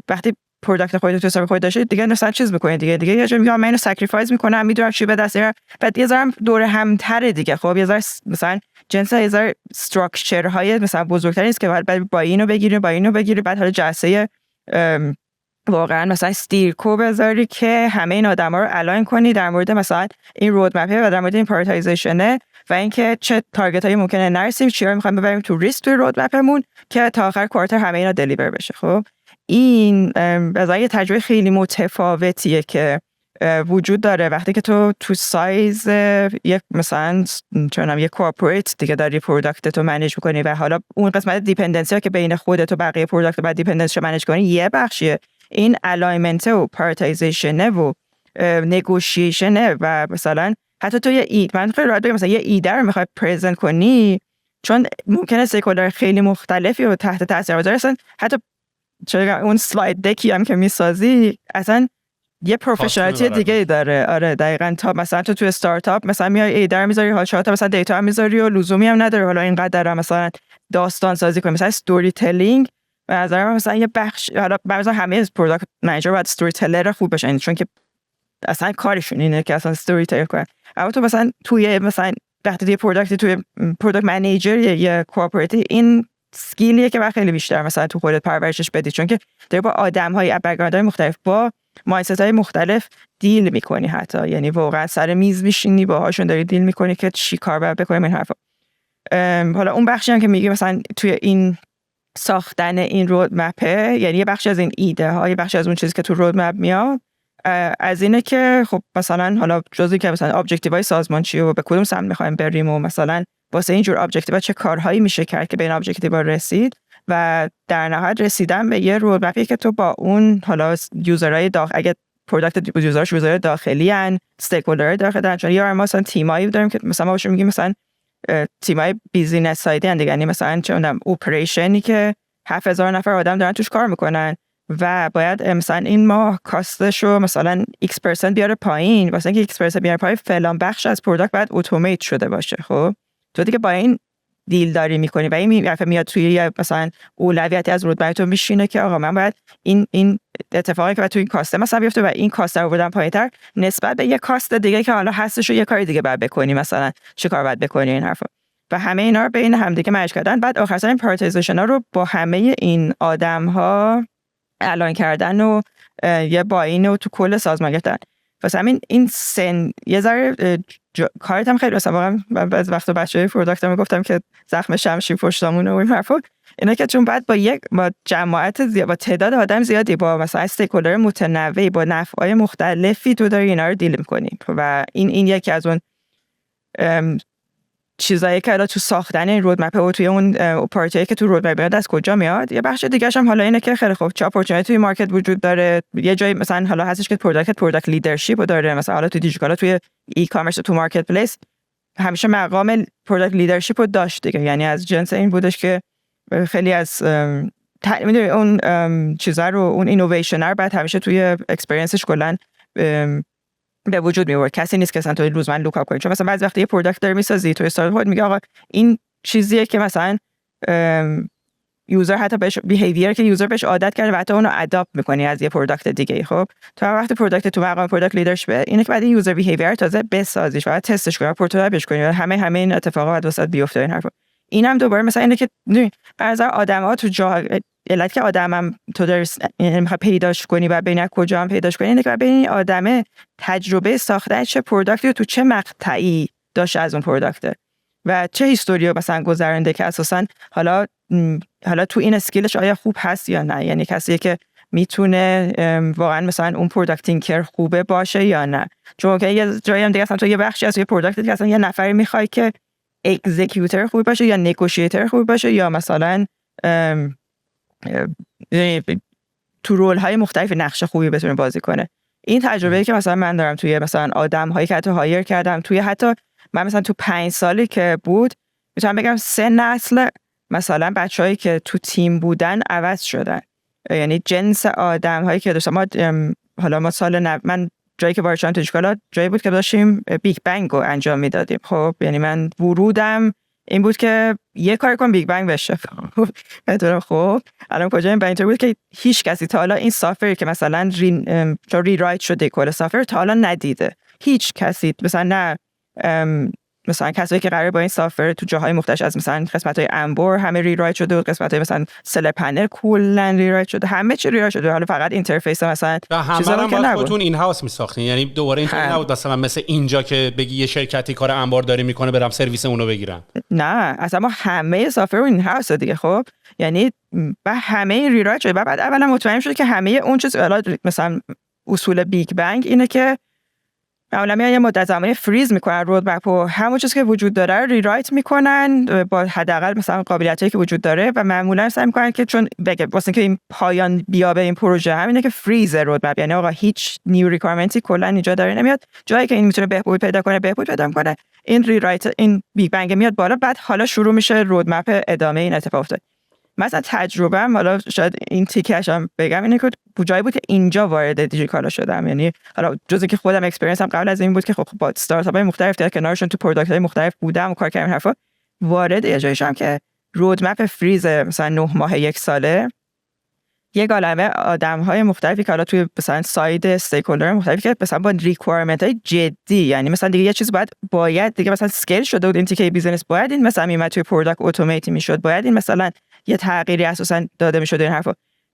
وقتی پروداکت خودت تو حساب خودت داشتی دیگه مثلا چیز می‌کنی دیگه یه جا میگم من اینو ساکریفایس می‌کنم، میدونم چی به دست میارم، بعد یه ذره دور هم تره دیگه. خب یه ذره مثلا جنس یه ذره استراکچرهای مثلا بزرگتری است که بعد با اینو بگیری بعد حالا جلسه واقعا مثلا استیرکو بذاری که همه این آدما رو الاین کنی در مورد مثلا این رودمپ و در مورد این پرایورتایزیشن و اینکه چه تارگت هایی ممکنه نرسیم، چیا می‌خوایم ببریم تو ریسک توی رودمپمون که تا آخر کوارتر همه اینا دلیور بشه. خب این از یه تجربه خیلی متفاوتیه که وجود داره وقتی که تو سایز یک مثلا چونم یک کورپوریت دیگه داری پروداکت تو منیج می‌کنی و حالا اون قسمت دیپندنسی ها که بین خودت و بقیه پروداکت بعد دیپندنسی رو منیج کنی یه بخشیه، این الاینمنت و پرایورتایزیشن و نگوشیشن و مثلا حتی تو من خیلی راحت بگم مثلا یه ایده رو می‌خوای پرزنت کنی چون ممکنه استیک‌هولدر خیلی مختلفی و تحت تاثیر بذارن، حتی چون اون سلاید دکی هم که میسازی اصلا یه پروفشنالیتی دیگه داره. آره دقیقاً. تا مثلا تو استارتاپ مثلا میای ایده رو میذاری، حالا شاید مثلا دیتا هم میذاری و لزومی هم نداره حالا اینقدر مثلا داستان سازی کنی، مثلا استوری تلینگ به نظر من مثلا یه بخش، حالا مثلا همه پروداکت منیجر باید استوری تلر خوب بشن چون که اصلا کارشون اینه که اصلا استوری تل کنن. اما تو مثلا توی مثلا وقتی یه پروداکتی توی پروداکت منیجر یا کورپوریتی این سکیلیه که خیلی بیشتر مثلا تو خودت پرورشش بدی چون که داری با آدم‌های از بک‌گراند‌های مختلف با مایندست‌های مختلف دیل می‌کنی، حتی یعنی واقعا سر میز میشینی باهاشون داری دیل می‌کنی که چی کار باید بکنیم این حرفا. حالا اون بخشی هم که میگه مثلا توی این ساختن این رودمپه، یعنی یه بخشی از این ایده ها، یه بخشی از اون چیزی که تو رودمپ میاد از اینه که خب مثلا حالا جزئی که مثلا ابجکتیوهای سازمان چیه و به کدوم سمت می‌خوایم بریم و مثلا واسه این جور ابجکتیو چه کارهایی میشه کرد که به این ابجکتیو رسید و در نهایت رسیدن به یه رودمپی که تو با اون حالا یوزرهای اگه پروداکت یوزرش یوزر داخلی ان، استیکهولدر داخلن. چون یا ما مثلا تیمایی داریم که مثلا ما بهشون میگیم مثلا تیمای بیزینس سایدی ان دیگه، یعنی مثلا چه می‌دونم اپریشنی که 7000 نفر آدم دارن توش کار میکنن و باید مثلا این ماه کاستشو مثلا x% بیاره پایین، واسه اینکه x% بیاره پایین فلان بخش از پروداکت باید اتومات شده باشه. خب تو دیگه با این دیل داری میکنی و این میاد توی مثلا اولویتی از رودمپ تو میشینه که آقا من باید این اتفاقی که توی این کاست مثلا بیفته و این کاست رو بردم پایین‌تر نسبت به یه کاست دیگه که حالا هستش و یه کاری دیگه باید بکنی، مثلا چه کار باید بکنی این حرفا. و همه اینا رو بین هم دیگه مرج کردن، بعد آخر سر این پرایورتایزیشن ها رو با همه این آدم‌ها اعلان کردن و یه باین رو تو کل سازمان گرفتن. واسه همین این سن یه ذره کارت هم خیلی مثلا واقعا من بعضی وقتا بچه‌های پروداکت هم گفتم که زخم شمشیر پشتمون و این حرفا اینا که چون بعد با جماعت زیاد، با تعداد آدم زیادی، با مثلا استیکهولدر متنوعی، با نفعای مختلفی تو داری اینا رو دیل می‌کنی و این یکی از اون چیزایی که تو ساختن این رودمپ و توی اون اپورتونیتی که تو رودمپ میاد از کجا میاد. یه بخش دیگه هم حالا اینه که خیلی خوب چه اپورتونیتی توی مارکت وجود داره. یه جایی مثلا حالا هستش که پروداکت لیدرشپ داره، مثلا حالا تو دیجیتال توی ای کامرس تو مارکت پلیس همیشه مقام پروداکت لیدرشپ رو داشت دیگه، یعنی از جنس این بودش که خیلی از میدونی اون چیزا رو، اون اینویشن رو بعد همیشه توی اکسپریانسش کلا به وجود میاد. کسی نیست که مثلا تو روزمره لوکاپ کنی، چون مثلا بعضی وقتا یه پروداکت داری میسازی تو استارت خود میگه آقا این چیزیه که مثلا یوزر حتی بهش بیهیویر که یوزر بهش عادت کرده و حتی اونو اداپت میکنی از یه پروداکت دیگه. خب تو وقتی پروداکت تو مقام پروداکت لیدرشپ اینه که بعد این یوزر بیهیویر تازه بسازیش و تستش کنی و پروتوتایپش کنی و همه این اتفاقات واسط بیفته. این حرفا اینم دوباره مثلا اینه که از آدم‌ها تو جا علت که آدمم تو درس میخوای پیداش کنی و ببینی کجا هم پیداش کنی، اینه که ببینی آدمه تجربه ساختن چه پروداکتی تو چه مقطعی داشته از اون پروداکت و چه هیستوریو مثلا گذرونده که اساسا حالا تو این اسکیلش آیا خوب هست یا نه، یعنی کسی که میتونه واقعا مثلا اون پروداکت تینکر خوبه باشه یا نه. چون که یه جایی هم دیگه اصلا تو یه بخشی از یه پروداکتی که اصلا یه نفری میخوای که اکزیکیوتور خوبی باشه یا نگوشیتور خوبی باشه یا مثلا تو رول های مختلف نقش خوبی بتونه بازی کنه. این تجربه‌ای که مثلا من دارم توی مثلا آدم هایی که حتی هایر کردم توی حتی من مثلا تو 5 سالی که بود میتونم بگم 3 نسل مثلا بچه‌هایی که تو تیم بودن عوض شدن، یعنی جنس آدم هایی که داشتم. حالا ما من جایی که وارد شدم تو دانشگاه جایی بود که داشتیم بیگ بنگ رو انجام میدادیم. خب یعنی من ورودم این بود که یه کار کنم بیگ بنگ بشه. خب الان کجا این اینطور بود که هیچ کسی تا حالا این سافر که مثلا ری رایت شده کل سافر تا حالا ندیده. هیچ کسی مثلا نه مثلا کسایی که قراره با این سافر تو جاهای مختلف از مثلا قسمت‌های انبور همه ری رایت شده و قسمت‌های مثلا سل پنل کلا ری رایت شده، همه چی ری رایت شده. حالا فقط اینترفیس مثلا چیزا که خودتون این هاوس می‌ساختین، یعنی دوباره اینطوری نبود مثلا مثل اینجا که بگی یه شرکتی کار انبار داره میکنه برام سرویس اونو بگیرم. نه اصلا ما همه سافر این هاوس دیگه. خب یعنی با همه ری رایت شده. بعد اولا مطمئن شد که همه اون چیز مثلا اصول بیگ بنگ اینه که اولا میان یه مدت زمانی فریز میکنن رودمپ و همون چیزی که وجود داره رو ری رایت میکنن با حداقل مثلا قابلیتایی که وجود داره و معمولا سعی میکنن که چون بگه واسه اینکه این پایان بیابه این پروژه همینه که فریز رودمپ، یعنی آقا هیچ نیو ریکوایرمنتی کلا اینجا داره نمیاد، جایی که این میتونه بهبود پیدا کنه این ری رایت این بیگ بنگ میاد بالا، بعد حالا شروع میشه رودمپ ادامه این اتفاق افتاد. مثلا تجربه‌ام حالا شاید این تیکش هم بگم اینه که جایی بود که اینجا وارد دیجیکالا شدم، یعنی حالا جزء که خودم اکسپریانس هم قبل از این بود که خب با استارتاپ‌های مختلف در کنارشون تو پروداکت‌های مختلف بودم و کار کردم حرفا، وارد یه جایی شدم که رودمپ فریز مثلا 9 ماه 1 ساله یه عالمه آدم‌های مختلفی که حالا توی مثلا ساید استیکهولدر مختلفی که مثلا با ریکوایرمنت‌های جدی، یعنی مثلا دیگه یه چیز باید دیگه مثلا اسکیل شده بود، این تیکه بیزینس باید این مثلا میمد توی پروداکت اتومات میشد، باید این مثلا یه تغییری اساسا داده میشد. این حرفا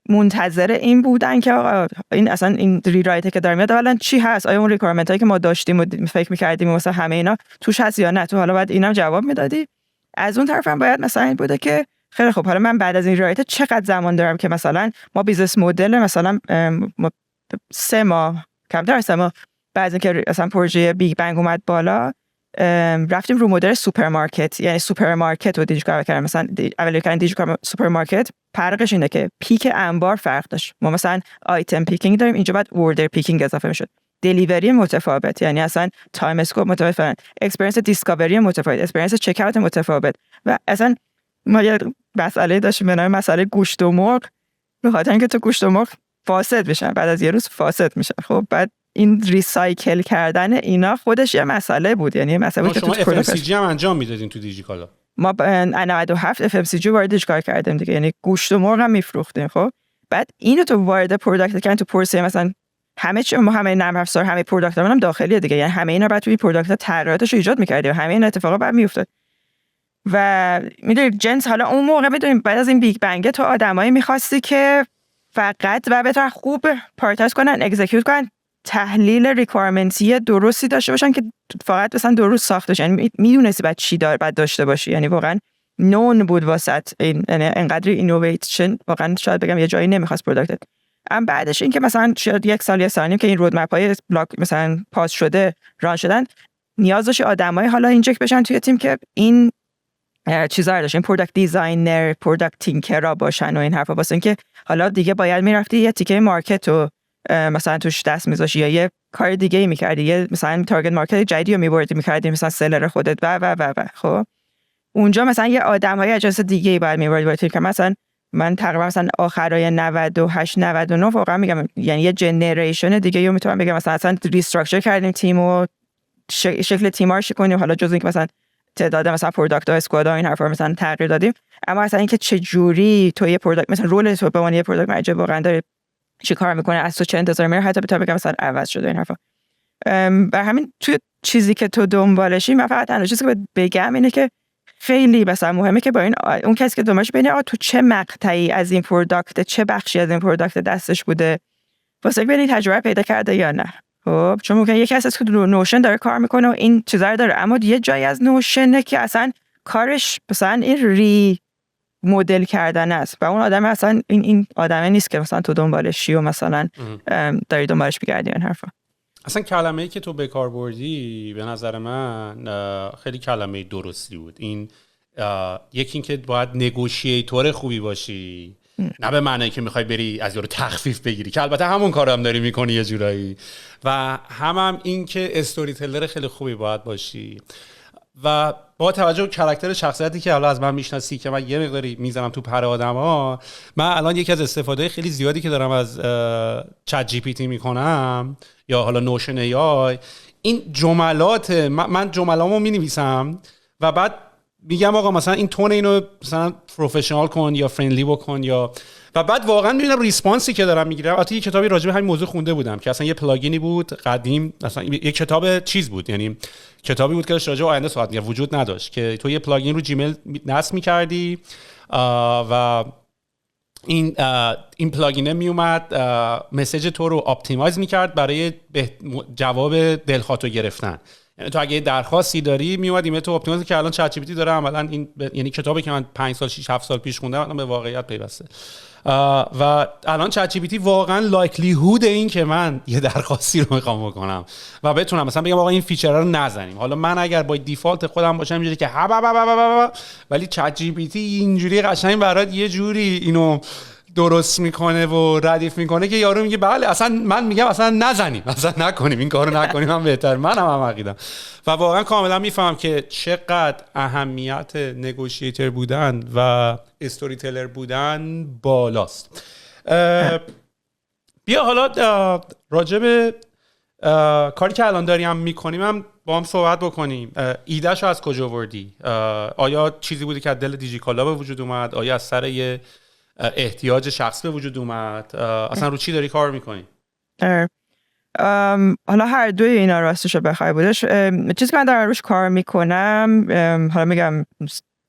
منتظر این بودن که آقا این اصلا این ری رایت که داریم اولا چی هست، آیا اون ریکوایرمنت هایی که ما داشتیم و فکر می‌کردیم مثلا همه اینا توش هست یا نه، تو حالا بعد اینا جواب میدادی. از اون طرف هم باید مثلا این بوده که خیلی خب حالا من بعد از این رایت چقدر زمان دارم که مثلا ما بیزنس مدل مثلا 3 ماه کمتر از 3 ماه بعد از اینکه اصلا پروژه بیگ بنگ اومد بالا رفتیم رو مدل سوپرمارکت، یعنی سوپرمارکت رو دیجیکال کردیم. مثلا اول کردن دیجیکال سوپرمارکت، فرقش اینه که پیک انبار فرق داشت. ما مثلا آیتم پیکینگ داریم، اینجا بعد اوردر پیکینگ اضافه میشد. دلیوری متفاوت، یعنی اصلا تایم اسکوپ متفاوت، اکسپریانس دیسکاوری متفاوت، اکسپریانس چک اوت متفاوت. و اصلا ما یه مسئله داشتیم به نام مسئله گوشت و مرغ، به خاطر اینکه تو گوشت و مرغ فاسد میشن، بعد از یه روز فاسد میشن. خب بعد این ریسایکل کردن اینا خودش یه مسئله بود، یعنی مسئله بود که شما FMCG هم انجام میدادین تو دیجیکالا. ما 97 FMCG وارد دیجیکال کردیم دیگه، یعنی گوشت و مرغ هم میفروختیم. خب بعد اینو تو وارد پروداکت کردن تو پروسه، مثلا همه چی، ما همه نرم افزار، همه پروداکت هم داخلیه دیگه، یعنی همه اینا بعد توی پروداکت تغییراتش رو ایجاد می‌کردیم، همه این اتفاقا بعد میافتاد. و میدونید جنس، حالا اون موقع میدونیم بعد از این بیگ بنگ تو آدمایی می‌خواستی که فقط و بهتر خوب پارتایز کنن، اکزیکیوت کنن، تحلیل ریکوایرمنتی درستی داشته باشن که فقط مثلا درست ساخته بشه، یعنی میدونستی بعد چی بعد داشته باشی، یعنی واقعا نون بود واسط این، یعنی انقدر اینوویشن واقعا شاید بگم یه جایی نمیخواست پروداکتت. اما بعدش این که مثلا شاید یک سال که این رودمپ های بلاک مثلا پاس شده ران شدن، نیاز داشت آدمای حالا اینجک بشن توی تیم که این چیزا رو داشتن، پروداکت دیزاینر، پروداکت تینکر باشن و این حرفا، واسه اینکه حالا دیگه باید میرفتی یه تیکه مارکت رو مثلا توش دست میذاشی یا یه کار دیگه میکردی، یه مثلا تارگت مارکت جدیدی رو میبردی میکردی، مثلا سلر خودت و خب اونجا مثلا یه آدمای اجنس دیگه باید میبردی که مثلا من تقریبا مثلا آخرای 98 99 واقعا میگم، یعنی یه جنریشن دیگه رو میتونم بگم مثلا ریستراکچر کردیم تیمو، شکل تیم‌ها رو شکونیم، حالا جز اینکه مثلا تعداد مثلا پروداکت ها اسکواد ها این حرفا مثلا تغییر دادیم، اما مثلا اینکه چه جوری تو یه پروداکت مثلا رول تو به عنوان یه پروداکت منیجر واقعا داره چی کار میکنه، از تو چه انتظار میره، حتی بگم مثلا عوض شده این حرفا. و همین تو چیزی که تو دنبالشی، من فقط تنها چیزی که بگم اینه که خیلی مثلا مهمه که با این اون کسی که دنبالش ببینه تو چه مقطعی از این پروداکت، چه بخشی از این پروداکت دستش بوده، واسه ببینید تجربه پیدا کرده یا نه. خب چون ممکنه یکی از که نوشن داره کار میکنه و این چیزا رو داره، اما یه جایی از نوشنه که اصلا کارش مثلا این ری مدل کردن است و اون آدم اصلا این آدمه نیست که مثلا تو دنبالشی و مثلا داری دنبالش میگردی این حرفا. اصلا کلمه‌ای که تو به کار بردی به نظر من خیلی کلمه درستی بود. این یکی این که باید نگوشیتور خوبی باشی، نه به معنی که میخوای بری از یارو تخفیف بگیری، که البته همون کارو هم داری میکنی یه جورایی، و هم این که استوری تلر خیلی خوبی باید باشی. و با توجه به کاراکتر شخصیتی که حالا از من میشناسی که من یه مقداری میزنم تو پر آدما، من الان یکی از استفاده خیلی زیادی که دارم از چت جی پی تی میکنم یا حالا نوشن ای آی، این جملات من جملامو مینویسم و بعد میگم آقا مثلا این تون اینو مثلا پروفشنال کن یا فرندلی بکن، یا و بعد واقعا میبینم ریسپانسی که دارم میگیرم. البته یه کتابی راجع به همین موضوع خونده بودم که اصلا یه پلاگینی بود قدیم، اصلا یه کتاب چیز بود، یعنی کتابی بود که راجع به آینده صحبت می‌کرد، وجود نداشت، که تو یه پلاگین رو جیمیل نصب می‌کردی و این پلاگینه میومد مسیج تو رو اپتیمایز می‌کرد برای جواب دلخواهتو گرفتن. یعنی تو اگه درخواستی داری میومد ایمیل تو اپتیمایز، که الان چت جی پی تی داره عملاً این یعنی کتابی که من 5 سال 6 7 سال پیش خوندم الان به واقعیت پیوسته. و الان چت جی پی تی واقعا لایکلیهود این که من یه درخواستی رو میخوام بکنم و بتونم مثلا بگم آقا این فیچر رو نزنیم، حالا من اگر با دیفالت خودم باشم اینجوری که ولی چت جی پی تی اینجوری قشنگ برات یه جوری اینو درست میکنه و ردیف میکنه که یارو میگه بله، اصلا من میگم اصلا نزنیم، اصلا نکنیم این کارو نکنیم، من بهتر، منم هم عقیدم. و واقعا کاملا میفهمم که چقدر اهمیت نگوشیتر بودن و استوری تلر بودن بالاست. بیا حالا راجع به کاری که الان داریم میکنیم هم با هم صحبت بکنیم. ایدهشو از کجا آوردی؟ آیا چیزی بودی که از دل دیجیکالا به وجود اومد؟ آیا از سر یه احتیاج شخص به وجود اومد؟ اصلا رو چی داری کار میکنی؟ حالا هر دوی اینا راستش رو بخوای بودش. چیزی که من دارم روش کار میکنم حالا میگم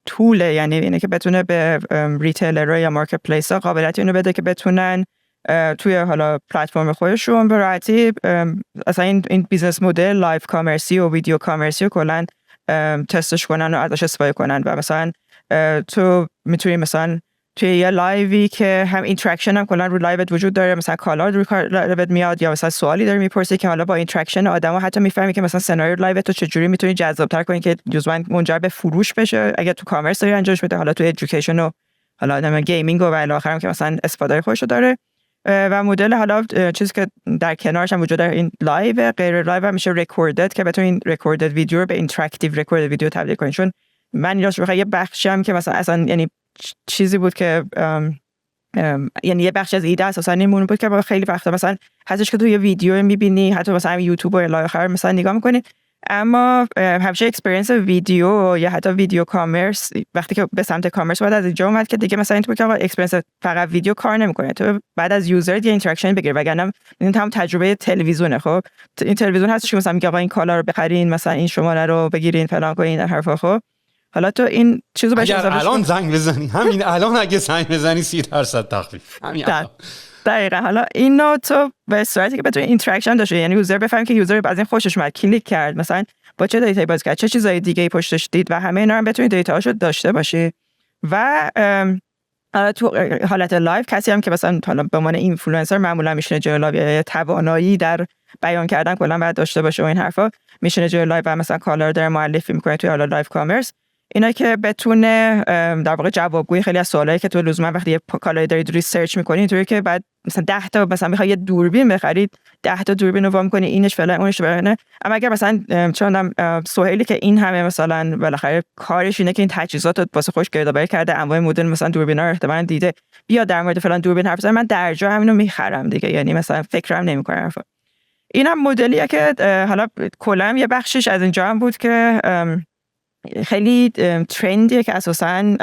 طوله، یعنی اینه که بتونه به ریتیلرها یا مارکت پلیس ها قابلیت اینو بده که بتونن توی حالا پلتفرم خودشون به راحتی اصلا این بیزنس مدل لایف کامرسی و ویدیو کامرسی رو کلا تستش کنن و ازش استفاده کنن. و مثلا تو میتونی مثلا توی یه لایوی که هم اینتراکشن هم کلا رو لایوت وجود داره، مثلا کالا رو لایوت میاد یا مثلا سوالی داره میپرسه که حالا با اینتراکشن آدما حتی میفهمی که مثلا سناریو لایوت رو چجوری میتونی جذاب‌تر کنی که جزءاً منجر به فروش بشه اگه تو کامرس داری انجامش میده، حالا تو ادویکیشن و حالا آدم گیمینگ و الی آخرام که مثلا استفاده خودشو داره. و مدل حالا چیزی که در کنارش هم وجود داره این لایو، غیر لایو هم میشه رکوردد که بتونین رکوردد ویدیو رو به اینتراکتیو رکوردد ویدیو تبدیل کنین. چون من راست بخوام یه بخشم که مثلا اصلا یعنی چیزی بود که یعنی یه بخش از ایده اساسا این بود که با خیلی وقتا مثلا هستش که تو یه ویدیو میبینی حتی مثلا یوتیوب و الی آخر مثلا نگاه میکنی، اما همیشه اکسپریانس ویدیو یا حتی ویدیو کامرس وقتی که به سمت کامرس بعد از اینجا اومد که دیگه مثلا اینطور که اکسپریانس فقط ویدیو کار نمیکنه، تو بعد از یوزر یه اینتراکشن بگیر، وگرنه این هم تجربه تلویزیونه. خب این تلویزیون هستش که مثلا میگه آقا این کالا رو بخرین، مثلا این شماره رو بگیرین فلان کنین حرفا. خب حالا تو این چیزو بهش اگر الان زنگ بزنی، همین الان اگه زنگ بزنی 30% تخفیف همین الان. دقیقاً. حالا اینو تو به صورتی که بتونی اینتراکشن داشته، یعنی یوزر بفهمه که یوزر از این خوشش اومد، کلیک کرد، مثلا با چه دیتایی باز کرد، چه چیزای دیگه ای پشتش دید و همه اینا رو بتونی دیتاشو داشته باشی. و تو حالت لایو کسی هم که مثلا حالا به عنوان اینفلوئنسر معمولا میشینه جلوی لایو، توانایی در بیان کردن کلا باید داشته باشه و این حرفا، میشینه جلوی لایو و مثلا کالا رو در معرفی میکنه توی حالا لایو کامرس، اینا که بتونه در واقع جوابگوی خیلی از سوالایی که تو لزوما وقتی یه کالایی دارید ریسرچ می‌کنی، اینطوری که بعد مثلا 10 تا مثلا می‌خوای یه دوربین بخرید 10 تا دوربین رو وام کنی، اینش فلان اونش فلانه. اما اگر مثلا چون سهیلی که این همه مثلا بالاخره کارش اینه که این تجهیزات رو واسه خوش گردآوری کرده، انواع مدل مثلا دوربینا رو احتمالاً دیده، بیا در مورد فلان دوربین حرف بزن، من در جا همینو می‌خرم دیگه، یعنی مثلا فکرم نمی‌کنم. اینم مدلیه که حالا کلا یه بخشش از اینجا هم بود که خیلی ترندیه که اساساً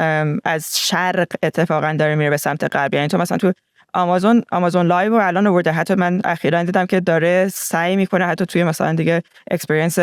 از شرق اتفاقاً داره میره به سمت غرب. یعنی تو مثلا تو آمازون لایو رو الان آورده، حتی من اخیراً دیدم که داره سعی میکنه حتی توی مثلا دیگه اکسپریانس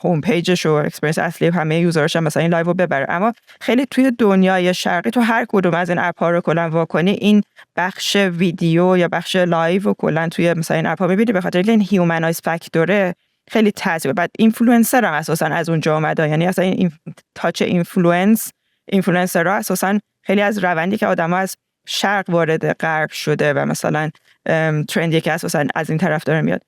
هوم پیجش و اکسپریانس اصلی همه یوزرش هم مثلا این لایو رو ببره. اما خیلی توی دنیای شرقی تو هر کدوم از این اپ ها رو کلا واکنی این بخش ویدیو یا بخش لایو و کلا توی مثلا این اپ ها میبینی، به خاطر اینکه این هیومنایز فاکتوره خیلی تاثیر. بعد اینفلوئنسر هم اساسا از اونجا اومده، یعنی اصلا این تاچ اینفلوئنسر ها اساسا خیلی از روندی که آدما از شرق وارد غرب شده و مثلا ترندی که اساسا از این طرف داره میاد.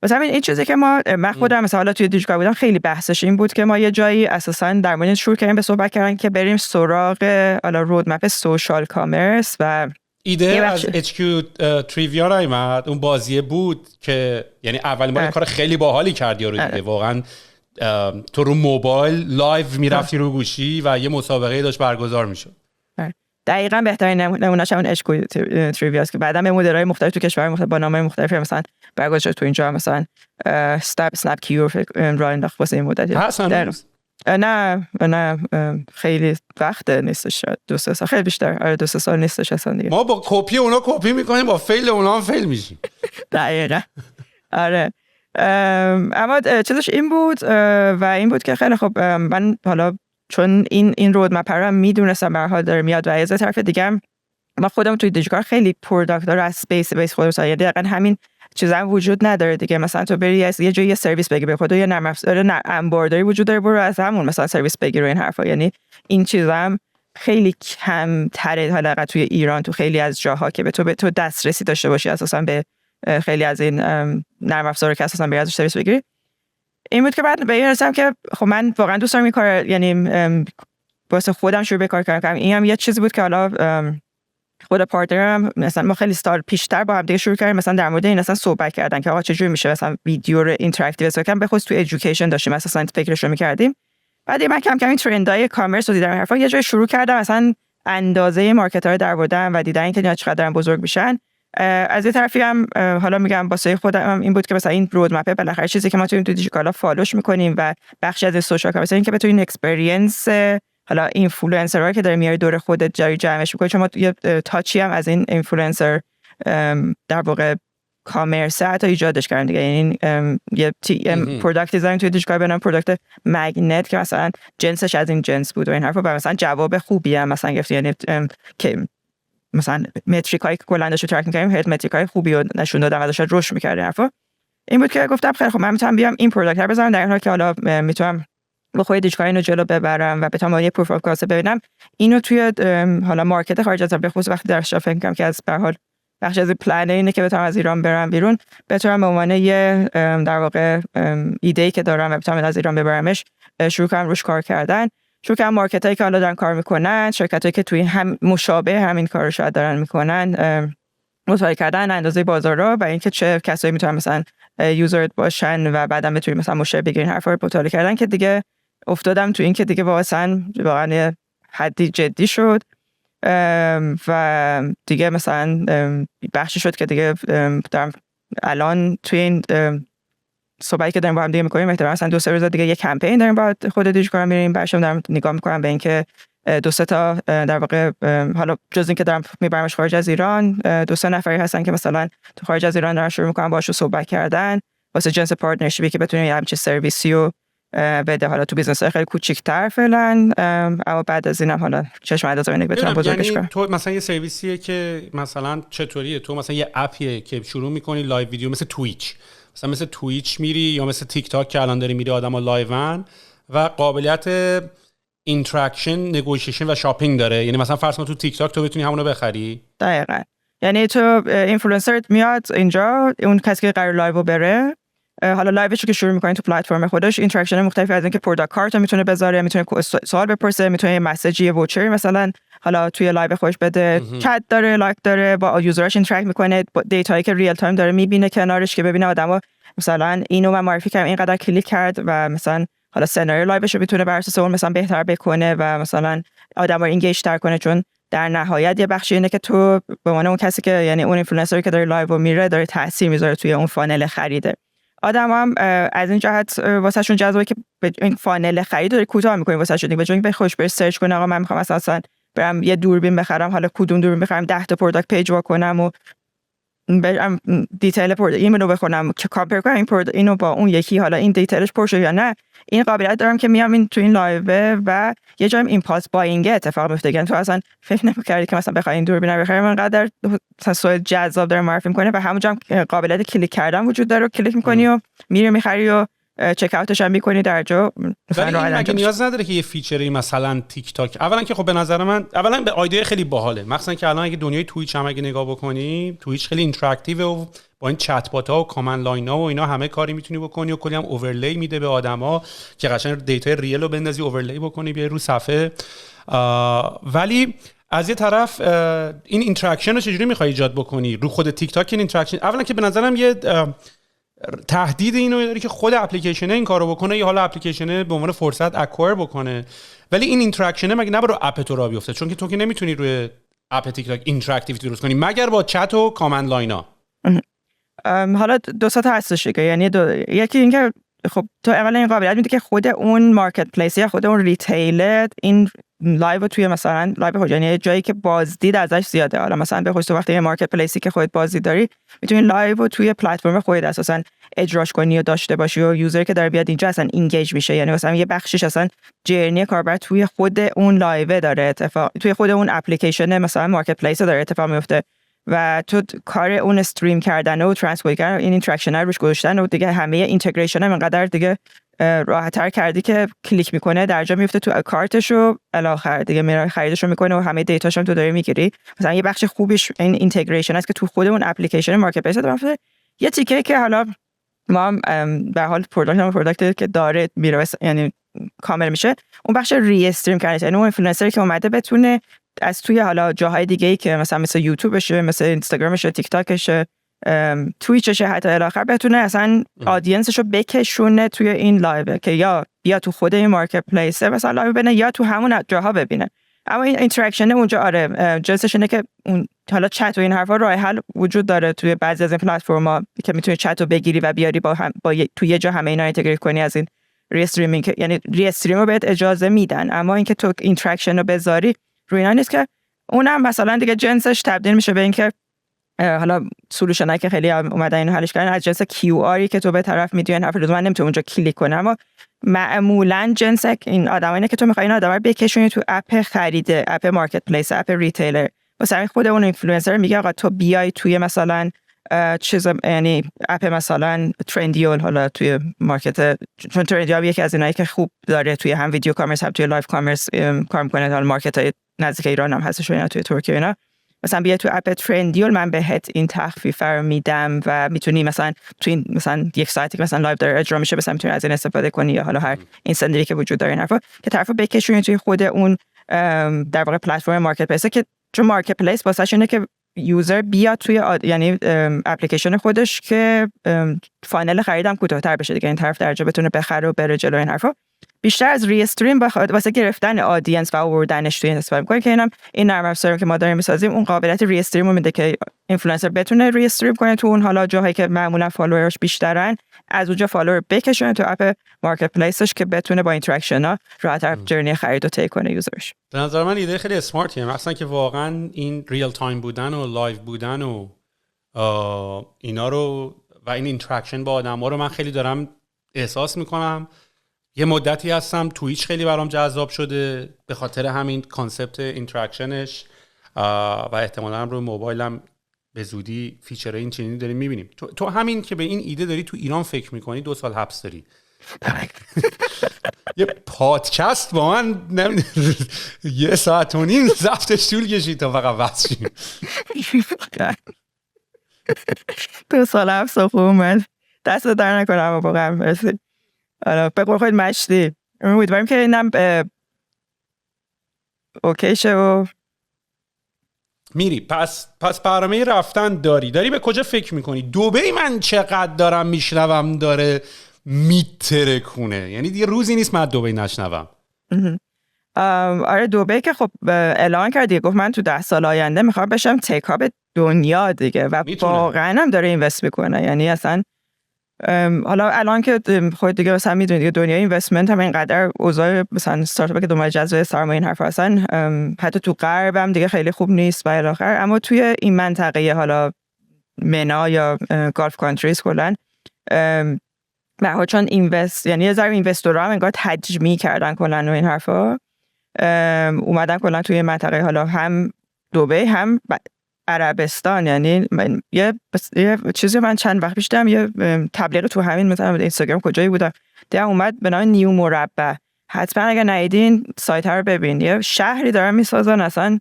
مثلا این چیزی که من خودم مثلا حالا توی دیجیکال بودم خیلی بحثش این بود که ما یه جایی اساسا در مورد شروع کردیم به صحبت کردن که بریم سراغ حالا رودمپ سوشال کامرس و ایده از HQ تریویا نیامد. اون بازیه بود که یعنی اولین بار کار خیلی باحالی کردی رو دیگه، واقعا تو رو موبایل لایو میرفتی رو گوشی و یه مسابقه داشت برگزار میشد. دقیقاً بهترین نمونهش همون HQ تریویا است که بعدا به مدل‌های مختلف تو کشورهای مختلف با نام‌های مختلفی مثلا برگزار تو اینجا مثلا اسنپ کیور راه انداخت واسه این مدت. نه خیلی وقت نیستش، شاید 2-3 سال خیلی بیشتر، 2-3 سال نیستش اصلا دیگه. ما با کپی اونا کپی میکنیم، با فیل اونا هم فیل میشیم. دقیقاً. آره. اما چیزش این بود و این بود که خیلی خب من حالا چون این رودمپ رو هم میدونستم به هر حال داره میاد و از طرف دیگه هم ما خودمون توی دیجیکال خیلی پروداکت ها رو از بیس خودمون سایه دقیقاً همین چیزا هم وجود نداره دیگه. مثلا تو بری یه جایی یه سرویس بگیری به خود، یا نرم افزار انبارداری وجود داره، برو از همون مثلا سرویس بگیر و این حرفا. یعنی این چیزا هم خیلی کم تره حداقل توی ایران، تو خیلی از جاها که به تو دسترسی داشته باشی اساسا به خیلی از این نرم افزارا که اساسا بری ازش سرویس بگیری. این بود که بعد به این رسیدم که خب من واقعا دوست دارم این کار، یعنی واسه خودم شروع به کار کردم. این هم یه چیزی بود که حالا خود پارتنرم مثلا ما خیلی سال پیشتر با هم دیگه شروع کردیم مثلا در مورد این اصلا صحبت کردن که آقا چجوری میشه مثلا ویدیو رو اینتراکتیو بسازیم. به خصوص تو ادویکیشن داشتیم مثلا فکرش رو می‌کردیم. بعد من کم کم این ترندای کامرس رو دیدم، حرفا یه جای شروع کردم مثلا اندازه مارکت‌ها رو درآوردم و دیدن اینکه چقدر دارن بزرگ میشن. از یه طرفی هم حالا میگم واسه خودم این بود که مثلا این رودمپ بالاخره چیزی که ما تو دیجیکالا فالوش می‌کنیم و بخشی از سوشال کامرس این که بتونین اکسپریانس حالا اینفلوئنسرها که داره میاری دور خودت جاری جمعش می‌کنی، چون ما یه تاچی هم از این اینفلوئنسر در واقع کامرس حتی ایجادش کردن دیگه. یعنی یه پروداکت دیزاین توی دیجیکال بنام پروداکت مگنت که مثلا جنسش از این جنس بود و این حرفا، و مثلا جواب خوبی هم مثلا گرفت. یعنی که مثلا متریکایی که کلا داشت ترک می‌کردیم، هرت متریکای خوبی رو نشون دادم و داشت رشد می‌کرد. حرفا این بود که گفتم خیلی خب من میتونم بیام این پروداکت رو بزنم، در حالی که حالا میتونم با خود دیجیکال اینو جلو ببرم و بتونم یه پروف اف کانسپت ببینم، اینو توی حالا مارکت خارج از به خصوص وقتی درش فکر کنم که از به حال بخش از پلن اینه که بتونم از ایران برم بیرون، بتونم به عنوان یه در واقع ایده‌ای که دارم و بتونم از ایران ببرمش شروع کنم روش کار کردن، شروع کنم مارکتایی که حالا دارن کار میکنن، شرکتایی که توی هم مشابه همین کارو شاید دارن میکنن مطالعه کردن اندازه بازار رو و اینکه چه کسایی میتونن مثلا یوزر باشن و بعداً بتونیم مثلا مشتری بگیرین، حرفا رو مطالعه کردن که دیگه افتادم تو این که دیگه واقعا حدی جدی شد و دیگه مثلا بخشی شد که دیگه دارم الان توی این صحبتی که داریم با هم دیگه میکنیم احتمالاً مثلا 2-3 روز دیگه یه کمپین داریم با خود دیجیکال میریم برشم دارم نگاه میکنم به اینکه 2-3 تا در واقع حالا جز این که دارم میبرمش خارج از ایران 2-3 نفری هستن که مثلا تو خارج از ایران دارن شروع میکنن باهاشون صحبت کردن واسه جنس پارتنرشیپی که بتونیم یه همچین سرویسی رو بده، حالا تو بیزنس‌های خیلی کوچیک‌تر فعلا، اما بعد از اینم حالا چشم انداز رو بتونم بزرگش کنم. تو مثلا یه سرویسیه که مثلا چطوریه، تو مثلا یه اپیه که شروع می‌کنی لایو ویدیو مثل تویچ، مثل تویچ میری یا مثل تیک تاک که الان داری میری آدما لایون و قابلیت اینتراکشن، نگوشیشن و شاپینگ داره، یعنی مثلا فرض کن تو تیک تاک تو بتونی همونو بخری. دقیقاً، یعنی تو اینفلوئنسر میاد اینجا، اون کسی که قرار لایو بره حالا لایوش که شروع می‌کنین تو پلتفرم خودش، اینتراکشن مختلفی از اینکه پروداکت کارت میتونه بذاره، میتونه سوال بپرسه، میتونه مسیجی ووچر مثلا حالا توی لایو خودش بده، چت داره، لایک داره، با یوزرش اینتراکت میکنه، با دیتایی که ریل تایم داره میبینه کنارش که ببینه آدما مثلا اینو من معرفی کردم اینقدر کلیک کرد و مثلا حالا سناریو لایوش رو میتونه بر اساس اون مثلا بهتر بکنه و مثلا آدما رو اینگیج تر کنه، چون در نهایت یه بخشی اینه که تو به عنوان اون کسی که یعنی اون اینفلوئنسری که داره لایو میره داره تاثیر میذاره توی اون فانل خریده. آدم هم از این جهت واسه شون جذابه که این فانل خرید داره کوتاه می‌کنی واسه شون، به جای اینکه خوش بر سرچ کنه آقا من می‌خوام مثلا برم یه دوربین بخرم، حالا کدوم دوربین بخرم، 10 تا پروداکت پیج وا کنم و برم دیتیل پروداکت اینو بخونم که کامپیر کنم این پروداکت اینو با اون یکی، حالا این دیتیلش پر شده یا نه. این قابلیت دارم که میام این تو این لایو و یه جایم ایمپالس باینگ اتفاق میفته، یعنی تو اصلا فکر نمی‌کردی که مثلا بخوای این دوربین رو بخری، انقدر سوال جذاب داره معرفی می‌کنه و همونجا قابلیت کلیک کردن وجود داره، کلیک می‌کنی و میری می‌خری و چک اوتش هم می‌کنی در جا. مثلا مگه نیاز نداره که یه فیچری مثلا تیک تاک، اولا که خب به نظر من اولا به ایده خیلی باحاله، مثلا که الان اگه دنیای تویچ هم اگه نگاه بکنی، تویچ خیلی اینتراکتیو و با این چت بات ها و کامند لاین ها و اینا همه کاری میتونی بکنی و کلی هم اورلی میده به آدما که قشنگ دیتا ریل رو بندازی اورلی بکنی بیای رو صفحه. ولی از یه طرف این اینتراکشن رو چجوری میخوای ایجاد بکنی رو خود تیک تاک؟ این اینتراکشن اولا که به نظرم یه تهدید اینو داره که خود اپلیکیشن این کارو بکنه یا حالا اپلیکیشن به عنوان فرصت اکوایر بکنه، ولی این اینتراکشن مگه نباید رو اپ تو را بیفته؟ چون که تو که نمیتونی روی اپ تیک تاک اینتراکتیویتی درست کنی مگر با چت و کامند لاینا. حالا دو تا هستش که یعنی یکی اینکه خب تو اولا این قابلیت میده که خود اون مارکت پلیس یا خود اون ریتیل این لایو توی مثلا لایو یعنی جایی که بازدید ازش زیاده، حالا مثلا به خصوص وقتی یه مارکت پلیسی که خودت بازدید داری میتونی لایو توی پلتفرم خودت اساسا اجراش کنی و داشته باشی و یوزر که داره بیاد اینجا اصلا اینگیج میشه، یعنی مثلا یه بخشش اصلا جرنی کاربر توی خود اون لایو داره اتفاق، توی خود اون اپلیکیشن مثلا مارکت پلیس داره اتفاق میفته و تو کار اون استریم کردن و ترانسفر کردن این اینتراکشن رو روش گذاشتن و دیگه همه اینتگریشن هم اینقدر دیگه راحت‌تر کردی که کلیک میکنه در جا میفته تو کارتش و الی آخر دیگه میره خریدش رو میکنه و همه دیتاش هم تو داری میگیری. مثلا یه بخش خوبش این اینتگریشن است که تو خود اون اپلیکیشن مارکت پلیس داره. یه تیکه که حالا ما به حال پروداکت که داره میره یعنی کامل میشه، اون بخش ری استریم کردن، یعنی اون اینفلوئنسری که اومده بتونه از توی حالا جاهای دیگه‌ای که مثل یوتیوبشه، مثل اینستاگرامشه، تیک تاکشه، تویچشه، حتی الی آخر بتونه اصلا آدینسشو بکشونه توی این لایو که یا تو خود این مارکت پلیس مثلا لایو ببینه یا تو همون جاها ببینه. اما این اینتراکشن اونجا آره جنسش اینه که اون حالا چت و این حرفا راه حل وجود داره توی بعضی از این پلتفرم‌ها که میتونی چت رو بگیری و بیاری با تو یه جا همه اینا اینتگریت کنی از این ری استریمینگ، یعنی ری استریم رو بهت اجازه میدن، اما اینکه تو اینتراکشن رو بذاری روی اینا نیست که اونم مثلا دیگه جنسش تبدیل میشه به اینکه حالا سولوشنایی که خیلی اومدن اینو حلش کردن از جنس کیو آری که تو به طرف میدی این حرف رو من نمیتونم اونجا کلیک کنم، اما معمولا جنس این آدمایی که تو میخوای این آدما رو بکشونی تو اپ خریده، اپ مارکت پلیس، اپ ریتیلر، مثلا خود اون اینفلوئنسر میگه آقا تو بیای توی مثلا چیز یعنی اپ مثلا ترندیول حالا توی مارکت، چون ترندیول یکی از اینایی که خوب داره توی هم ویدیو کامرس هم توی لایو کامرس کار میکنه، حالا مارکت های نزدیک ایران هم هستش و اینا توی ترکیه اینا. مثلا بیا تو اپ ترندیول من بهت این تخفیف رو میدم و میتونی مثلا تو این مثلا یک ساعتی که مثلا لایو داره اجرا میشه مثلا میتونی از این استفاده کنی، یا حالا هر اینسنتیوی که وجود داره این حرفا که طرفو بکشونی توی خود اون در واقع پلتفرم مارکت پلیس، که چون مارکت پلیس واسش اینه که یوزر بیاد توی یعنی اپلیکیشن خودش که فانل خریدم کوتاه‌تر بشه دیگه، این طرف درجا بتونه بخره و بره جلو این حرفا. بیشتر از ری استریم واسه گرفتن آدینس و آوردنش توی استفاده می‌کنه که این نرم افزاری که ما داریم می‌سازیم اون قابلیت ری استریم رو میده که اینفلوئنسر بتونه ری استریم کنه تو اون حالا جاهایی که معمولا فالوورش بیشترن، از اونجا فالوور بکشونه تو اپ مارکت پلیسش که بتونه با اینتراکشن‌ها راحت‌تر جرنی خرید رو طی کنه یوزرش. به نظر من ایده خیلی اسمارتیه، مثلا که واقعا این ریل تایم بودن و لایو بودن و اینا رو و این اینتراکشن با آدم‌ها رو من خیلی دارم احساس می‌کنم. یه مدتی هستم تویچ خیلی برام جذاب شده به خاطر همین کانسپت اینتراکشنش و احتمالاً روی موبایلم به زودی فیچر این چنینی داریم می‌بینیم. تو همین که به این ایده داری تو ایران فکر می‌کنی 2 سال حبس داری. یه پادکست با من 1.5 ساعت ضبطش طول کشید تا فقط وصل شیم. 2 سال حبس خوب اومد، دست در نکنم واقعا. مرسی. آره به قول خود مشتی امیدواریم که اینم اوکی شه و میری. پس برنامه رفتن داری به کجا فکر میکنی؟ دبی من چقدر دارم میشنوم داره میترکونه، یعنی دیگه روزی نیست من دبی نشنوم. آره دبی که خب اعلان کرد دیگه، گفت من تو 10 سال آینده میخوام بشم تکاب دنیا دیگه و واقعا هم داره اینوست میکنه. یعنی اصلا حالا الان که خود دیگه مثلا میدونید دیگه دنیای اینوستمنت هم اینقدر اوضاع مثلا استارتاپی که دنبال جذب سرمایه این حرفا هستن، حتی تو غرب هم دیگه خیلی خوب نیست و الی آخر. اما توی این منطقه حالا منا یا گالف کانتریز کلا ما چون اینوست یعنی یه ذره اینوستورها هم انگار تجمیع کردن کلا و این حرفا، اومدن کلا توی منطقه حالا هم دبی هم عربستان. یعنی یه چیزی من چند وقت پیش دیدم، یه تبلیغ تو همین مثلا اینستاگرام کجایی بودم دیدم اومد به نام نیو مربع. حتما اگه ندیدین سایت ها رو ببین، یه شهری دارن میسازن اصلا،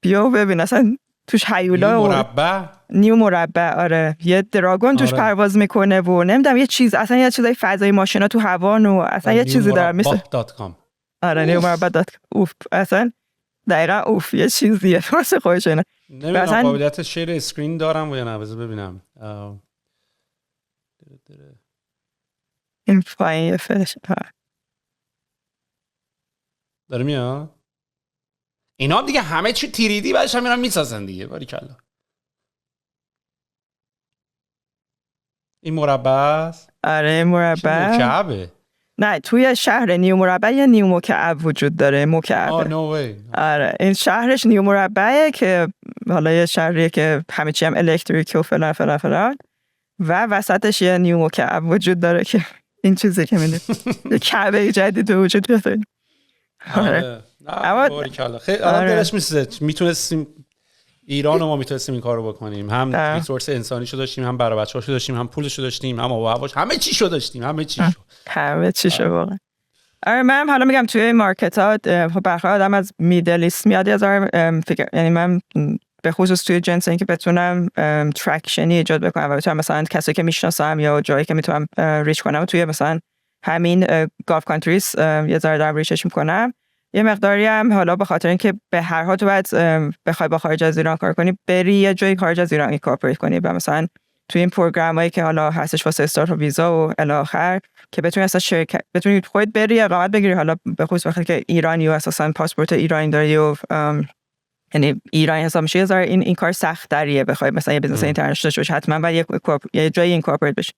بیا ببین اصلا توش هیولا نیو مربع. آره یه دراگون توش پرواز میکنه و نمیدونم یه چیز اصلا یه چیزای فضای ماشینا تو هوا و اصلا یه چیزی دارن میسازن. آره نیو مربع اوف اصلا دقیقا اوف یه چیزیه واسه خودش. اینا نمیدونم قابلیت شیر اسکرین دارم و یا نه، بذار ببینم. این پایین یه فلش داره میاد. اینا دیگه همه چی تیریدی بعدش هم اینا میسازن دیگه. باریکلا. این مربع است. آره مربع مکعبه. نه توی شهر نیو مربع یه نیو مکعب وجود داره. مکعب. نو وی. آره این شهرش نیو مربعه که حالا یه شهریه که همه چی هم الکتریک و فلان فلان فلان و وسطش یه نیو مکعب وجود داره که این چیزی که میدونی یه کعبه جدید وجود بیاد. آره اما باریکلا خیلی دلش میسوزه. میتونستیم ایران و ما میتونستیم این کارو بکنیم، هم ریسورس انسانیشو داشتیم، هم برای بچه‌هاشو داشتیم، هم پولشو داشتیم، هم هواش، همه چیشو داشتیم، همه چیشو واقعا. آره من حالا میگم توی مارکت‌ها بخاطر آدم از میدل ایست میاد از فکر، یعنی من به خصوص توی جنس اینکه بتونم تراکشنی ایجاد بکنم و بتونم مثلا کسایی که میشناسم یا جایی که میتونم ریچ کنم توی مثلا همین گالف کانتریز یه ذره دارم ریچش میکنم. یه مقداری هم حالا به خاطر اینکه به هر حال تو باید بخوای با خارج از ایران کار کنی بری یه جایی خارج از ایران اینکورپوریت کنی و مثلا توی این پروگرامایی که حالا هستش واسه استارتاپ ویزا و الی آخر که بتونی اصلا شرکت بتونی خودت بری اقامت بگیری، حالا به خصوص وقتی که ایرانی و اساسا پاسپورت ایرانی داری و یعنی ایرانی حساب میشه، یه ذره این کار سخت دریه بخوای مثلا یه بیزنس اینترنشنال بشه، حتما باید یه جایی اینکورپوریت بشه.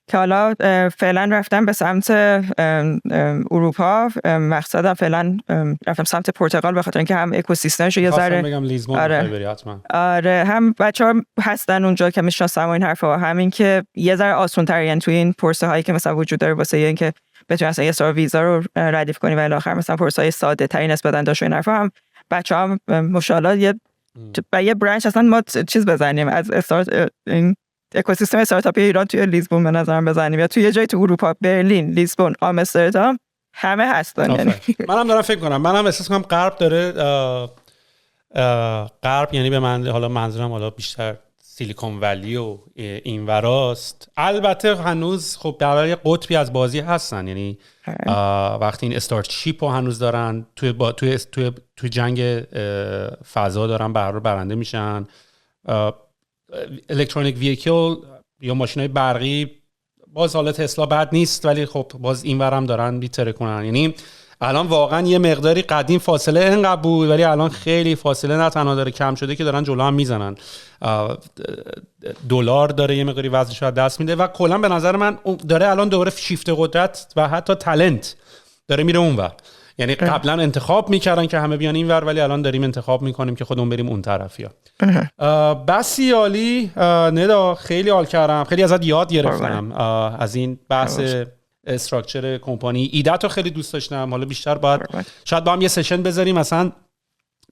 که حالا فعلا رفتم به سمت اروپا، مقصدم فعلا رفتم سمت پرتغال به خاطر اینکه هم اکوسیستمش یه ذره بگم لیزبون بری حتما. آره هم بچه‌ها هستن اونجا که میشناسم و این حرفا، همین که یه ذره آسان‌تره یعنی توی این پروسه هایی که مثلا وجود داره واسه اینکه بتونی مثلا یه سر ویزا رو ردیف کنی و الی آخر مثلا پروسه های ساده ترین نسبتا داشت این حرفا، هم بچه‌ها ماشاءالله یه برانچ اصلا ما چیز بزنیم از استارت این اکوسیستم استارتاپی ایران توی لیسبون به نظرم بزنیم یا توی یه جای تو اروپا، برلین، لیسبون، آمستردام، همه هستن. یعنی منم دارم فکر کنم، منم احساس کنم غرب داره غرب، یعنی به من حالا منظورم حالا بیشتر سیلیکون ولی و این وراست. البته هنوز خب در یه قطبی از بازی هستن، یعنی وقتی این استارتشیپ رو هنوز دارن توی جنگ فضا دارن برنده میشن. الکترونیک ویکل یا ماشینای برقی باز حالا تسلا بد نیست، ولی خب باز این ورم دارن بیتره کنن. یعنی الان واقعا یه مقداری قدیم فاصله اینقدر بود، ولی الان خیلی فاصله نه تنها داره کم شده که دارن جلو هم میزنن. دلار داره یه مقداری وزنش رو دست میده و کلا به نظر من داره الان دوباره شیفت قدرت و حتی تالنت داره میره اونور. یعنی قبلا انتخاب میکردن که همه بیان اینور، ولی الان داریم انتخاب میکنیم که خودمون بریم اون طرفیا. بسی عالی ندا، خیلی حال کردم، خیلی ازت یاد گرفتم از این بحث استراکچر کمپانی. ایده‌تو خیلی دوست داشتم. حالا بیشتر شاید با هم یه سشن بذاریم مثلا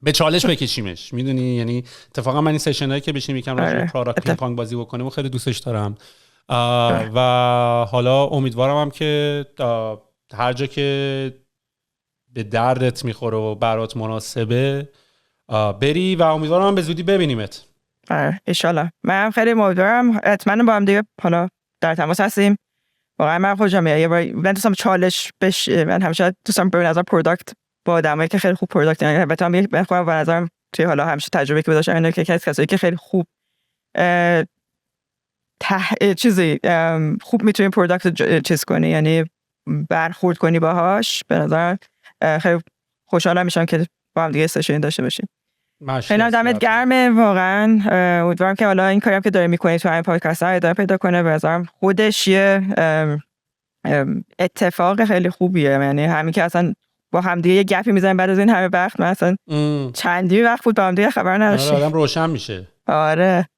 به چالش بکشیمش، میدونی، یعنی اتفاقا من این سشنایی که بشیم یکم راجع به پروداکت پینگ پونگ بازی بکنیم و خیلی دوستش دارم. و حالا امیدوارم هم که هر جا که به دردت میخوره و برات مناسبه بری و امیدوارم هم به زودی ببینیمت. ان شاءالله. من خیلی امیدوارم حتما با هم دیگه حالا در تماس هستیم. واقعا من خوشم میاد. من دوستم چالش بشه. من همیشه دوستم به نظر پروداکت با آدمایی که خیلی خوب پروداکت، یعنی البته من بخوام به نظرم توی حالا همیشه تجربه که داشتم اینه که کسایی که خیلی خوب خوب میتونی پروداکت چیز کنی، یعنی برخورد کنی باهاش. به نظر خیلی خوشحالم میشم که با هم دیگه سشن داشته باشیم. خیلی دمت گرمه واقعا. امیدوارم که حالا این کاری هم که داره میکنی تو این پادکست ها ادامه پیدا کنه. به نظرم خودش یه اتفاق خیلی خوبیه، یعنی همین که اصلا با هم دیگه یه گپی میزنیم بعد از این همه وقت، من اصلا چندی وقت بود با هم دیگه خبر نداشتیم. آدم روشن میشه. آره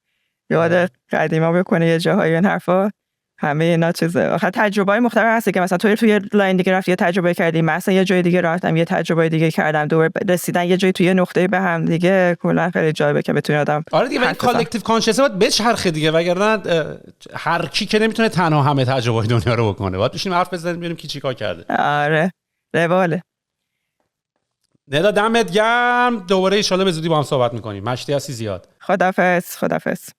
یاد قدیما بکنه یه جاهای این حرفا. همه اینا چیزه آخه تجربه‌های مختلف هست که مثلا توی لاین دیگه رفتی یه تجربه کردی، مثلا یه جای دیگه رفتم یه تجربه دیگه کردم، دوباره رسیدن یه جای توی نقطه به هم دیگه کلا خیلی جالبه که بتونه آدم. آره دیگه، این کالکتیو کانشس باید بچرخه دیگه، وگرنه هر کی که نمیتونه تنها همه تجربه‌های دنیا رو بکنه. باید بشینیم حرف بزنیم ببینیم کی چیکار کرده. آره رواله. ندا دمت گرم. دوباره ان شاءالله به زودی با هم صحبت می‌کنیم. مشتی هستی زیاد. خدافظ.